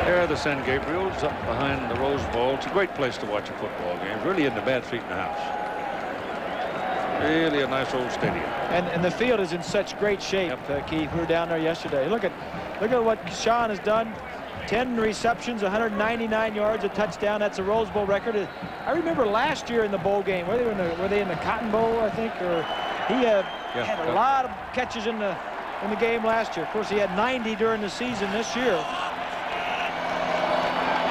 There are the San Gabriels up behind the Rose Bowl. It's a great place to watch a football game. Really isn't a bad seat in the house. Really a nice old stadium. And the field is in such great shape, Keith. We were down there yesterday. Look at what Keshawn has done. 10 receptions, 199 yards, a touchdown. That's a Rose Bowl record. I remember last year in the bowl game, were they in the Cotton Bowl, I think, or he had a lot of catches in the game last year. Of course, he had 90 during the season this year.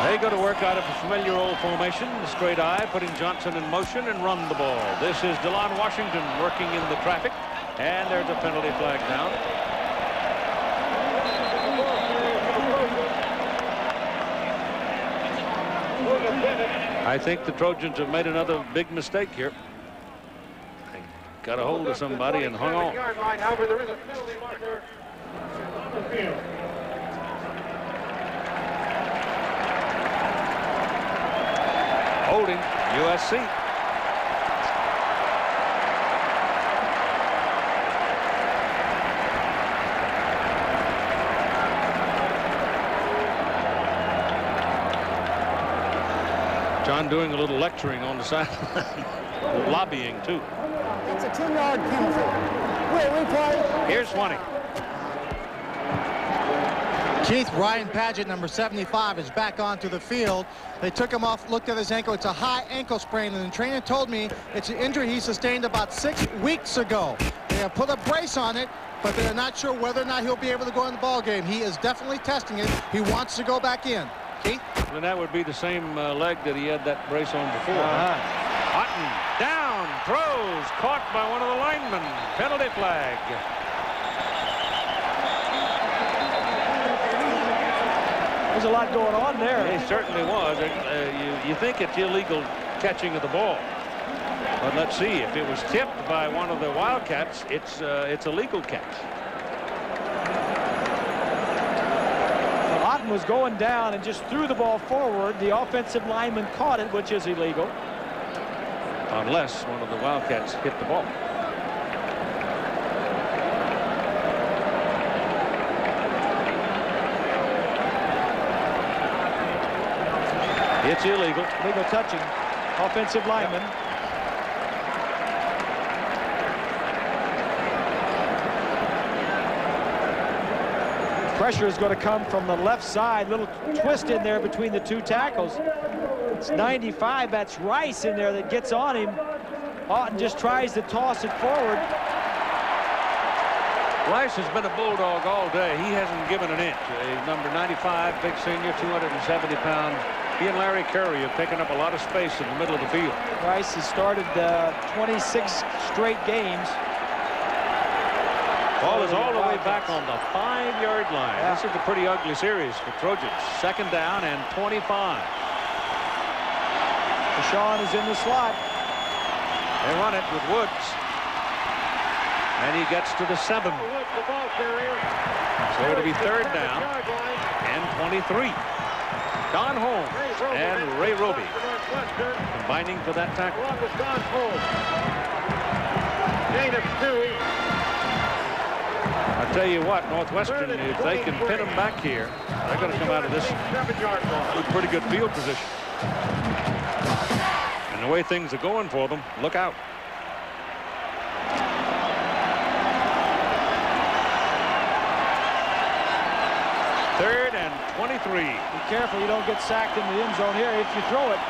They go to work out of a familiar old formation, the straight eye, putting Johnson in motion and run the ball. This is DeLon Washington working in the traffic, and there's a penalty flag down. I think the Trojans have made another big mistake here. They got a hold of somebody and hung on. Holding USC. John doing a little lecturing on the sideline. Lobbying too. It's a 10-yard penalty. Replay. Here's 20. Keith, Ryan Padgett, number 75, is back onto the field. They took him off, looked at his ankle. It's a high ankle sprain, and the trainer told me it's an injury he sustained about 6 weeks ago. They have put a brace on it, but they're not sure whether or not he'll be able to go in the ball game. He is definitely testing it. He wants to go back in. Keith? And that would be the same leg that he had that brace on before. Otten down, throws, caught by one of the linemen. Penalty flag. There's a lot going on there. It certainly was. You think it's illegal catching of the ball. But let's see. If it was tipped by one of the Wildcats, it's a legal catch. Otten was going down and just threw the ball forward. The offensive lineman caught it, which is illegal. Unless one of the Wildcats hit the ball. It's illegal. Legal touching. Offensive lineman. Pressure is going to come from the left side. Little twist in there between the two tackles. It's 95. That's Rice in there that gets on him. Otten just tries to toss it forward. Rice has been a bulldog all day. He hasn't given an inch. Number 95, big senior, 270 pounds. He and Larry Curry have taken up a lot of space in the middle of the field. Rice has started 26 straight games. Ball is all the way back on the 5-yard line. This is a pretty ugly series for Trojans. Second down and 25. Keshawn is in the slot. They run it with Woods. And he gets to the 7. So it'll be third down and 23. Don Holmes and Ray Roby combining for that tackle. Gain of 2. I tell you what, Northwestern, if they can pin them back here, they're going to come out of this with pretty good field position. And the way things are going for them, look out. Third and 23. Be careful you don't get sacked in the end zone here if you throw it.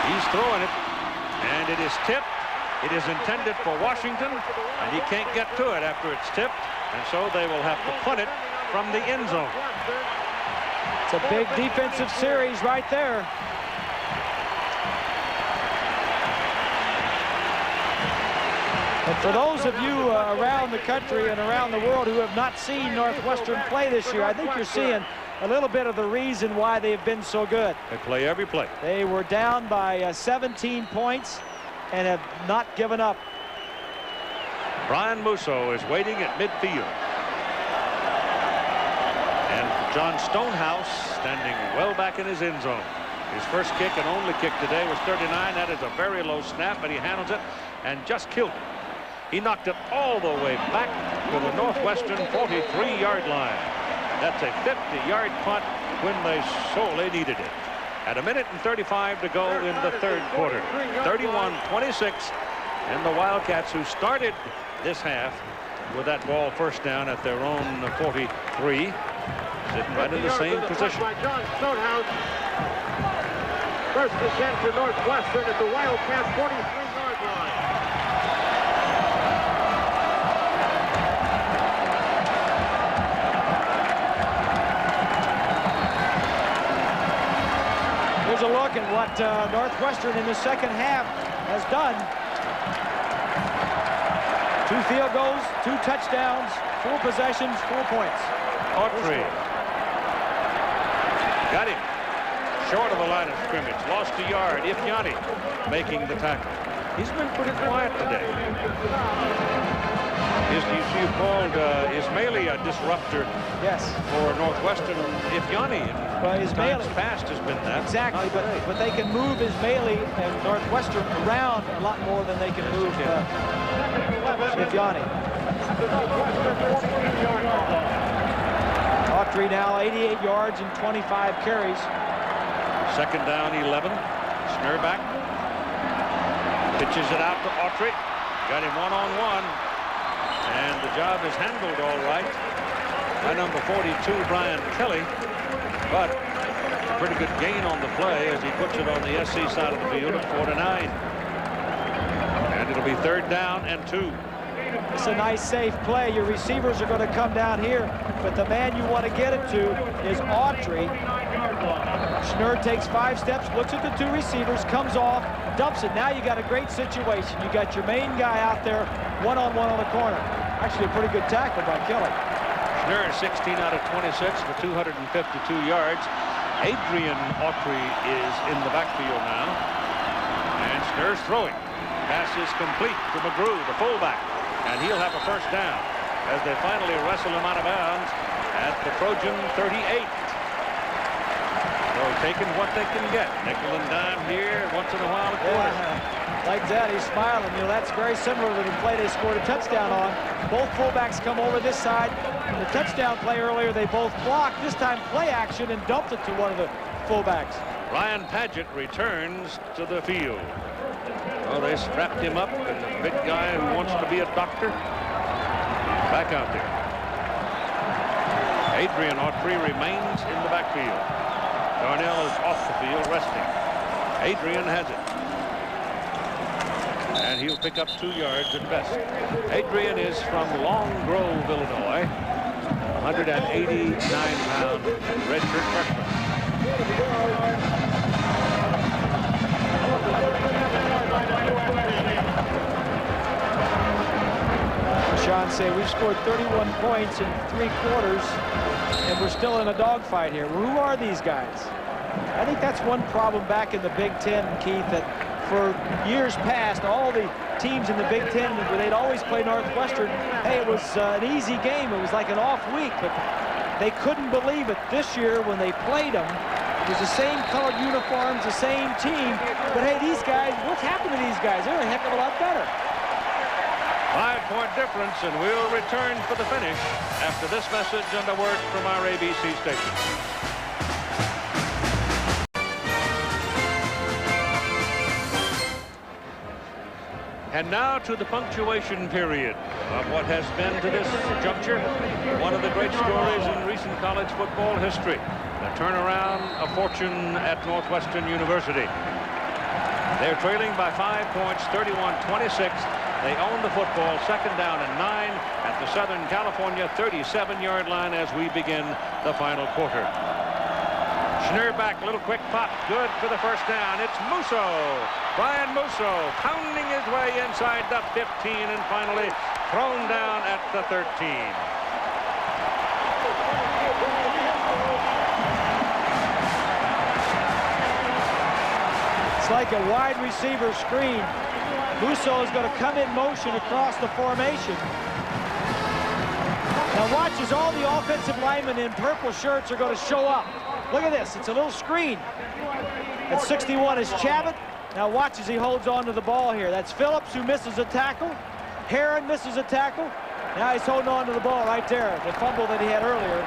He's throwing it, and it is tipped. It is intended for Washington, and he can't get to it after it's tipped, and so they will have to punt it from the end zone. It's a big defensive series right there. And for those of you around the country and around the world who have not seen Northwestern play this year, I think you're seeing a little bit of the reason why they've been so good. They play every play. They were down by 17 points and have not given up. Brian Musso is waiting at midfield. And John Stonehouse standing well back in his end zone. His first kick and only kick today was 39. That is a very low snap, but he handles it and just killed it. He knocked it all the way back to the Northwestern 43-yard line. That's a 50-yard punt when they sorely needed it. At 1:35 to go in the third quarter. 31-26. And the Wildcats, who started this half with that ball first down at their own 43, sitting right in the same position. By John Stonehouse. First and 10 for Northwestern at the Wildcats 43-yard line. Here's a look at what Northwestern in the second half has done. 2 field goals, 2 touchdowns, 4 possessions, 4 points. Autry. Got him. Short of the line of scrimmage. Lost a yard. Ifyani making the tackle. He's been pretty quiet today. You've called Ismaili a disruptor. Yes. For Northwestern. Ifyani well, Ismaili past has been that. Exactly, but they can move Ismaili and Northwestern around a lot more than they can move Ifyani. Autry now 88 yards and 25 carries. Second down, 11. Snurback pitches it out to Autry. Got him one-on-one. And the job is handled all right by number 42, Brian Kelly. But a pretty good gain on the play as he puts it on the SC side of the field at 4-9. And it'll be third down and 2. It's a nice, safe play. Your receivers are going to come down here, but the man you want to get it to is Autry. Schnur takes 5 steps, looks at the 2 receivers, comes off, dumps it. Now you got a great situation. You got your main guy out there, one-on-one on the corner. Actually, a pretty good tackle by Kelly. Schnur 16 out of 26 for 252 yards. Adrian Autry is in the backfield now. And Schnur's throwing. Pass is complete to McGrew, the fullback. And he'll have a first down as they finally wrestle him out of bounds at the Trojan 38. So taking what they can get. Nickel and dime here, once in a while a quarter. Yeah, like that, he's smiling. You know, that's very similar to the play they scored a touchdown on. Both fullbacks come over this side. In the touchdown play earlier, they both blocked. This time play action and dumped it to one of the fullbacks. Ryan Padgett returns to the field. Well, they strapped him up, and the big guy who wants to be a doctor, back out there. Adrian Autry remains in the backfield. Darnell is off the field, resting. Adrian has it. And he'll pick up 2 yards at best. Adrian is from Long Grove, Illinois. 189-pound redshirt freshman. Sean say we've scored 31 points in 3 quarters and we're still in a dogfight here. Well, who are these guys? I think that's one problem back in the Big Ten, Keith, that for years past, all the teams in the Big Ten, where they'd always play Northwestern, hey, it was an easy game. It was like an off week, but they couldn't believe it this year when they played them. It was the same colored uniforms, the same team. But hey, these guys, what's happened to these guys? They're a heck of a lot better. 5-point difference, and we'll return for the finish after this message and a word from our ABC station. And now to the punctuation period of what has been to this juncture one of the great stories in recent college football history. The turnaround of fortune at Northwestern University. They're trailing by 5 points, 31-26. They own the football, 2nd down and 9 at the Southern California 37-yard line as we begin the final quarter. Schnurr back, little quick pop, good for the first down. It's Musso, Brian Musso, pounding his way inside the 15 and finally thrown down at the 13. It's like a wide receiver screen. Musso is going to come in motion across the formation. Now watch as all the offensive linemen in purple shirts are going to show up. Look at this. It's a little screen. At 61 is Chabot. Now watch as he holds on to the ball here. That's Phillips who misses a tackle. Heron misses a tackle. Now he's holding on to the ball right there. The fumble that he had earlier.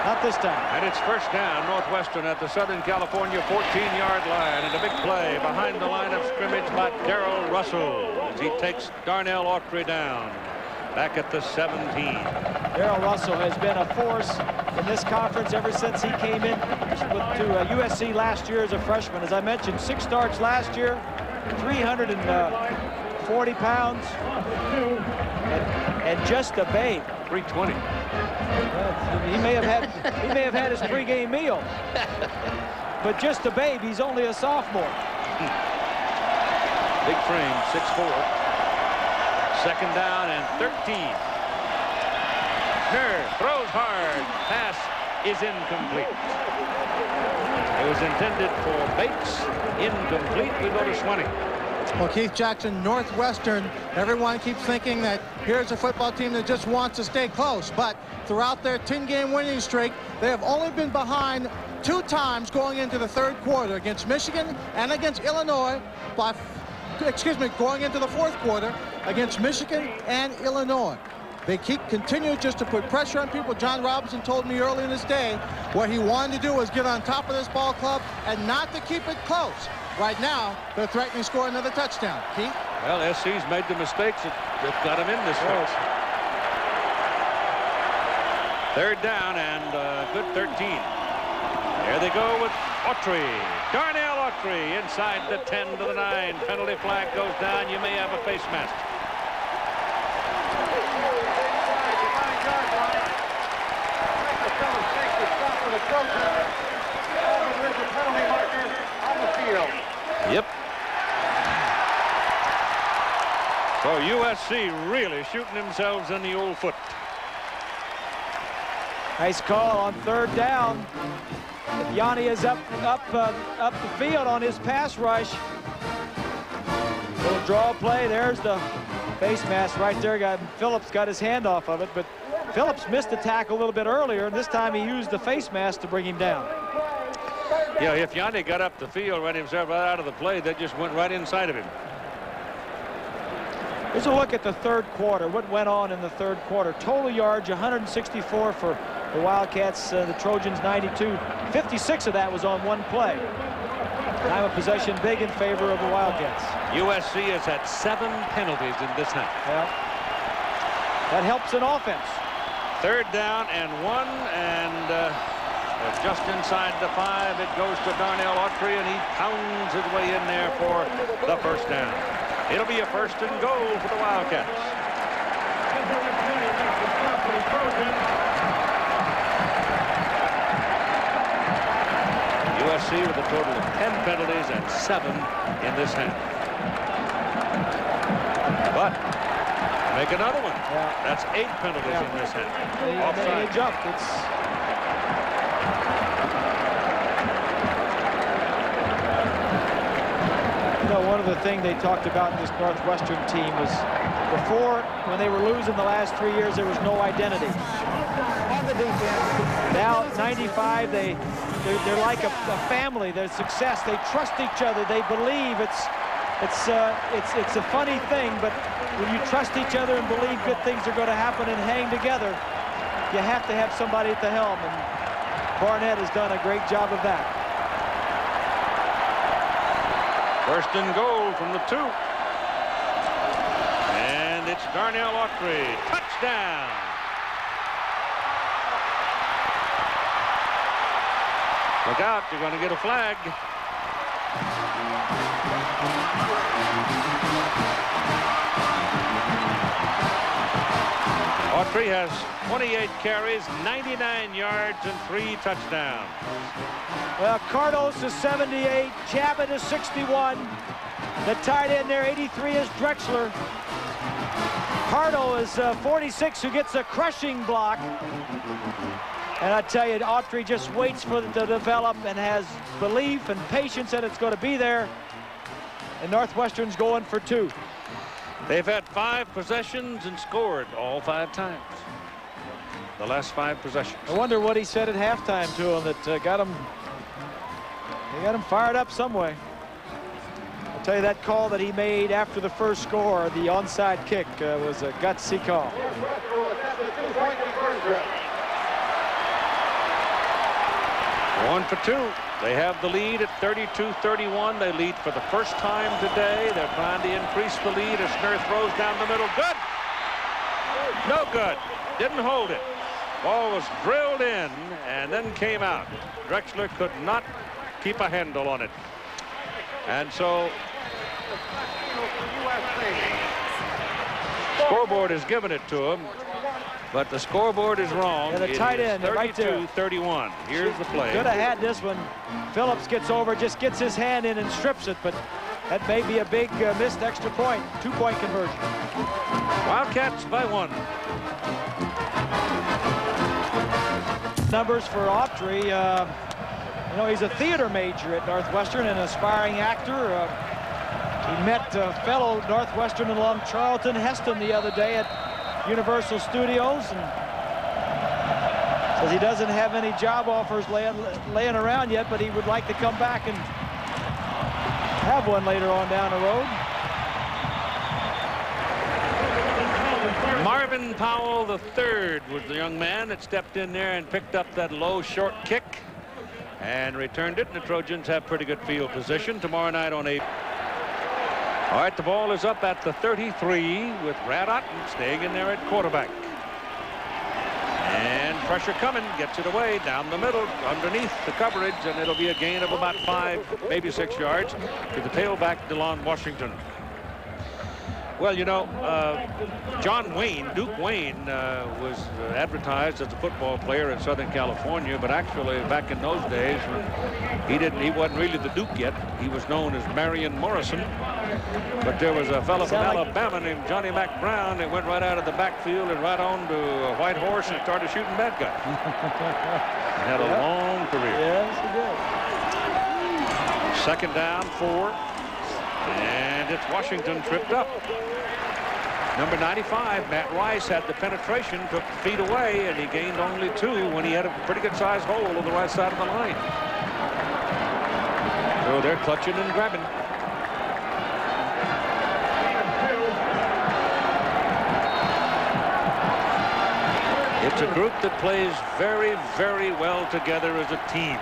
Not this time. And it's first down, Northwestern at the Southern California 14-yard line. And a big play behind the line of scrimmage by Darrell Russell as he takes Darnell Autry down. Back at the 17. Darrell Russell has been a force in this conference ever since he came in to USC last year as a freshman. As I mentioned, 6 starts last year, 340 pounds, and just a babe. 320. He may have had his pregame meal, but just a babe. He's only a sophomore. Big frame, 6'4". 2nd down and 13. Schnurr throws hard. Pass is incomplete. It was intended for Bates. Incomplete. We go to Swinney. Well, Keith Jackson, Northwestern, everyone keeps thinking that here's a football team that just wants to stay close. But throughout their 10-game winning streak, they have only been behind 2 times going into the 3rd quarter, against Michigan and against Illinois, going into the 4th quarter against Michigan and Illinois. They continue just to put pressure on people. John Robinson told me early in this day what he wanted to do was get on top of this ball club and not to keep it close. Right now, they're threatening to score another touchdown. Keith? Well, SC's made the mistakes that got him in this race. 3rd down and good 13. There they go with Autry. Darnell Autry inside the 10 to the 9. Penalty flag goes down. You may have a face mask. Yep. So USC really shooting themselves in the old foot. Nice call on 3rd down. Yanni is up the field on his pass rush. Little draw play. There's the face mask right there. Phillips got his hand off of it, but Phillips missed the tackle a little bit earlier, and this time he used the face mask to bring him down. Yeah, if Yanni got up the field, ran himself right out of the play, that just went right inside of him. Here's a look at the 3rd quarter. What went on in the 3rd quarter? Total yards, 164 for the Wildcats. The Trojans, 92. 56 of that was on 1 play. Time of possession big in favor of the Wildcats. USC has had 7 penalties in this half. Yeah. That helps in offense. 3rd down and 1, and just inside the 5, it goes to Darnell Autry, and he pounds his way in there for the first down. It'll be a 1st and goal for the Wildcats. USC with a total of 10 penalties and 7 in this half. But make another one. Yeah. That's 8 penalties in this half. They jumped. One of the things they talked about in this Northwestern team was before, when they were losing the last 3 years, there was no identity. defense. Now, 95, they're like a family. Their success, they trust each other. They believe. It's a funny thing, but when you trust each other and believe good things are going to happen and hang together, you have to have somebody at the helm, and Barnett has done a great job of that. First and goal from the 2. And it's Darnell Autry. Touchdown. Look out, you're going to get a flag. Autry has 28 carries, 99 yards, and 3 touchdowns. Well, Cardos is 78, Chabot is 61. The tight end there, 83, is Drexler. Cardo is 46, who gets a crushing block. And I tell you, Autry just waits for it to develop and has belief and patience that it's going to be there. And Northwestern's going for 2. They've had 5 possessions and scored all 5 times. The last 5 possessions. I wonder what he said at halftime to him that got him fired up some way. I'll tell you, that call that he made after the first score, the onside kick, was a gutsy call. One for 2. They have the lead at 32-31. They lead for the first time today. They're trying to increase the lead as Schnurr throws down the middle. Good. No good. Didn't hold it. Ball was drilled in and then came out. Drexler could not keep a handle on it. And so scoreboard has given it to him. But the scoreboard is wrong. And the tight end, 32-31. Here's the play. Could have had this one. Phillips gets over, just gets his hand in and strips it, but that may be a big missed extra point. 2-point conversion. Wildcats by 1. Numbers for Autry. You know, he's a theater major at Northwestern, an aspiring actor. He met fellow Northwestern alum Charlton Heston the other day at Universal Studios, and says he doesn't have any job offers laying around yet, but he would like to come back and have one later on down the road. Marvin Powell III was the young man that stepped in there and picked up that low short kick and returned it, and the Trojans have pretty good field position tomorrow night on 8. All right, the ball is up at the 33 with Brad Otten staying in there at quarterback. And pressure coming, gets it away down the middle underneath the coverage, and it'll be a gain of about 5, maybe 6 yards to the tailback, DeLon Washington. Well, you know, John Wayne, Duke Wayne, was advertised as a football player in Southern California, but actually back in those days, he wasn't really the Duke yet. He was known as Marion Morrison. But there was a fellow from Alabama named Johnny Mac Brown that went right out of the backfield and right on to a white horse and started shooting bad guys. He had a long career. Yes, he did. 2nd down, 4. And it's Washington tripped up. Number 95, Matt Rice, had the penetration, took feet away, and he gained only 2 when he had a pretty good sized hole on the right side of the line. So they're clutching and grabbing. It's a group that plays very, very well together as a team.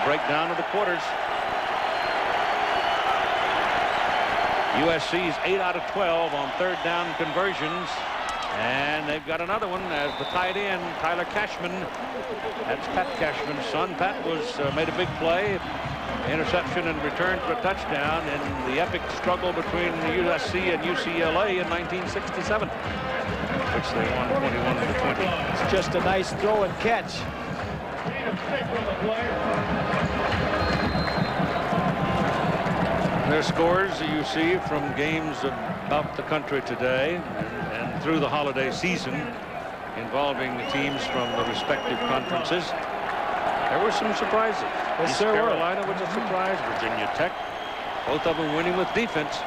Breakdown of the quarters. USC's 8 out of 12 on 3rd down conversions, and they've got another one as the tight end Tyler Cashman. That's Pat Cashman's son. Pat made a big play, interception and return for a touchdown in the epic struggle between USC and UCLA in 1967, which they won 21-20. It's just a nice throw and catch. Their scores you see from games about the country today and through the holiday season involving the teams from the respective conferences. There were some surprises. East Carolina was a surprise. Virginia Tech, both of them winning with defense.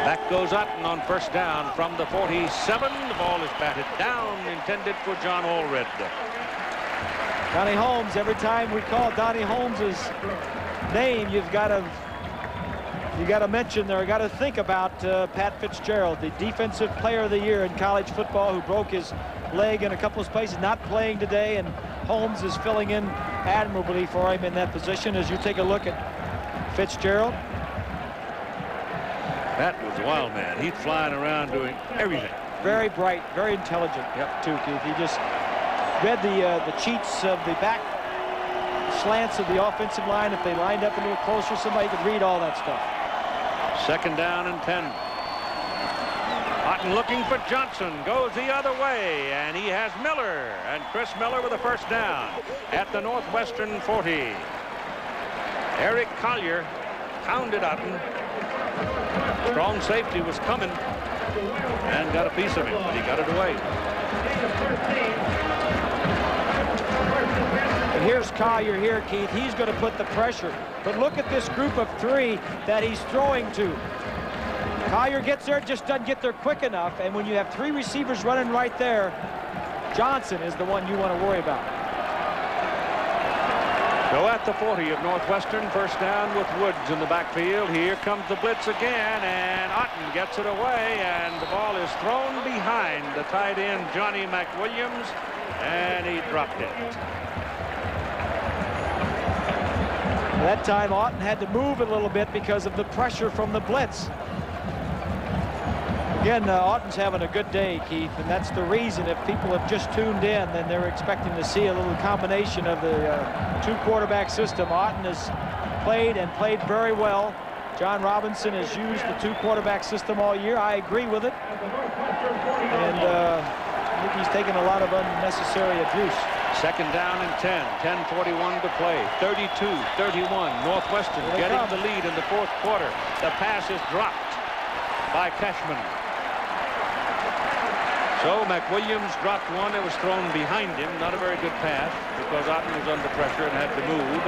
Back goes Otten on first down from the 47. The ball is batted down, intended for John Allred. Donnie Holmes, every time we call Donnie Holmes's name, you got to mention or got to think about Pat Fitzgerald, the defensive player of the year in college football, who broke his leg in a couple of places, not playing today, and Holmes is filling in admirably for him in that position. As you take a look at Fitzgerald. That was a wild man. He's flying around doing everything. Very bright, very intelligent, too, Keith. He just read the cheats of the back slants of the offensive line. If they lined up a little closer, somebody could read all that stuff. Second down and 10. Otten looking for Johnson, goes the other way, and he has Miller, and Chris Miller with a first down at the Northwestern 40. Eric Collier pounded Otten. Strong safety was coming and got a piece of him, but he got it away. And here's Collier here, Keith. He's going to put the pressure. But look at this group of three that he's throwing to. Collier gets there, just doesn't get there quick enough. And when you have three receivers running right there, Johnson is the one you want to worry about. So at the 40 of Northwestern, first down with Woods in the backfield. Here comes the blitz again, and Otten gets it away, and the ball is thrown behind the tight end, Johnny McWilliams, and he dropped it. That time, Otten had to move a little bit because of the pressure from the blitz. Again, Otten's having a good day, Keith, and that's the reason. If people have just tuned in, then they're expecting to see a little combination of the two-quarterback system. Otten has played and played very well. John Robinson has used the two-quarterback system all year. I agree with it. And I think he's taken a lot of unnecessary abuse. Second down and 10, 10:41 to play, 32-31. Northwestern getting the lead in the fourth quarter. The pass is dropped by Cashman. So McWilliams dropped one that was thrown behind him. Not a very good pass because Otten was under pressure and had to move.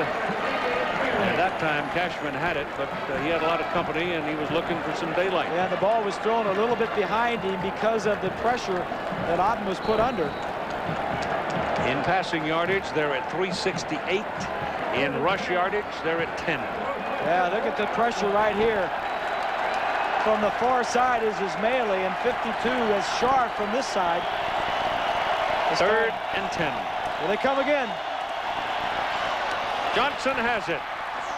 And that time Cashman had it, but he had a lot of company and he was looking for some daylight. Yeah, the ball was thrown a little bit behind him because of the pressure that Otten was put under. In passing yardage, they're at 368. In rush yardage, they're at 10. Yeah, look at the pressure right here. From the far side is Ismaili, and 52 is Sharp from this side. Third and 10. Here they come again. Johnson has it.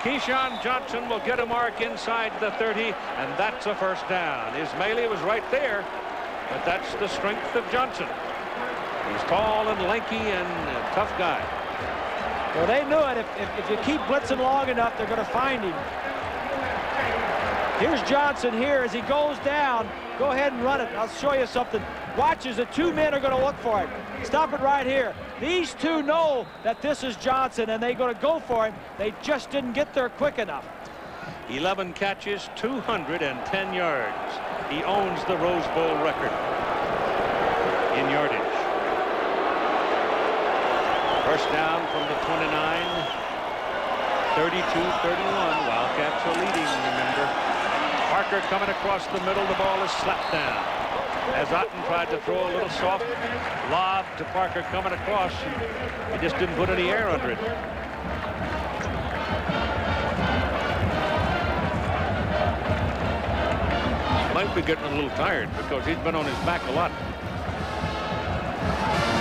Keyshawn Johnson will get a mark inside the 30, and that's a first down. Ismaili was right there, but that's the strength of Johnson. He's tall and lanky and a tough guy. Well, they knew it. If you keep blitzing long enough, they're going to find him. Here's Johnson here as he goes down. Go ahead and run it. I'll show you something. Watch as the two men are going to look for him. Stop it right here. These two know that this is Johnson, and they're going to go for him. They just didn't get there quick enough. 11 catches, 210 yards. He owns the Rose Bowl record in yardage. First down from the 29. 32-31. Wildcats are leading, remember. Parker coming across the middle. The ball is slapped down. As Otten tried to throw a little soft lob to Parker coming across, he just didn't put any air under it. Might be getting a little tired because he's been on his back a lot.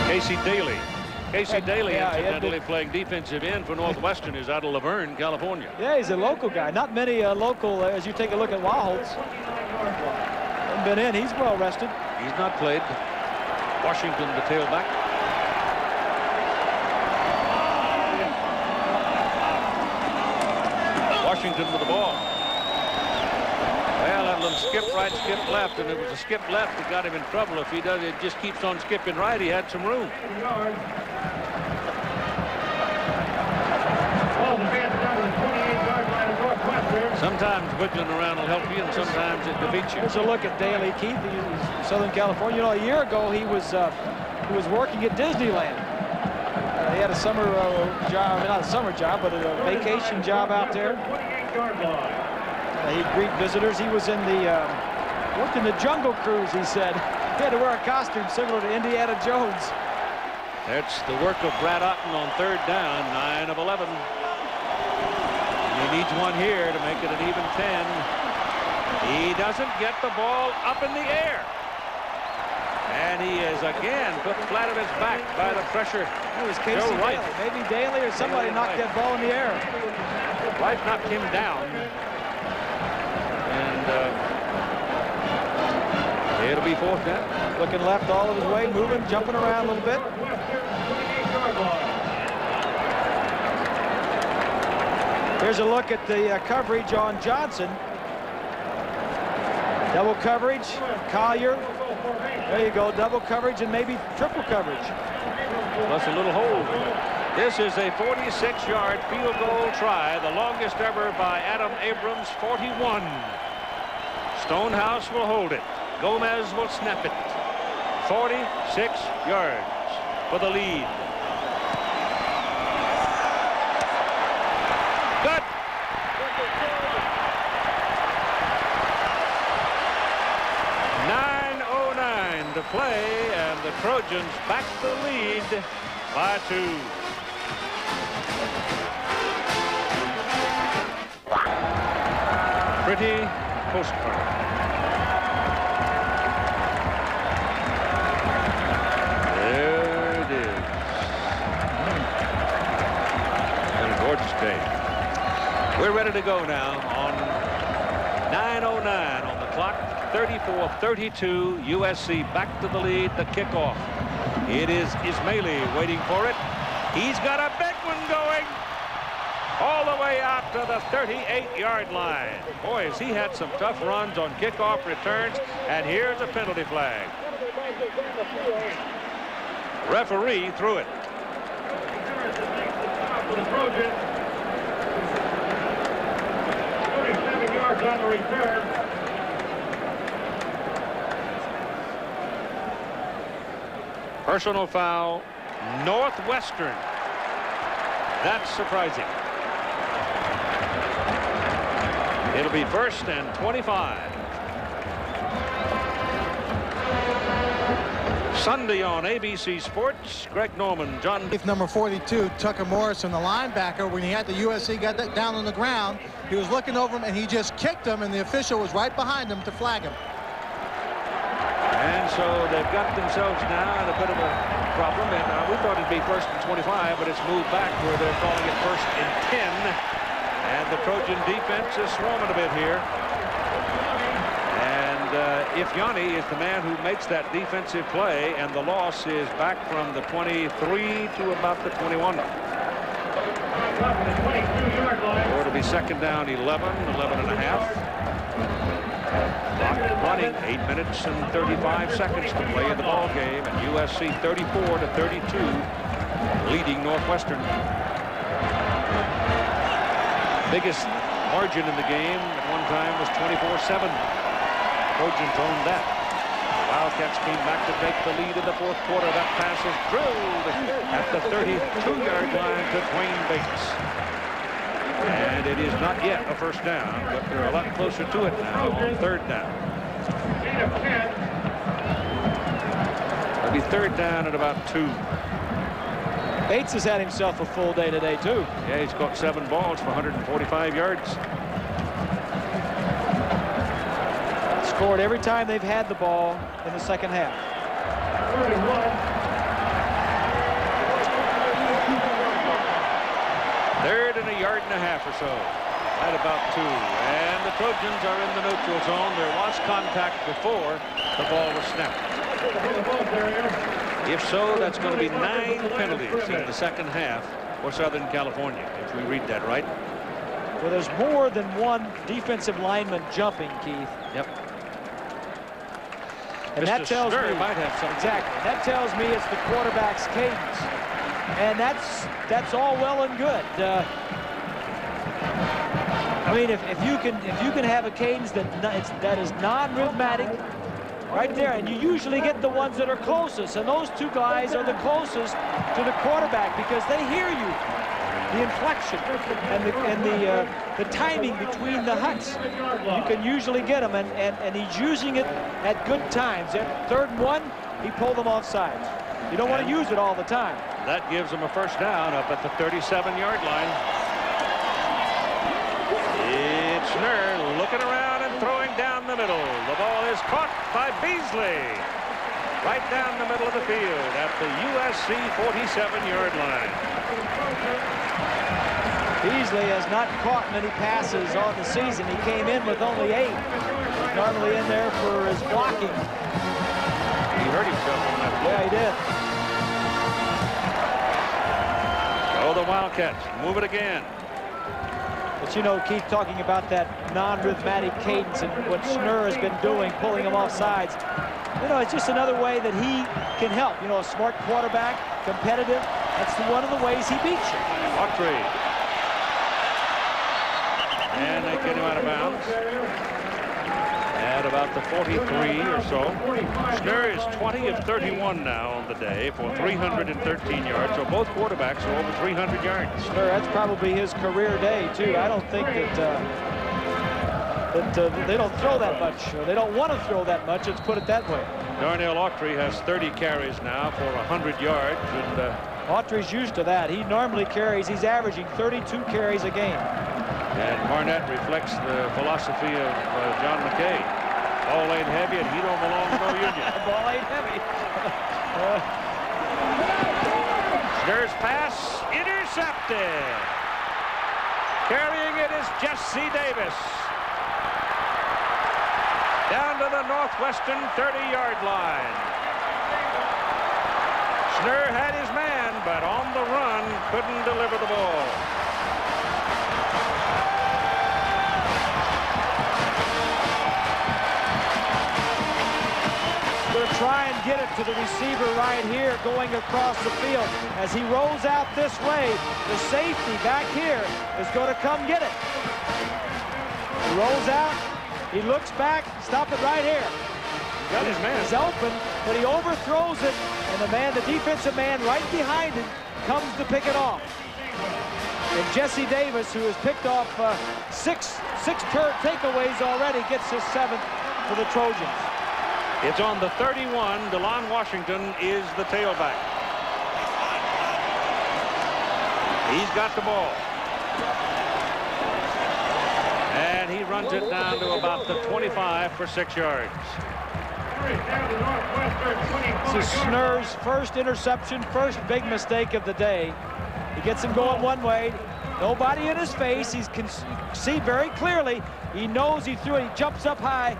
Casey Daly. Casey Daly, incidentally, playing defensive end for Northwestern, is out of Laverne, California. Yeah, he's a local guy. Not many local, as you take a look at Wildholtz. Hasn't been in. He's well rested. He's not played. Washington, the tailback. Washington with the ball. Well, that little skip right, skip left, and it was a skip left that got him in trouble. If he does, it just keeps on skipping right. He had some room. Sometimes wiggling around will help you, and sometimes it defeats you. Here's a look at Daly Keith. He's Southern California. You know, a year ago he was working at Disneyland. He had a summer job, not a summer job, but a vacation job out there. He'd greet visitors. He was in the Working the Jungle Cruise, he said. He had to wear a costume similar to Indiana Jones. That's the work of Brad Otten on 3rd down, 9 of 11. He needs one here to make it an even 10. He doesn't get the ball up in the air. And he is again put flat on his back by the pressure. It was Casey Daly. Maybe Daly or somebody knocked that ball in the air. Wright knocked him down. And it'll be 4th down. Looking left all of his way, moving, jumping around a little bit. Here's a look at the coverage on Johnson. Double coverage, Collier. There you go, double coverage and maybe triple coverage. Plus a little hold. This is a 46-yard field goal try, the longest ever by Adam Abrams, 41. Stonehouse will hold it. Gomez will snap it. 46 yards for the lead. Good. .909 to play, and the Trojans back the lead by 2. Pretty postcard. There it is. And a gorgeous day. We're ready to go now on 9:09 on the clock. 34-32. USC back to the lead. The kickoff. It is Ismaili waiting for it. He's got a big one going. All the way out to the 38-yard line. Boy, has he had some tough runs on kickoff returns, and here's a penalty flag. Referee threw it. 47 yards on the return. Personal foul, Northwestern. That's surprising. It'll be 1st and 25. Sunday on ABC Sports. Greg Norman, John. Number 42, Tucker Morrison, the linebacker, when he had the USC got that down on the ground, he was looking over him and he just kicked him, and the official was right behind him to flag him. And so they've got themselves now in a bit of a problem. And we thought it'd be 1st and 25, but it's moved back where they're calling it 1st and 10. And the Trojan defense is swarming a bit here. And Ifeanyi is the man who makes that defensive play, and the loss is back from the 23 to about the 21. Or it'll be 2nd down, 11 and a half. Clock running, 8 minutes and 35 seconds to play in the ball game, and USC 34-32, leading Northwestern. Biggest margin in the game at one time was 24-7. Trojans owned that. Wildcats came back to take the lead in the 4th quarter. That pass is drilled at the 32-yard line to Dwayne Bates. And it is not yet a 1st down, but they're a lot closer to it now on 3rd down. It'll be 3rd down at about 2. Bates has had himself a full day today, too. Yeah, he's caught 7 balls for 145 yards. Scored every time they've had the ball in the 2nd half. 3rd and a yard and a half or so at about 2. And the Trojans are in the neutral zone. There was contact before the ball was snapped. If so, that's going to be 9 penalties in the 2nd half for Southern California, if we read that right. Well, there's more than one defensive lineman jumping, Keith. Yep. And that tells me, might have something. Exactly. That tells me it's the quarterback's cadence, and that's all well and good. I mean, if you can have a cadence that is non-rhythmic, Right there, and you usually get the ones that are closest, and those two guys are the closest to the quarterback because they hear you. The inflection and the timing between the huts. You can usually get him, and he's using it at good times. At 3rd and 1, he pulled them off sides. You don't want to use it all the time. That gives him a first down up at the 37-yard line. It's Schnurr looking around and throwing down the middle. The ball is caught by Beasley. Right down the middle of the field at the USC 47-yard line. Beasley has not caught many passes on the season. He came in with only 8. He's normally in there for his blocking. He hurt himself on that play. Yeah, he did. So the Wildcats move it again. But you know, Keith, talking about that non-rhythmatic cadence and what Schnurr has been doing, pulling him off sides. You know, it's just another way that he can help. You know, a smart quarterback, competitive. That's one of the ways he beats you. Autry. And they get him out of bounds at about the 43 or so. Schnurr is 20 of 31 now on the day for 313 yards. So both quarterbacks are over 300 yards. Schnurr, that's probably his career day, too. I don't think that they don't throw that much. Or they don't want to throw that much. Let's put it that way. Darnell Autry has 30 carries now for 100 yards. And Autry's used to that. He normally carries. He's averaging 32 carries a game. And Barnett reflects the philosophy of John McKay. Ball ain't heavy and he don't belong to no union. Ball ain't heavy. Schnurr's pass intercepted. Carrying it is Jesse Davis. Down to the Northwestern 30-yard line. Schnurr had his man, but on the run couldn't deliver the ball. Going to try and get it to the receiver right here going across the field. As he rolls out this way, the safety back here is going to come get it. He rolls out, he looks back, stop it right here. He got his man. He's open, but he overthrows it, and the defensive man right behind him comes to pick it off. And Jesse Davis, who has picked off six takeaways already, gets his 7th for the Trojans. It's on the 31. DeLon Washington is the tailback. He's got the ball. And he runs it down to about the 25 for 6 yards. This is Schnurr's first interception, first big mistake of the day. He gets him going one way. Nobody in his face. He can see very clearly. He knows he threw it. He jumps up high.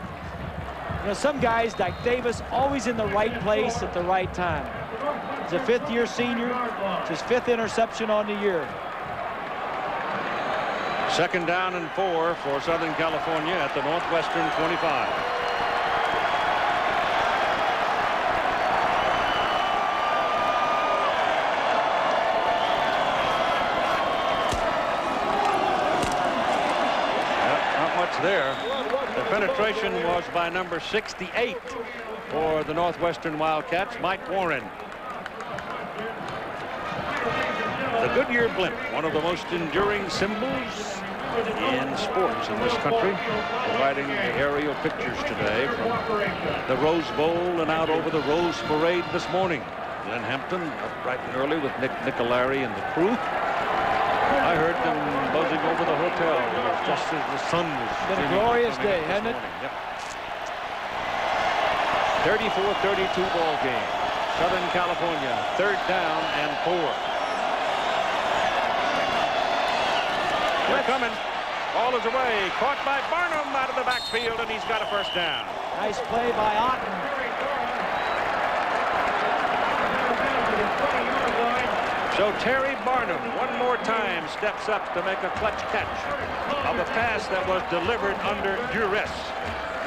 You know, some guys like Davis always in the right place at the right time. He's a 5th-year senior. It's his 5th interception on the year. 2nd down and 4 for Southern California at the Northwestern 25. Not much there. The penetration was by number 68 for the Northwestern Wildcats, Mike Warren. The Goodyear blimp, one of the most enduring symbols in sports in this country, providing the aerial pictures today from the Rose Bowl and out over the Rose Parade this morning. Glenn Hampton up bright and early with Nick Nicolari and the crew. I heard them buzzing over the hotel just as the sun was. It's been a glorious day, hasn't it? Yep. 34-32 ball game. Southern California, 3rd down and 4. They're coming. Ball is away. Caught by Barnum out of the backfield, and he's got a first down. Nice play by Otten. So Terry Barnum one more time steps up to make a clutch catch of a pass that was delivered under duress.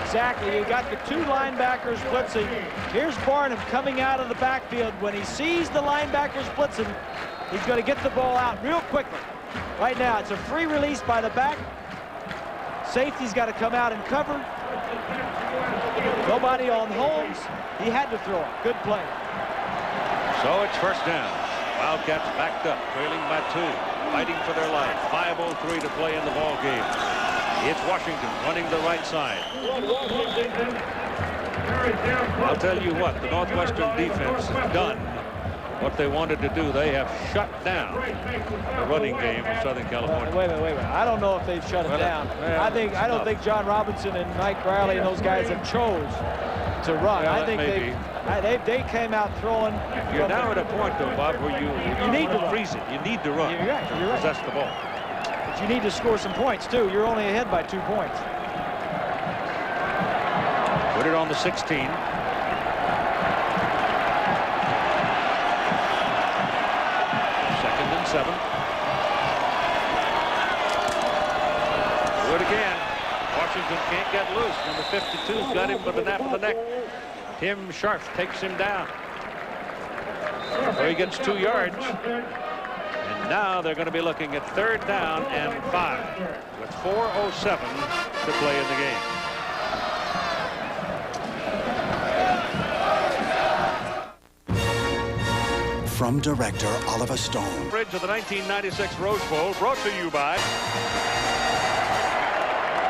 Exactly. You got the 2 linebackers blitzing. Here's Barnum coming out of the backfield. When he sees the linebackers blitzing, he's going to get the ball out real quickly. Right now, it's a free release by the back. Safety's got to come out and cover. Nobody on Holmes. He had to throw it. Good play. So it's first down. Wildcats backed up, trailing by 2, fighting for their life. 5:03 to play in the ball game. It's Washington running the right side. I'll tell you what, the Northwestern defense has done what they wanted to do. They have shut down the running game of Southern California. Wait a minute. I don't know if they've shut it down. I don't think John Robinson and Mike Riley and those guys have chose to run. Well, I think they came out throwing. You're now at a point, though, Bob, where you need to freeze it. You need to run. You're right. You're right. Possess the ball. But you need to score some points too. You're only ahead by 2 points. Put it on the 16. Second and 7. Do it again. Washington can't get loose. Number 52's got him by the nape of the neck. Tim Sharp takes him down. So he gets 2 yards. And now they're going to be looking at 3rd down and 5 with 4:07 to play in the game. From director Oliver Stone. Bridge of the 1996 Rose Bowl, brought to you by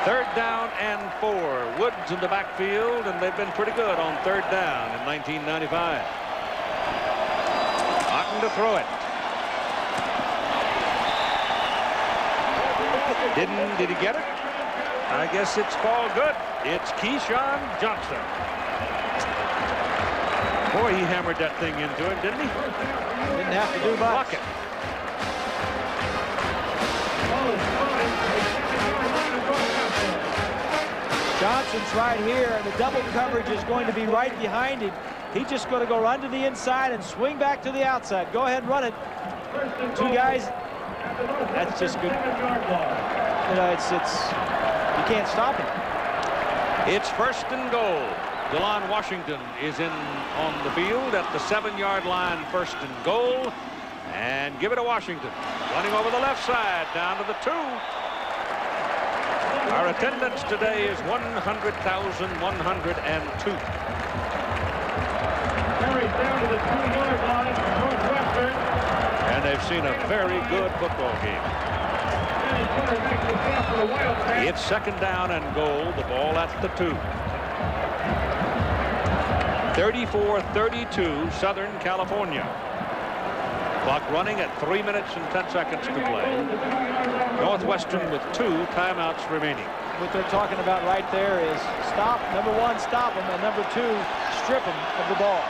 3rd down and 4. Woods in the backfield, and they've been pretty good on 3rd down in 1995. Otten to throw it. Did he get it? I guess it's called good. It's Keyshawn Johnson. Boy, he hammered that thing into him, didn't he? Didn't have to do much. Block it. Johnson's right here, and the double coverage is going to be right behind him. He's just going to go run to the inside and swing back to the outside. Go ahead and run it. 2 guys. That's just good. You know, you can't stop him. It's 1st and goal. DeLon Washington is in on the field at the 7-yard line. 1st and goal, and give it to Washington, running over the left side down to the 2. Our attendance today is 100,102. Down to the 2-yard line for Northwestern. And they've seen a very good football game. It's 2nd down and goal. The ball at the 2. 34-32, Southern California. Clock running at 3 minutes and 10 seconds to play. Northwestern with 2 timeouts remaining. What they're talking about right there is stop. Number 1, stop them, and number 2, strip them of the ball.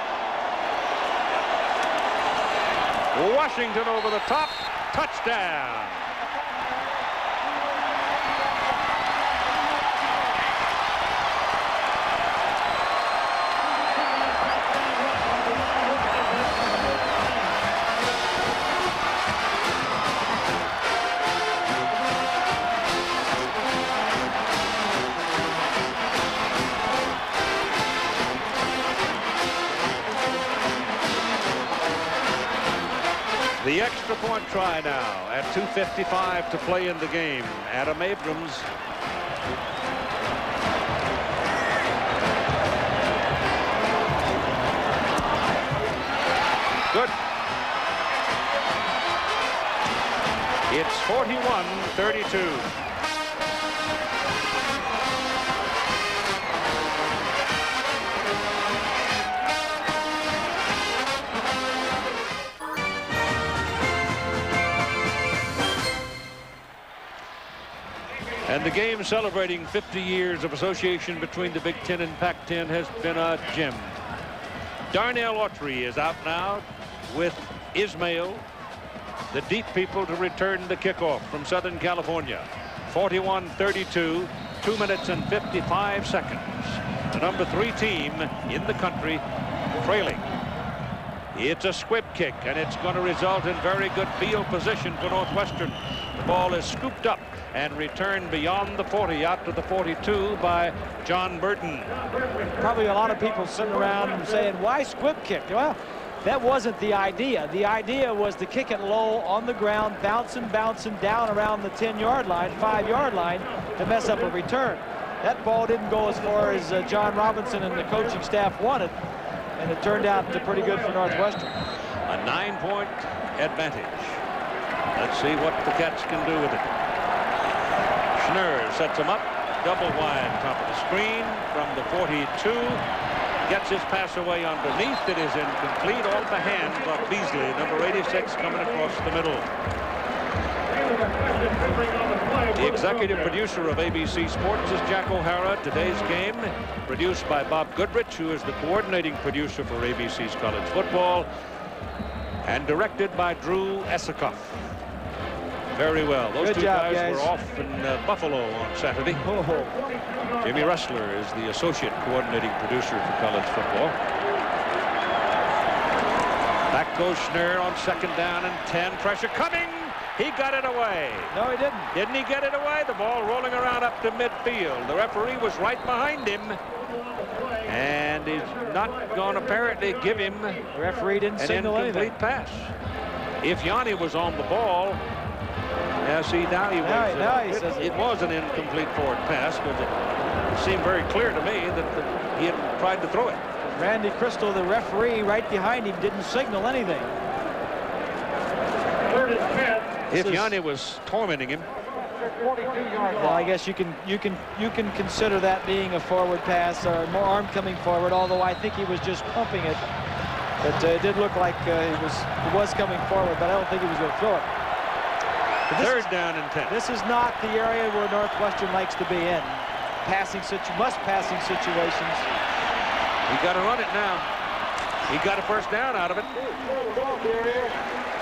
Washington over the top. Touchdown. The extra point try now at 2:55 to play in the game. Adam Abrams. Good. It's 41-32. And the game celebrating 50 years of association between the Big Ten and Pac-10 has been a gem. Darnell Autry is out now with Ismail, the deep people, to return the kickoff from Southern California. 41-32, 2 minutes and 55 seconds. The number 3 team in the country trailing. It's a squib kick, and it's going to result in very good field position for Northwestern. The ball is scooped up and returned beyond the 40 out to the 42 by John Burton. Probably a lot of people sitting around and saying, why squib kick? Well, that wasn't the idea. The idea was to kick it low on the ground, bouncing down around the 10-yard line, 5-yard line to mess up a return. that ball didn't go as far as John Robinson and the coaching staff wanted, and it turned out pretty good for Northwestern. A 9-point advantage. Let's see what the Cats can do with it. Schnurr sets him up, double wide, top of the screen from the 42. Gets his pass away underneath. It is incomplete, off the hands of Beasley, number 86, coming across the middle. The executive producer of ABC Sports is Jack O'Hara. Today's game produced by Bob Goodrich, who is the coordinating producer for ABC's college football, and directed by Drew Esikoff. Very well. Those two guys were off in Buffalo on Saturday. Jimmy Ressler is the associate coordinating producer for college football. Back goes Schnurr on 2nd down and 10. Pressure coming. He got it away. No, he didn't. Didn't he get it away? The ball rolling around up to midfield. The referee was right behind him. And he's not going to apparently give him the referee didn't signal an incomplete anything. pass. If Yanni was on the ball, now see, now he was. It was an incomplete forward pass, because it seemed very clear to me that he had tried to throw it. Randy Crystal, the referee, right behind him, didn't signal anything. If Yanni was tormenting him. Well, I guess you can consider that being a forward pass or more arm coming forward, although I think he was just pumping it. But it did look like he was coming forward, but I don't think he was going to throw it. 3rd down and 10. This is not the area where Northwestern likes to be in. Passing situations. He got to run it now. He got a 1st down out of it.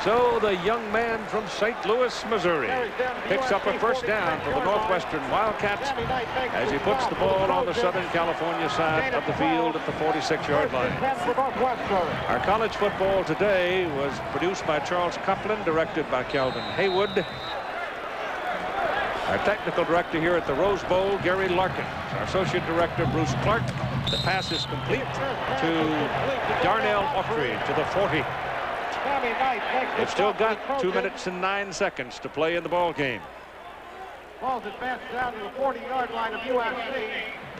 So the young man from St. Louis, Missouri, picks up a 1st down for the Northwestern Wildcats as he puts the ball on the Southern California side of the field at the 46-yard line. Our college football today was produced by Charles Coughlin, directed by Calvin Haywood. Our technical director here at the Rose Bowl, Gary Larkin. Our associate director, Bruce Clark. The pass is complete to Darnell Autry to the 40. They've still got 2 minutes and 9 seconds to play in the ball game. Ball's advanced down to the 40-yard line of USC.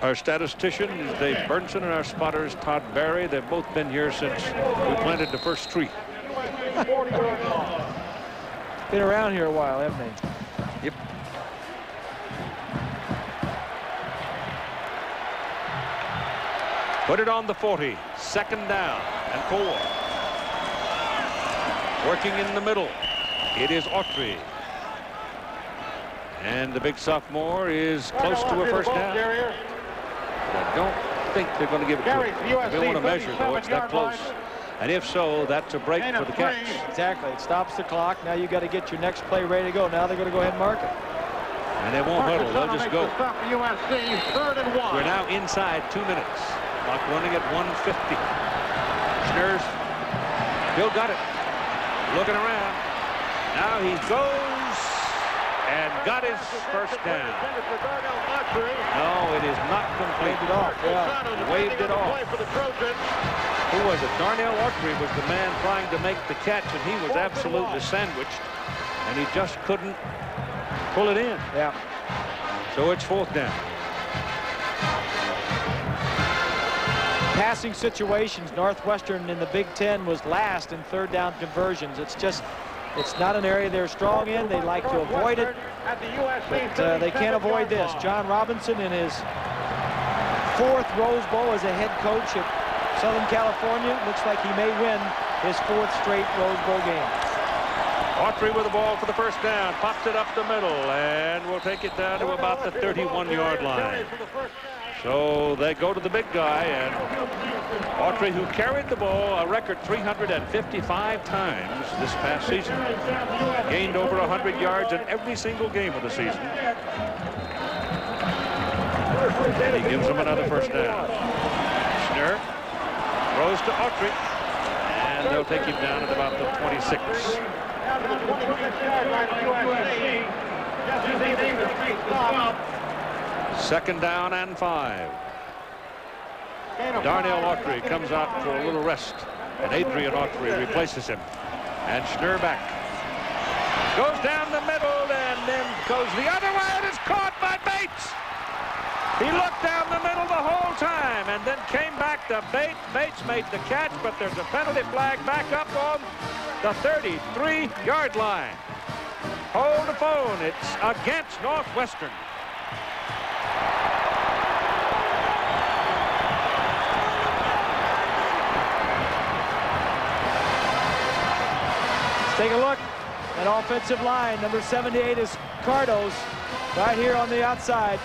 Our statistician is Dave Burnson, and our spotter is Todd Barry. They've both been here since we planted the first tree. Been around here a while, haven't they? Yep. Put it on the 40. 2nd down and 4. Working in the middle, it is Autry. And the big sophomore is close to a 1st down. I don't think they're going to give it to him. They want to measure, though. It's that close. And if so, that's a break for the Cats. Exactly. It stops the clock. Now you got to get your next play ready to go. Now they're going to go ahead and mark it. And they won't huddle. They'll just go. USC, 3rd and 1. We're now inside 2 minutes. Clock running at 1:50. Schnurr still got it. Looking around. Now he goes and got his 1st down. No, it is not complete. Waved it off. Yeah. Waved it off. Who was it? Darnell Autry was the man trying to make the catch, and he was absolutely sandwiched, and he just couldn't pull it in. Yeah. So it's 4th down. Passing situations, Northwestern in the Big Ten was last in 3rd down conversions. It's not an area they're strong in. They like to avoid it, but they can't avoid this. John Robinson in his 4th Rose Bowl as a head coach at Southern California. Looks like he may win his 4th straight Rose Bowl game. Autry with the ball for the 1st down, pops it up the middle, and will take it down to about the 31-yard line. So they go to the big guy, and Autry, who carried the ball a record 355 times this past season, gained over 100 yards in every single game of the season. And he gives them another 1st down. Schnurr throws to Autry, and they'll take him down at about the 26. 2nd down and 5. Darnell Autry comes out for a little rest, and Adrian Autry replaces him. And Schnurr back. Goes down the middle and then goes the other way, and is caught by Bates. He looked down the middle the whole time and then came back to Bates. Bates made the catch, but there's a penalty flag back up on the 33-yard line. Hold the phone. It's against Northwestern. Let's take a look at offensive line. Number 78 is Cardos, right here on the outside.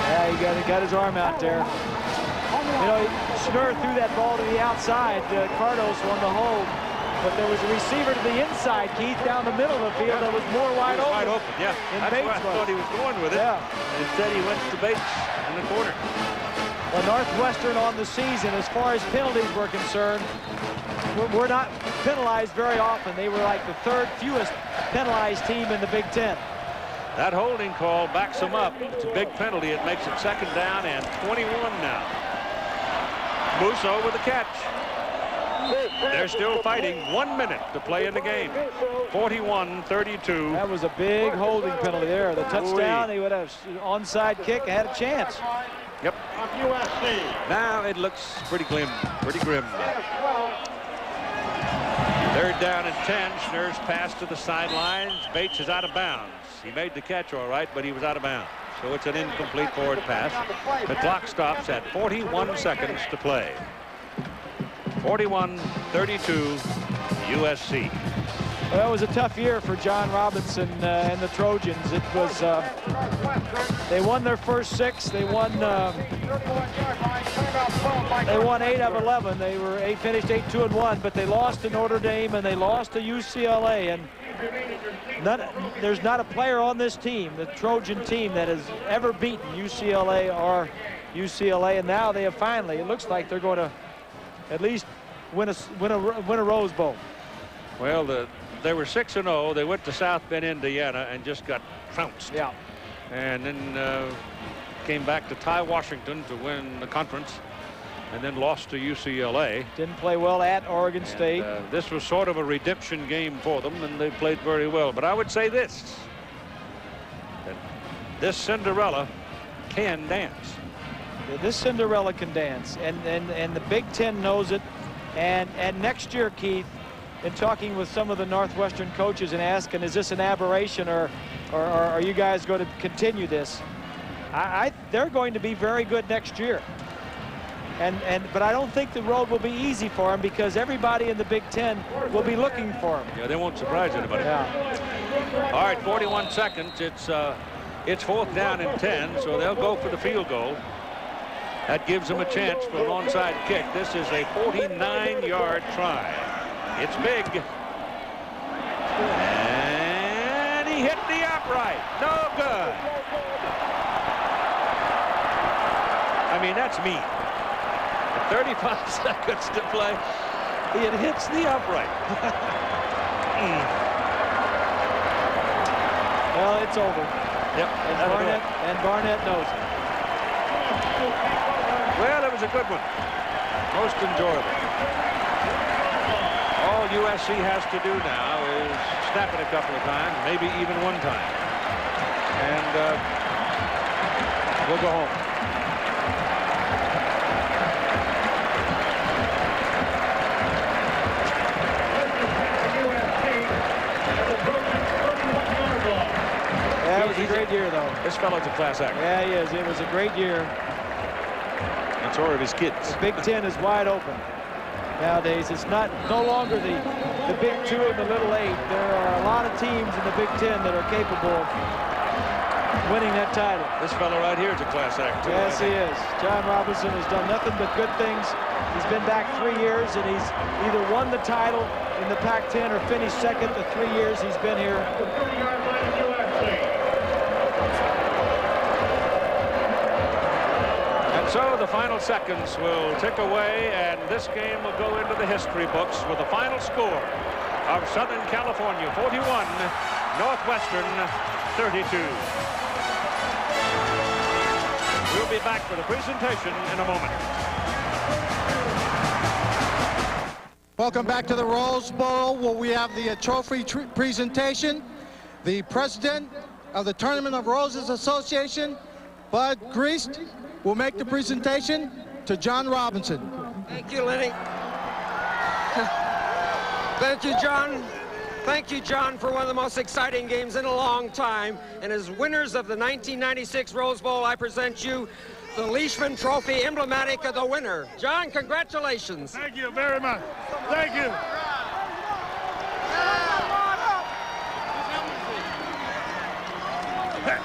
Yeah, he got his arm out there. You know, Schnur threw that ball to the outside. Cardos won the hold. But there was a receiver to the inside, Keith, down the middle of the field that was more wide open. Wide open, yeah. That's where I thought he was going with it. Yeah. Instead, he went to Bates in the corner. Well, Northwestern on the season, as far as penalties were concerned, we're not penalized very often. They were like the third fewest penalized team in the Big Ten. That holding call backs them up. It's a big penalty. It makes it 2nd down and 21 now. Musso with the catch. They're still fighting. 1 minute to play in the game. 41-32. That was a big holding penalty there. The touchdown, he would have onside kick, had a chance. Yep. Now it looks pretty grim. 3rd down and 10. Schnur's pass to the sidelines. Bates is out of bounds. He made the catch all right, but he was out of bounds. So it's an incomplete forward pass. The clock stops at 41 seconds to play. 41-32 USC. Well, it was a tough year for John Robinson and the Trojans. It was they won their first 6. They won 8 of 11. They finished 8-2-1, but they lost to Notre Dame and they lost to UCLA. And there's not a player on this team, the Trojan team, that has ever beaten UCLA or UCLA. And now they have finally. It looks like they're going to at least win a Rose Bowl. Well, they were 6-0. They went to South Bend, Indiana, and just got trounced. Yeah. And then came back to tie Washington to win the conference, and then lost to UCLA. Didn't play well at Oregon State. This was sort of a redemption game for them, and they played very well. But I would say this: that this Cinderella can dance. This Cinderella can dance, and the Big Ten knows it. And next year, Keith, in talking with some of the Northwestern coaches and asking, is this an aberration, or are you guys going to continue this? They're going to be very good next year. But I don't think the road will be easy for them, because everybody in the Big Ten will be looking for them. Yeah, they won't surprise anybody. Yeah. All right, 41 seconds. It's 4th down and 10, so they'll go for the field goal. That gives them a chance for an onside kick. This is a 49-yard try. It's big. And he hit the upright. No good. I mean, that's mean. 35 seconds to play. It hits the upright. Well, it's over. Yep. And Barnett knows it. Well, it was a good one. Most enjoyable. All USC has to do now is snap it a couple of times, maybe even one time. And we'll go home. Yeah, it was a great year, though. This fellow's a class act. Yeah, he is. It was a great year. And so are his kids. The Big Ten is wide open nowadays. It's no longer the Big 2 and the Little 8. There are a lot of teams in the Big Ten that are capable of winning that title. This fellow right here is a class act, too. Yes, he is. John Robinson has done nothing but good things. He's been back 3 years, and he's either won the title in the Pac-10 or finished second the 3 years he's been here. So the final seconds will tick away, and this game will go into the history books with a final score of Southern California 41, Northwestern 32. We'll be back for the presentation in a moment. Welcome back to the Rose Bowl, where we have the trophy presentation. The president of the Tournament of Roses Association, Bud Griest, will make the presentation to John Robinson. Thank you, Lenny. Thank you, John. Thank you, John, for one of the most exciting games in a long time. And as winners of the 1996 Rose Bowl, I present you the Leishman Trophy, emblematic of the winner. John, congratulations. Thank you very much. Thank you.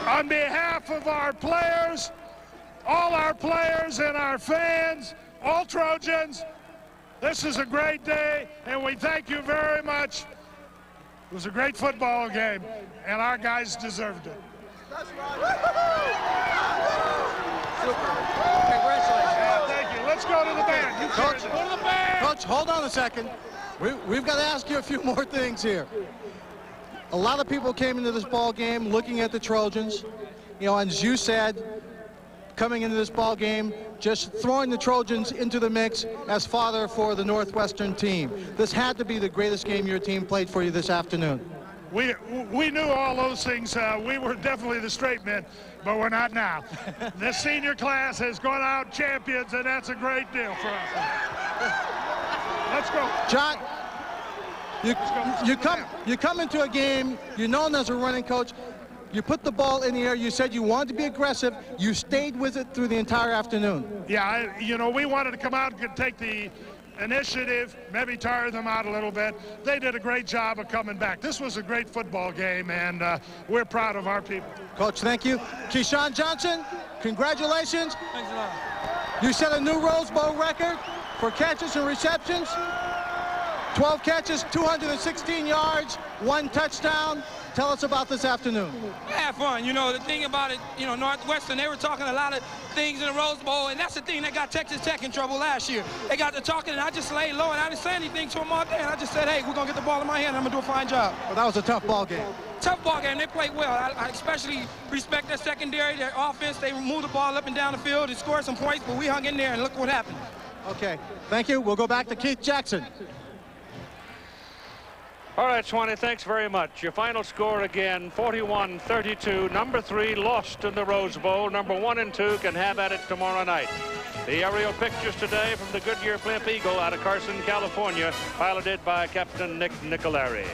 On behalf of our players, all our players and our fans, all Trojans, this is a great day, and we thank you very much. It was a great football game, and our guys deserved it. Congratulations. Yeah, thank you. Let's go to the band. You Coach, go to the band. Coach, hold on a second. We've got to ask you a few more things here. A lot of people came into this ball game looking at the Trojans. You know, and as you said, coming into this ball game, just throwing the Trojans into the mix as father for the Northwestern team. This had to be the greatest game your team played for you this afternoon. We knew all those things. We were definitely the straight men, but we're not now. This senior class has gone out champions, and that's a great deal for us. Let's go. John, you come into a game, you're known as a running coach. You put the ball in the air. You said you wanted to be aggressive. You stayed with it through the entire afternoon. Yeah, you know, we wanted to come out and take the initiative, maybe tire them out a little bit. They did a great job of coming back. This was a great football game, and we're proud of our people. Coach, thank you. Keyshawn Johnson, congratulations. Thanks a lot. You set a new Rose Bowl record for catches and receptions. 12 catches, 216 yards, 1 touchdown. Tell us about this afternoon. I had fun. You know, the thing about it, you know, Northwestern, they were talking a lot of things in the Rose Bowl, and that's the thing that got Texas Tech in trouble last year. They got to talking, and I just laid low, and I didn't say anything to them all day, and I just said, hey, we're going to get the ball in my hand, and I'm going to do a fine job. Well, that was a tough ball game. Tough ball game. They played well. I especially respect their secondary, their offense. They moved the ball up and down the field and scored some points, but we hung in there, and look what happened. Okay, thank you. We'll go back to Keith Jackson. All right, Swanee, thanks very much. Your final score again, 41-32. Number 3 lost in the Rose Bowl. Number 1 and 2 can have at it tomorrow night. The aerial pictures today from the Goodyear Blimp Eagle out of Carson, California, piloted by Captain Nick Nicolari.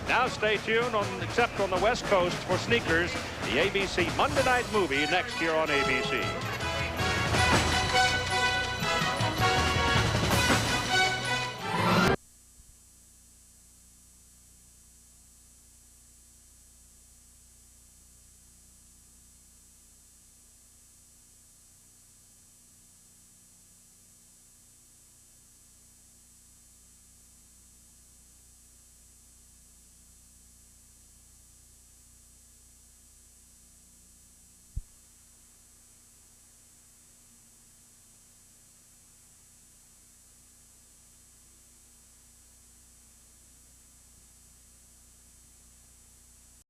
Now stay tuned, except on the West Coast, for Sneakers, the ABC Monday Night Movie next year on ABC.